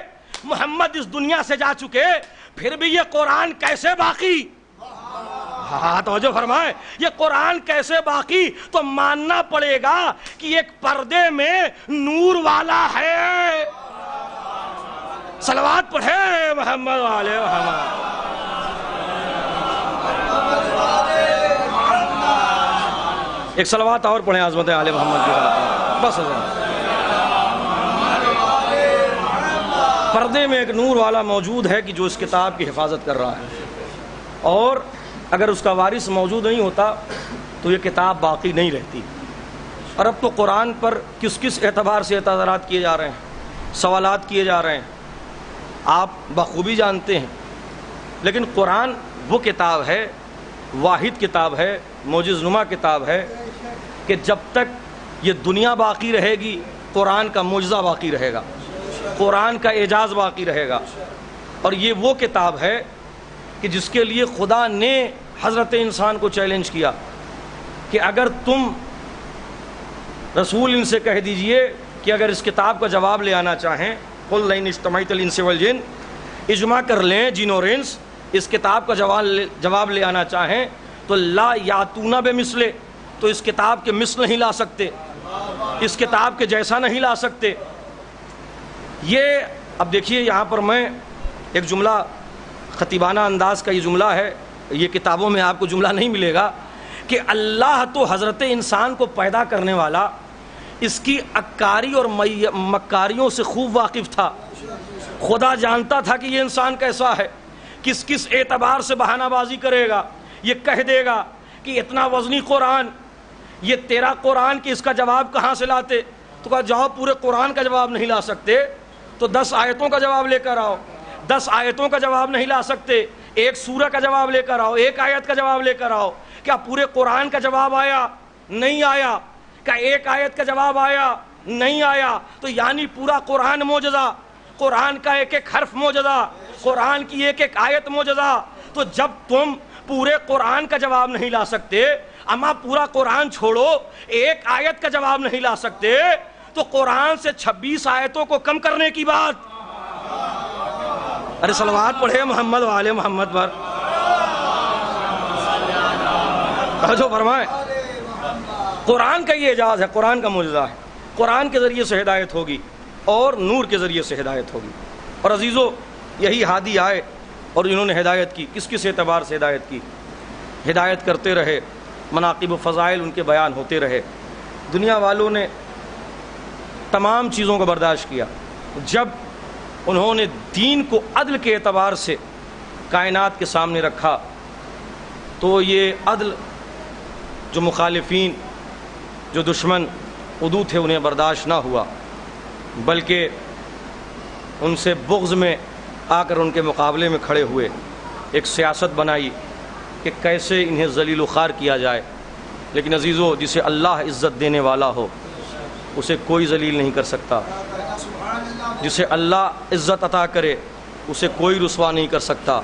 محمد اس دنیا سے جا چکے، پھر بھی یہ قرآن کیسے باقی؟ ہاں توجہ فرمائیں، یہ قرآن کیسے باقی؟ تو ماننا پڑے گا کہ ایک پردے میں نور والا ہے۔ صلوات پڑھے محمد علیہ محمد۔ ایک صلوات اور پڑھیں عظمت علیہ محمد کی، بس پردے میں ایک نور والا موجود ہے کہ جو اس کتاب کی حفاظت کر رہا ہے، اور اگر اس کا وارث موجود نہیں ہوتا تو یہ کتاب باقی نہیں رہتی۔ اور اب تو قرآن پر کس اعتبار سے اعتراضات کیے جا رہے ہیں، سوالات کیے جا رہے ہیں، آپ بخوبی جانتے ہیں۔ لیکن قرآن وہ کتاب ہے، واحد کتاب ہے، معجز نما کتاب ہے کہ جب تک یہ دنیا باقی رہے گی، قرآن کا معجزہ باقی رہے گا، قرآن کا اعجاز باقی رہے گا۔ اور یہ وہ کتاب ہے کہ جس کے لیے خدا نے حضرت انسان کو چیلنج کیا کہ اگر تم رسول ان سے کہہ دیجئے کہ اگر اس کتاب کا جواب لے آنا چاہیں، قُلْ لَئِنِ اجْتَمَعَتِ الْإِنسُ وَالْجِنُّ، اجماع کر لیں جن اور انس، اس کتاب کا جواب لے آنا چاہیں تو لا یاتون بمثلہ، تو اس کتاب کے مثل نہیں لا سکتے، اس کتاب کے جیسا نہیں لا سکتے۔ یہ اب دیکھیے یہاں پر میں ایک جملہ خطیبانہ انداز کا یہ جملہ ہے، یہ کتابوں میں آپ کو جملہ نہیں ملے گا کہ اللہ تو حضرت انسان کو پیدا کرنے والا اس کی عکاری اور مکاریوں سے خوب واقف تھا۔ خدا جانتا تھا کہ یہ انسان کیسا ہے، کس کس اعتبار سے بہانہ بازی کرے گا، یہ کہہ دے گا کہ اتنا وزنی قرآن، یہ تیرا قرآن کہ اس کا جواب کہاں سے لاتے؟ تو کہا جاؤ پورے قرآن کا جواب نہیں لا سکتے تو 10 آیتوں کا جواب لے کر آؤ، 10 آیتوں کا جواب نہیں لا سکتے، ایک سورہ کا جواب لے کر آؤ، ایک آیت کا جواب لے کر آؤ۔ کیا پورے قرآن کا جواب آیا؟ نہیں آیا۔ کیا ایک آیت کا جواب آیا؟ نہیں آیا۔ تو یعنی پورا قرآن معجزہ، قرآن کا ایک ایک حرف معجزہ، قرآن کی ایک ایک آیت معجزہ۔ تو جب تم پورے قرآن کا جواب نہیں لا سکتے، اما پورا قرآن چھوڑو ایک آیت کا جواب نہیں لا سکتے، تو قرآن سے 26 آیتوں کو کم کرنے کی بات۔ ارے صلوات پڑھے محمد والے محمد پر، توجہ فرمائیں۔ قرآن کا یہ اعجاز ہے، قرآن کا معجزہ ہے، قرآن کے ذریعے سے ہدایت ہوگی اور نور کے ذریعے سے ہدایت ہوگی۔ اور عزیزو یہی ہادی آئے اور انہوں نے ہدایت کی، کس کس اعتبار سے ہدایت کی؟ ہدایت کرتے رہے، مناقب و فضائل ان کے بیان ہوتے رہے، دنیا والوں نے تمام چیزوں کو برداشت کیا۔ جب انہوں نے دین کو عدل کے اعتبار سے کائنات کے سامنے رکھا تو یہ عدل جو مخالفین، جو دشمن عدو تھے انہیں برداشت نہ ہوا، بلکہ ان سے بغض میں آ کر ان کے مقابلے میں کھڑے ہوئے، ایک سیاست بنائی کہ کیسے انہیں ذلیل و خوار کیا جائے۔ لیکن عزیزو جسے اللہ عزت دینے والا ہو اسے کوئی ذلیل نہیں کر سکتا، جسے اللہ عزت عطا کرے اسے کوئی رسوا نہیں کر سکتا۔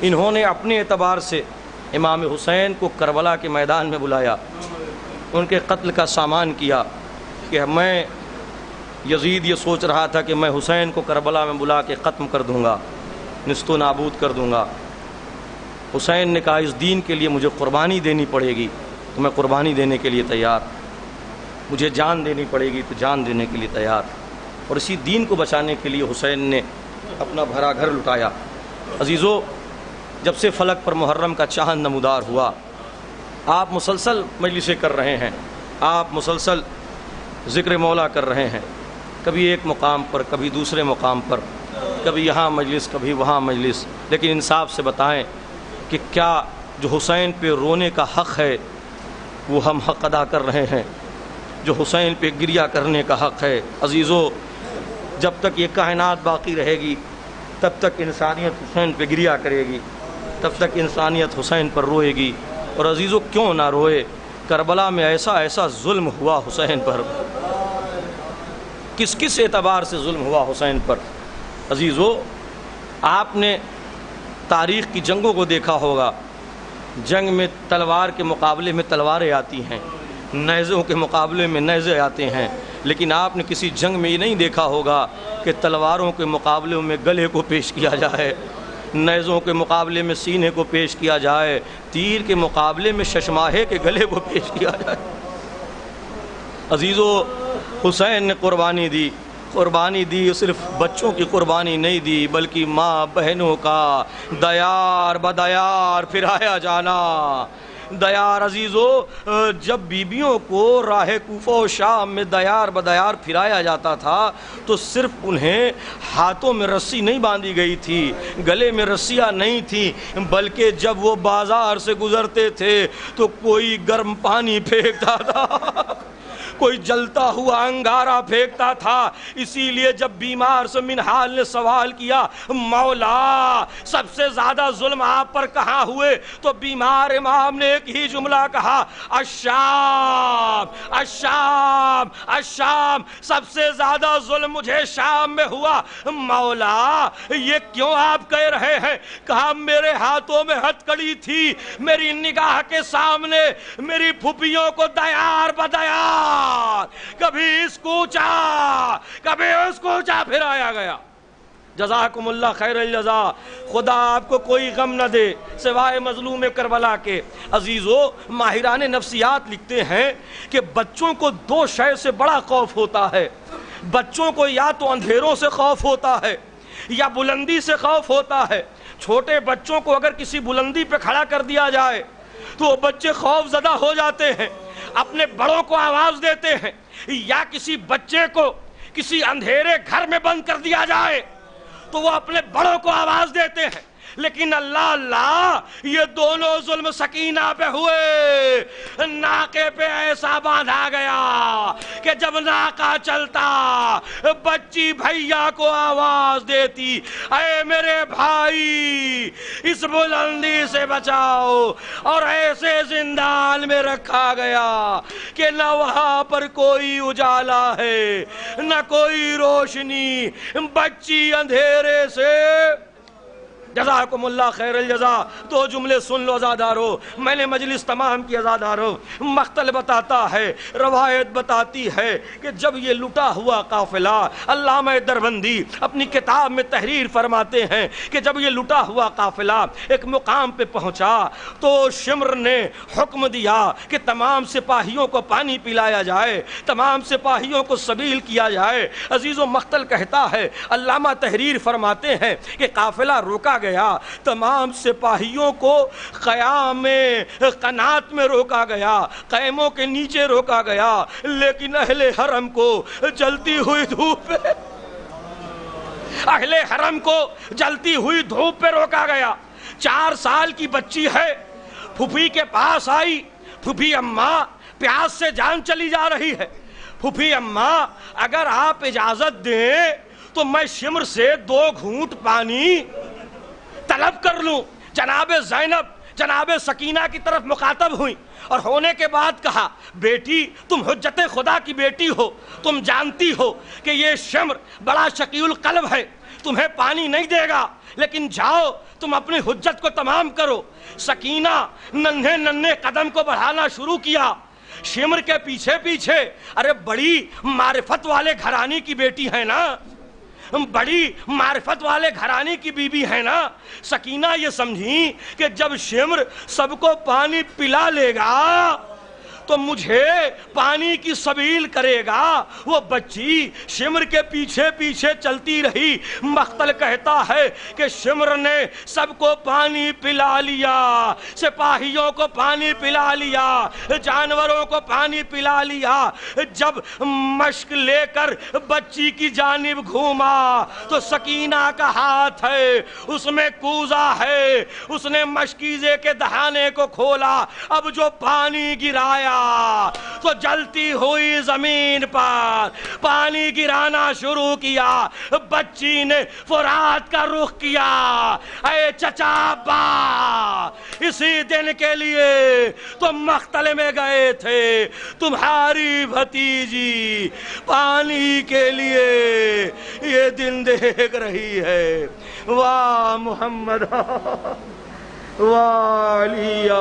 انہوں نے اپنے اعتبار سے امام حسین کو کربلا کے میدان میں بلایا، ان کے قتل کا سامان کیا کہ میں یزید یہ سوچ رہا تھا کہ میں حسین کو کربلا میں بلا کے ختم کر دوں گا، نست و نابود کر دوں گا۔ حسین نے کہا اس دین کے لیے مجھے قربانی دینی پڑے گی تو میں قربانی دینے کے لیے تیار، مجھے جان دینی پڑے گی تو جان دینے کے لیے تیار۔ اور اسی دین کو بچانے کے لیے حسین نے اپنا بھرا گھر لٹایا۔ عزیزو جب سے فلک پر محرم کا چاند نمودار ہوا، آپ مسلسل مجلسیں کر رہے ہیں، آپ مسلسل ذکر مولا کر رہے ہیں، کبھی ایک مقام پر، کبھی دوسرے مقام پر، کبھی یہاں مجلس، کبھی وہاں مجلس، لیکن انصاف سے بتائیں کہ کیا جو حسین پہ رونے کا حق ہے وہ ہم حق ادا کر رہے ہیں؟ جو حسین پہ گریہ کرنے کا حق ہے، عزیزو جب تک یہ کائنات باقی رہے گی تب تک انسانیت حسین پہ گریہ کرے گی، تب تک انسانیت حسین پر روئے گی۔ اور عزیزو کیوں نہ روئے؟ کربلا میں ایسا ایسا ظلم ہوا حسین پر، کس کس اعتبار سے ظلم ہوا حسین پر؟ عزیزو آپ نے تاریخ کی جنگوں کو دیکھا ہوگا، جنگ میں تلوار کے مقابلے میں تلواریں آتی ہیں، نیزوں کے مقابلے میں نیزے آتے ہیں، لیکن آپ نے کسی جنگ میں یہ نہیں دیکھا ہوگا کہ تلواروں کے مقابلے میں گلے کو پیش کیا جائے، نیزوں کے مقابلے میں سینے کو پیش کیا جائے، تیر کے مقابلے میں ششماہے کے گلے کو پیش کیا جائے۔ عزیزو حسین نے قربانی دی، قربانی دی، صرف بچوں کی قربانی نہیں دی بلکہ ماں بہنوں کا دیار بدیار پھرایا جانا۔ دیار عزیزو جب بیبیوں کو راہ کوفہ و شام میں دیار بدیار پھرایا جاتا تھا تو صرف انہیں ہاتھوں میں رسی نہیں باندھی گئی تھی، گلے میں رسیاں نہیں تھیں، بلکہ جب وہ بازار سے گزرتے تھے تو کوئی گرم پانی پھینکتا تھا، کوئی جلتا ہوا انگارہ پھینکتا تھا. اسی لیے جب بیمار سے منحال نے سوال کیا مولا سب سے زیادہ ظلم آپ پر کہاں ہوئے, تو بیمار امام نے ایک ہی جملہ کہا الشام الشام الشام, سب سے زیادہ ظلم مجھے شام میں ہوا. مولا یہ کیوں آپ کہہ رہے ہیں؟ کہا میرے ہاتھوں میں ہتھکڑی تھی, میری نگاہ کے سامنے میری پھپھیوں کو دیار بدیار کبھی اس کوچا کبھی اس کوچا پھرایا گیا. جزاکم اللہ خیر الجزا. خدا آپ کو کوئی غم نہ دے سوائے مظلوم کربلا کے. عزیزو, ماہران نفسیات لکھتے ہیں کہ بچوں کو دو شے سے بڑا خوف ہوتا ہے. بچوں کو یا تو اندھیروں سے خوف ہوتا ہے یا بلندی سے خوف ہوتا ہے. چھوٹے بچوں کو اگر کسی بلندی پہ کھڑا کر دیا جائے تو وہ بچے خوف زدہ ہو جاتے ہیں, اپنے بڑوں کو آواز دیتے ہیں. یا کسی بچے کو کسی اندھیرے گھر میں بند کر دیا جائے تو وہ اپنے بڑوں کو آواز دیتے ہیں. لیکن اللہ اللہ یہ دونوں ظلم سکینہ پہ ہوئے. ناکے پہ ایسا باندھا گیا کہ جب ناکا چلتا بچی بھیا کو آواز دیتی اے میرے بھائی اس بلندی سے بچاؤ, اور ایسے زندان میں رکھا گیا کہ نہ وہاں پر کوئی اجالا ہے نہ کوئی روشنی. بچی اندھیرے سے. جزاکم اللہ خیر الجزا. دو جملے سن لو عزادارو, میں نے مجلس تمام کی عزادارو. مقتل بتاتا ہے, روایت بتاتی ہے کہ جب یہ لٹا ہوا قافلہ, علامہ دربندی اپنی کتاب میں تحریر فرماتے ہیں کہ جب یہ لٹا ہوا قافلہ ایک مقام پہ پہنچا تو شمر نے حکم دیا کہ تمام سپاہیوں کو پانی پلایا جائے, تمام سپاہیوں کو سبیل کیا جائے. عزیزو, مقتل کہتا ہے, علامہ تحریر فرماتے ہیں کہ قافلہ روکا گیا, تمام سپاہیوں کو قیام قنات میں روکا گیا, خیموں کے نیچے روکا گیا, لیکن اہل حرم کو جلتی ہوئی دھوپ پہ اہل حرم کو جلتی ہوئی دھوپ پہ روکا گیا. 4 سال کی بچی ہے, پھوپھی کے پاس آئی. پھوپھی اماں پیاس سے جان چلی جا رہی ہے. پھوپھی اماں اگر آپ اجازت دیں تو میں شمر سے 2 گھونٹ پانی طلب کر لوں. جناب زینب جناب سکینہ کی طرف مخاطب ہوئی اور ہونے کے بعد کہا بیٹی تم حجت خدا کی بیٹی ہو, تم جانتی ہو کہ یہ شمر بڑا شقی القلب ہے, تمہیں پانی نہیں دے گا, لیکن جاؤ تم اپنی حجت کو تمام کرو. سکینہ ننھے ننھے قدم کو بڑھانا شروع کیا شمر کے پیچھے پیچھے. ارے بڑی معرفت والے گھرانے کی بیٹی ہے نا, بڑی معرفت والے گھرانے کی بیوی ہے نا. سکینہ یہ سمجھی کہ جب شمر سب کو پانی پلا لے گا تو مجھے پانی کی سبیل کرے گا. وہ بچی شمر کے پیچھے پیچھے چلتی رہی. مقتل کہتا ہے کہ شمر نے سب کو پانی پلا لیا, سپاہیوں کو پانی پلا لیا, جانوروں کو پانی پلا لیا. جب مشک لے کر بچی کی جانب گھوما تو سکینہ کا ہاتھ ہے, اس میں کوزہ ہے, اس نے مشکیزے کے دہانے کو کھولا. اب جو پانی گرایا تو جلتی ہوئی زمین پر پانی گرانا شروع کیا. بچی نے فرات کا رخ کیا. اے چچا ابا, اسی دن کے لیے تم مقتل میں گئے تھے, تمہاری بھتیجی پانی کے لیے یہ دن دیکھ رہی ہے. واہ محمد واہ علیہ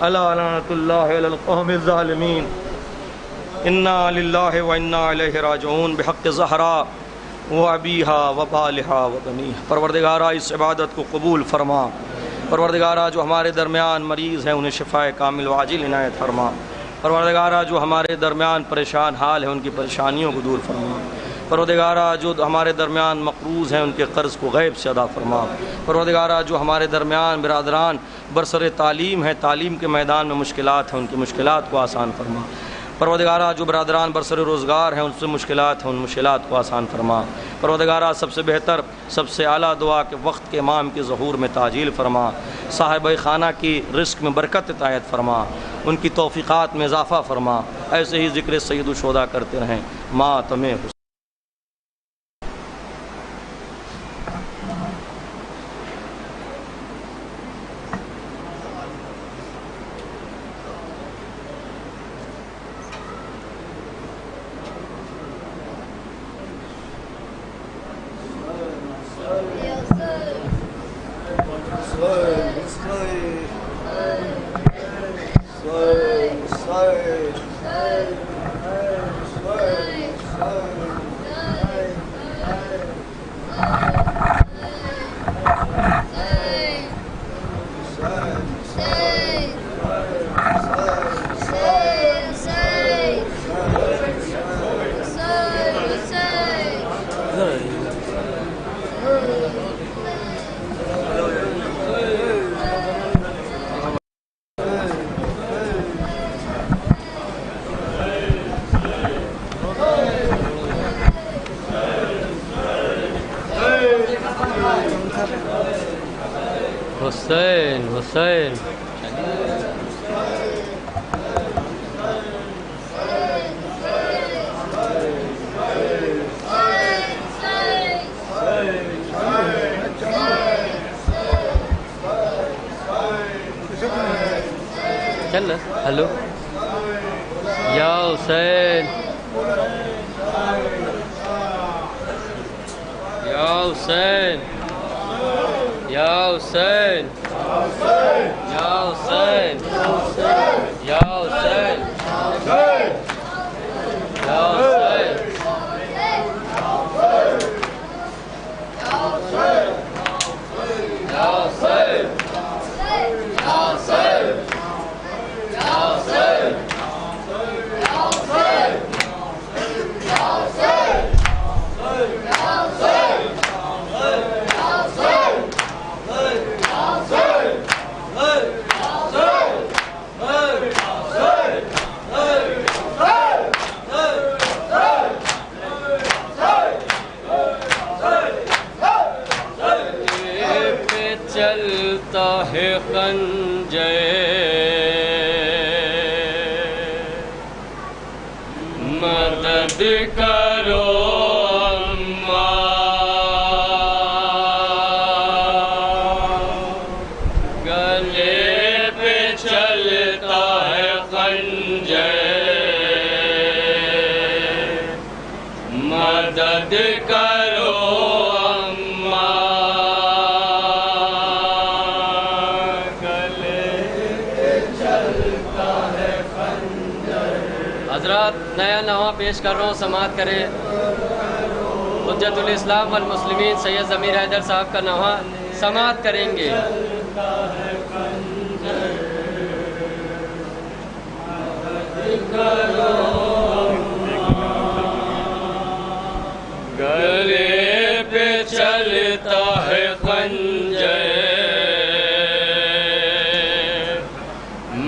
لعنت اللہ علی القوم الظالمین. انا للہ و انا الیہ راجعون بحق زہرا و ابیہا و بالہا و بنیہا. پروردگارہ اس عبادت کو قبول فرما. پروردگارہ جو ہمارے درمیان مریض ہیں انہیں شفاء کامل و عاجل عنایت فرما. پروردگارہ جو ہمارے درمیان پریشان حال ہیں ان کی پریشانیوں کو دور فرما. پروردگارہ جو ہمارے درمیان مقروض ہیں ان کے قرض کو غیب سے ادا فرما. پروردگارہ جو ہمارے درمیان برادران برسر تعلیم ہیں, تعلیم کے میدان میں مشکلات ہیں, ان کی مشکلات کو آسان فرما. پروردگارہ جو برادران برسر روزگار ہیں ان سے مشکلات ہیں, ان مشکلات کو آسان فرما. پروردگارہ سب سے بہتر سب سے اعلیٰ دعا کہ وقت کے امام کے ظہور میں تعجیل فرما. صاحب خانہ کی رزق میں برکت عطایت فرما، ان کی توفیقات میں اضافہ فرما، ایسے ہی ذکر سید الشہداء کرتے رہیں ماتم حسین۔ حسین حسین چل ہلو یا حسین یا حسین یا حسین یا حسین یا حسین یا حسین چلتا ہے خنجر مدد کرو گلے پہ چلتا ہے خنجر مدد کرو حضرات نیا نواں پیش کر رہا ہوں، سماعت کریں۔ حجت الاسلام والمسلمین سید ضمیر حیدر صاحب کا نواں سماعت کریں گے۔ گلے پہ چلتا ہے خنجر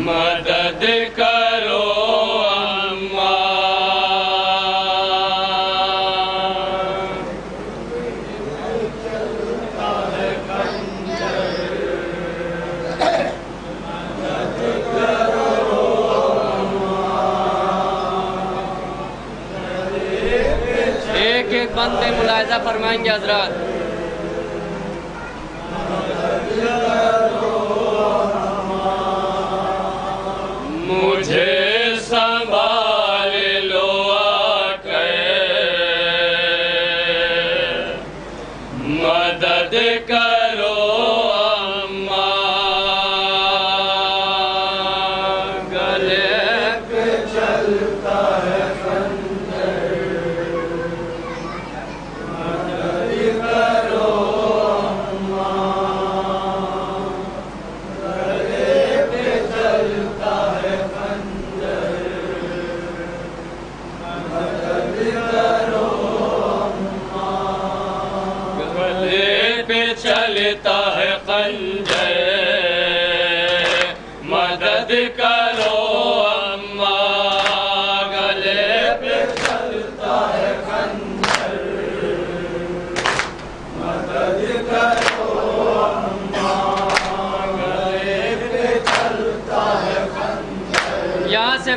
مدد کرو ایک بند میں ملاحظہ فرمائیں گے حضرات۔ مجھے سنبھال لو آ کر مدد کرو اماں گلے پہ چلتا ہے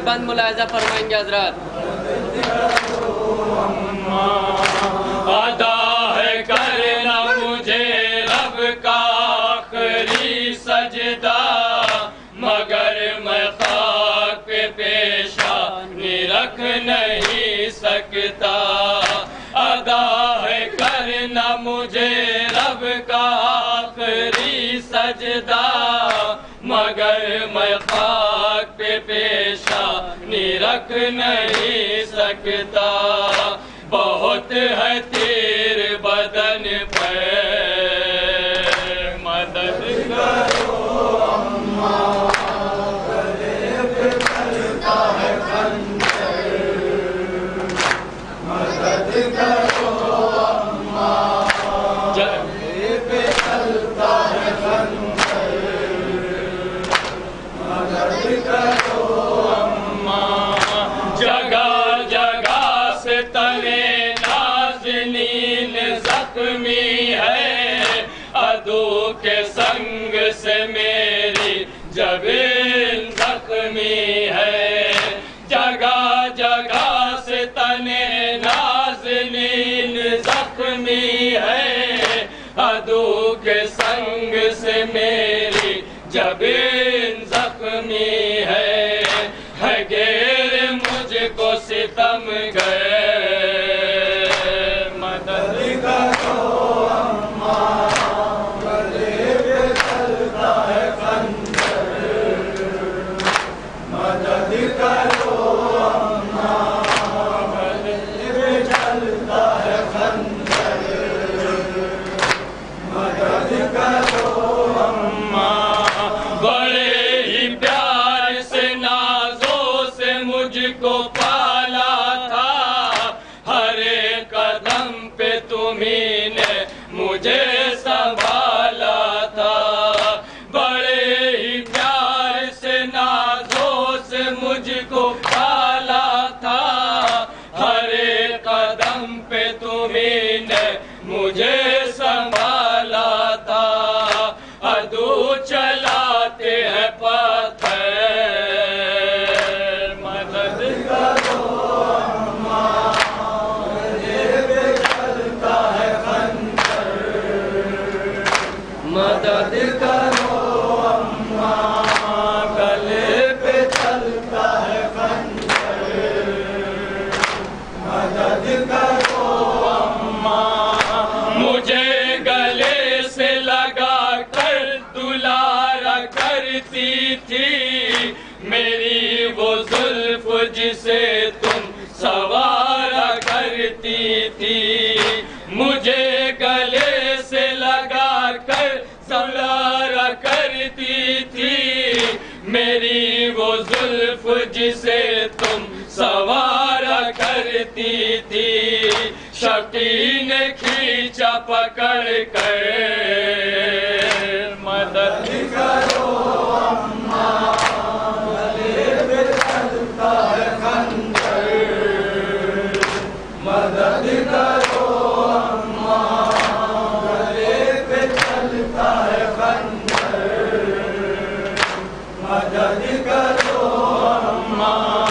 بند ملاحظہ فرمائیں گے حضرات. ادا ہے کرنا مجھے رب کا آخری سجدہ، مگر میں خاک پہ پیشانی رکھ نہیں سکتا. ادا ہے کرنا مجھے رب کا آخری سجدہ، مگر میں خاک پہ پیشانی رکھ نہیں سکتا. بہت ہے تیر بدن پہ مدد کرو گلے پہ چلتا ہے خنجر، مدد کرو گلے پہ چلتا ہے خنجر، مدد کرو جگہ جگہ سے تنے نازنین زخمی ہے، عدو کے سنگ سے میری جبین زخمی ہے. جگہ جگہ سے تنے نازنین زخمی ہے، عدو کے سنگ سے میری جبین زخمی ہے. گیر مجھ کو ستم گئے، مدد کرو اماں گلے پہ چلتا ہے خنجر، مدد کرو اماں گلے پہ چلتا ہے خنجر، مدد کرو اماں. بڑے ہی پیار سے مجھ کو پالا تھا، ہر ایک قدم پہ تمہیں نے مجھے سنبھالا تھا. بڑے ہی پیار سے نازوں سے مجھ کو پالا تھا، ہر ایک قدم پہ تمہیں نے مجھے سنبھالا تھا. عدو چلاتے ہیں پتھر، مدد کرو اماں گلے پہ چلتا ہے خنجر، مدد کرو اماں. مجھے گلے سے لگا کر دلارا کرتی تھی، میری وہ زلف جسے تم سوارا کرتی تھی. مجھے گلے سے لگا کر سوارا کرتی تھی، میری وہ زلف جسے تم سوارا کرتی تھی. شفیع نے کھینچا پکڑ کر، مدد کرو اماں گلے پہ چلتا ہے خنجر، مدد کرو اماں گلے پہ چلتا ہے خنجر، مدد کرو اماں.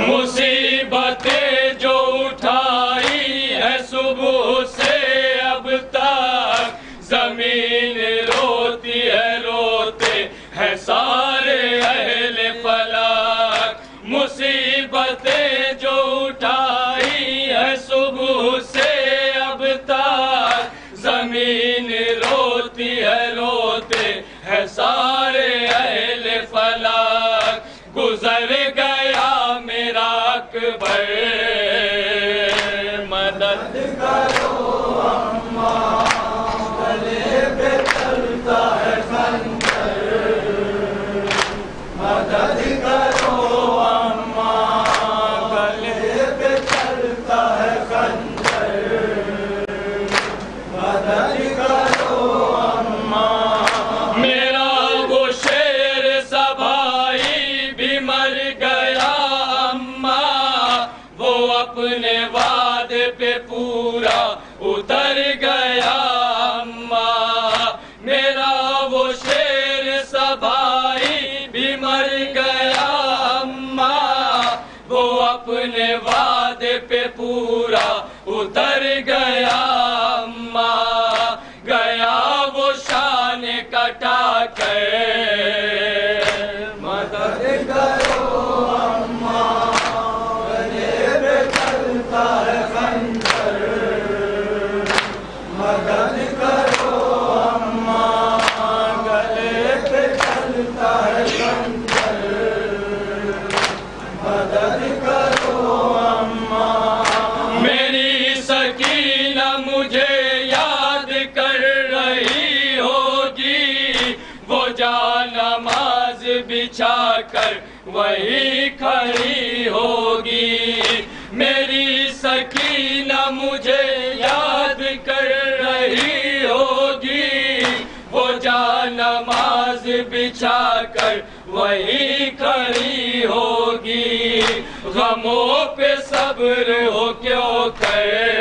مصیبتیں جو اٹھائی ہے صبح سے اب تک، زمین روتی ہے روتے ہیں سارے اہل فلک. مصیبتیں جو اٹھائی ہے صبح سے اب تک، زمین روتی ہے روتے ہیں سارے اہل فلک. گزر گیا میرا اکبر، مدد کرو اماں گلے پہ چلتا ہے خنجر، مدد کرو اماں گلے پہ چلتا ہے خنجر، مدد کرو اماں. میرا وہ شیر سبائی بھی مر گیا اماں، وہ اپنے وعدے پہ پورا اتر گیا اماں. میرا وہ شیر سبائی بھی مر گیا اماں، اپنے وعدے پہ پورا اتر گیا اماں، گیا وہ شان کٹا کر، مدد کرو اماں، گلے پہ چلتا ہے خنجر، مدد کرو اماں، گلے پہ چلتا ہے خنجر، مدد کرو اماں۔ میری سکینہ مجھے یاد کر رہی ہوگی، وہ جا نماز بچھا کر وہی کھڑی ہوگی، میری سکینہ مجھے یاد کر رہی ہوگی، وہ جا نماز بچھا کر وہی کھڑی ہوگی، غموں پہ صبر ہو کیوں کرے،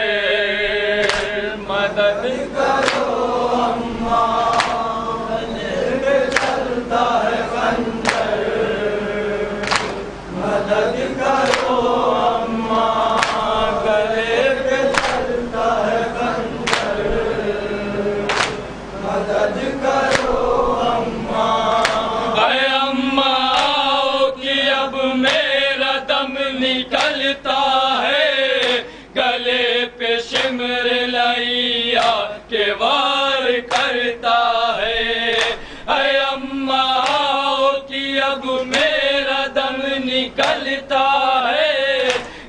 مدد کرو اماں، گلے پہ چلتا ہے خنجر، مدد کرو اماں، گلے پہ چلتا ہے خنجر، مدد کرو اماں۔ اے اماں آؤ کہ اب میرا دم نکلتا ہے، گلے پہ شمر لیا کے وار کرتا ہے، اے اماں آؤ کہ اب میرا دم نکلتا ہے،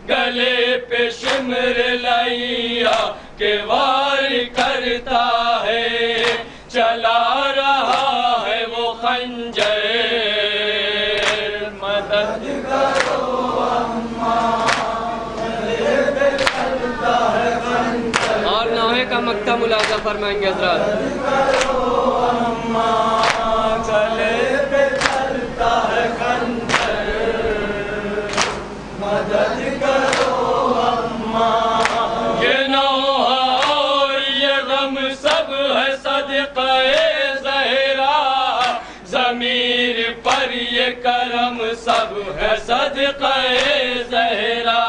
گلے پہ شمر لیا کے وار کرتا ہے، چلا رہا ہے وہ خنجر، مدد کرو اماں، گلے پہ چلتا ہے خنجر، اور نوحے کا مقطع ملاحظہ فرمائیں گے حضرات۔ مدد کرو اماں، گلے پہ چلتا ہے خنجر، مدد کرو اماں۔ یہ نوحہ اور یہ غم سب ہے صدقہ زہرا، ضمیر پر یہ کرم سب ہے صدقہ زہرا،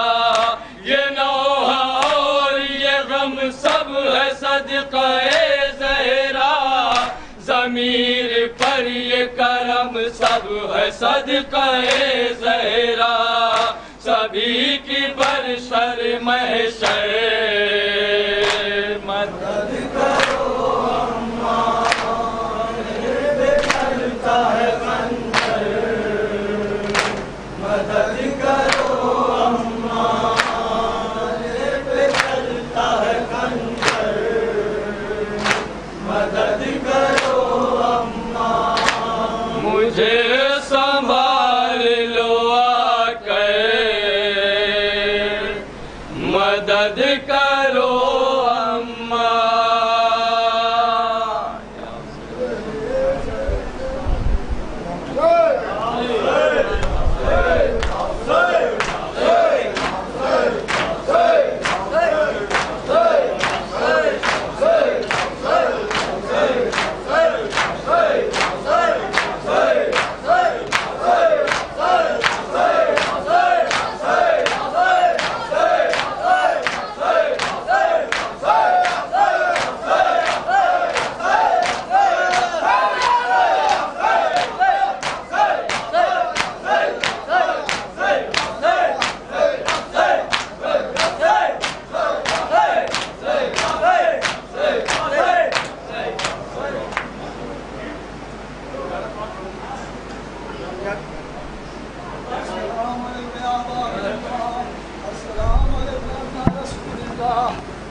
یہ نوحہ اور یہ غم سب ہے صدقہ زہرا، ضمیر پر یہ کرم سب ہے صدقہ زہرا، سبھی کی برشر محشر، مدد کرو اماں، گلے پہ چلتا ہے خنجر، مدد کرو اماں، گلے پہ چلتا ہے خنجر، مدد کرو اماں۔ مجھے سنبھال لو آ کر، مدد کرو اماں۔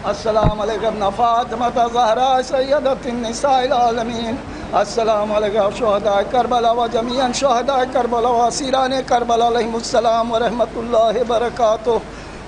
السلام علیکم ابن فاطمۃ الزہراء سیدۃ النساء العالمین، السلام علیکم شہداء کربلا و جمیع شہداء کربلا و اسیران کربلا علیہم السلام ورحمۃ اللہ وبرکاتہ،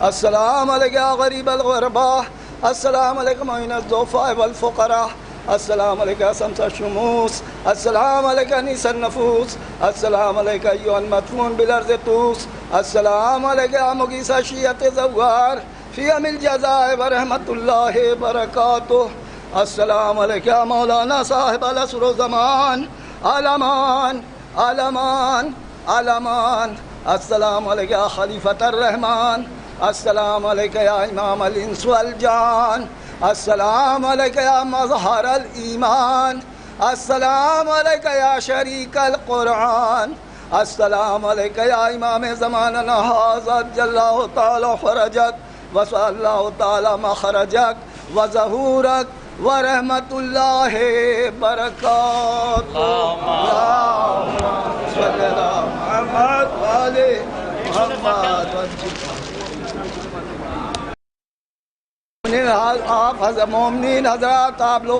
السلام علیکم غریب الغرباء، السلام علیکم معین الضعفاء والفقراء، السلام علیکم شمس الشموس، السلام علیکم انیس النفوس، السلام علیکم ایھا المدفون بالارض طوس، السلام علیکم مغیث شیعۃ زوار فی ام الجزائر ورحمۃ اللہ وبرکاتہ، السلام علیکم مولانا صاحب العصر والزمان، عالمان عالمان عالمان السلام علیک یا خلیفۃ الرحمن، السلام علیک یا امام الانس والجان، السلام علیک یا مظہر الایمان، السلام علیک یا شریک القرآن، السلام علیک یا امام زماننا ھذا جل اللہ تعالی فرجک وصلی اللہ تعالی مخرجک وظہورک ورحمۃ اللہ برکاتہ۔ اللہم صلی اللہ محمد وآل محمد۔ آپ حضرت مومنین حضرات، آپ لوگ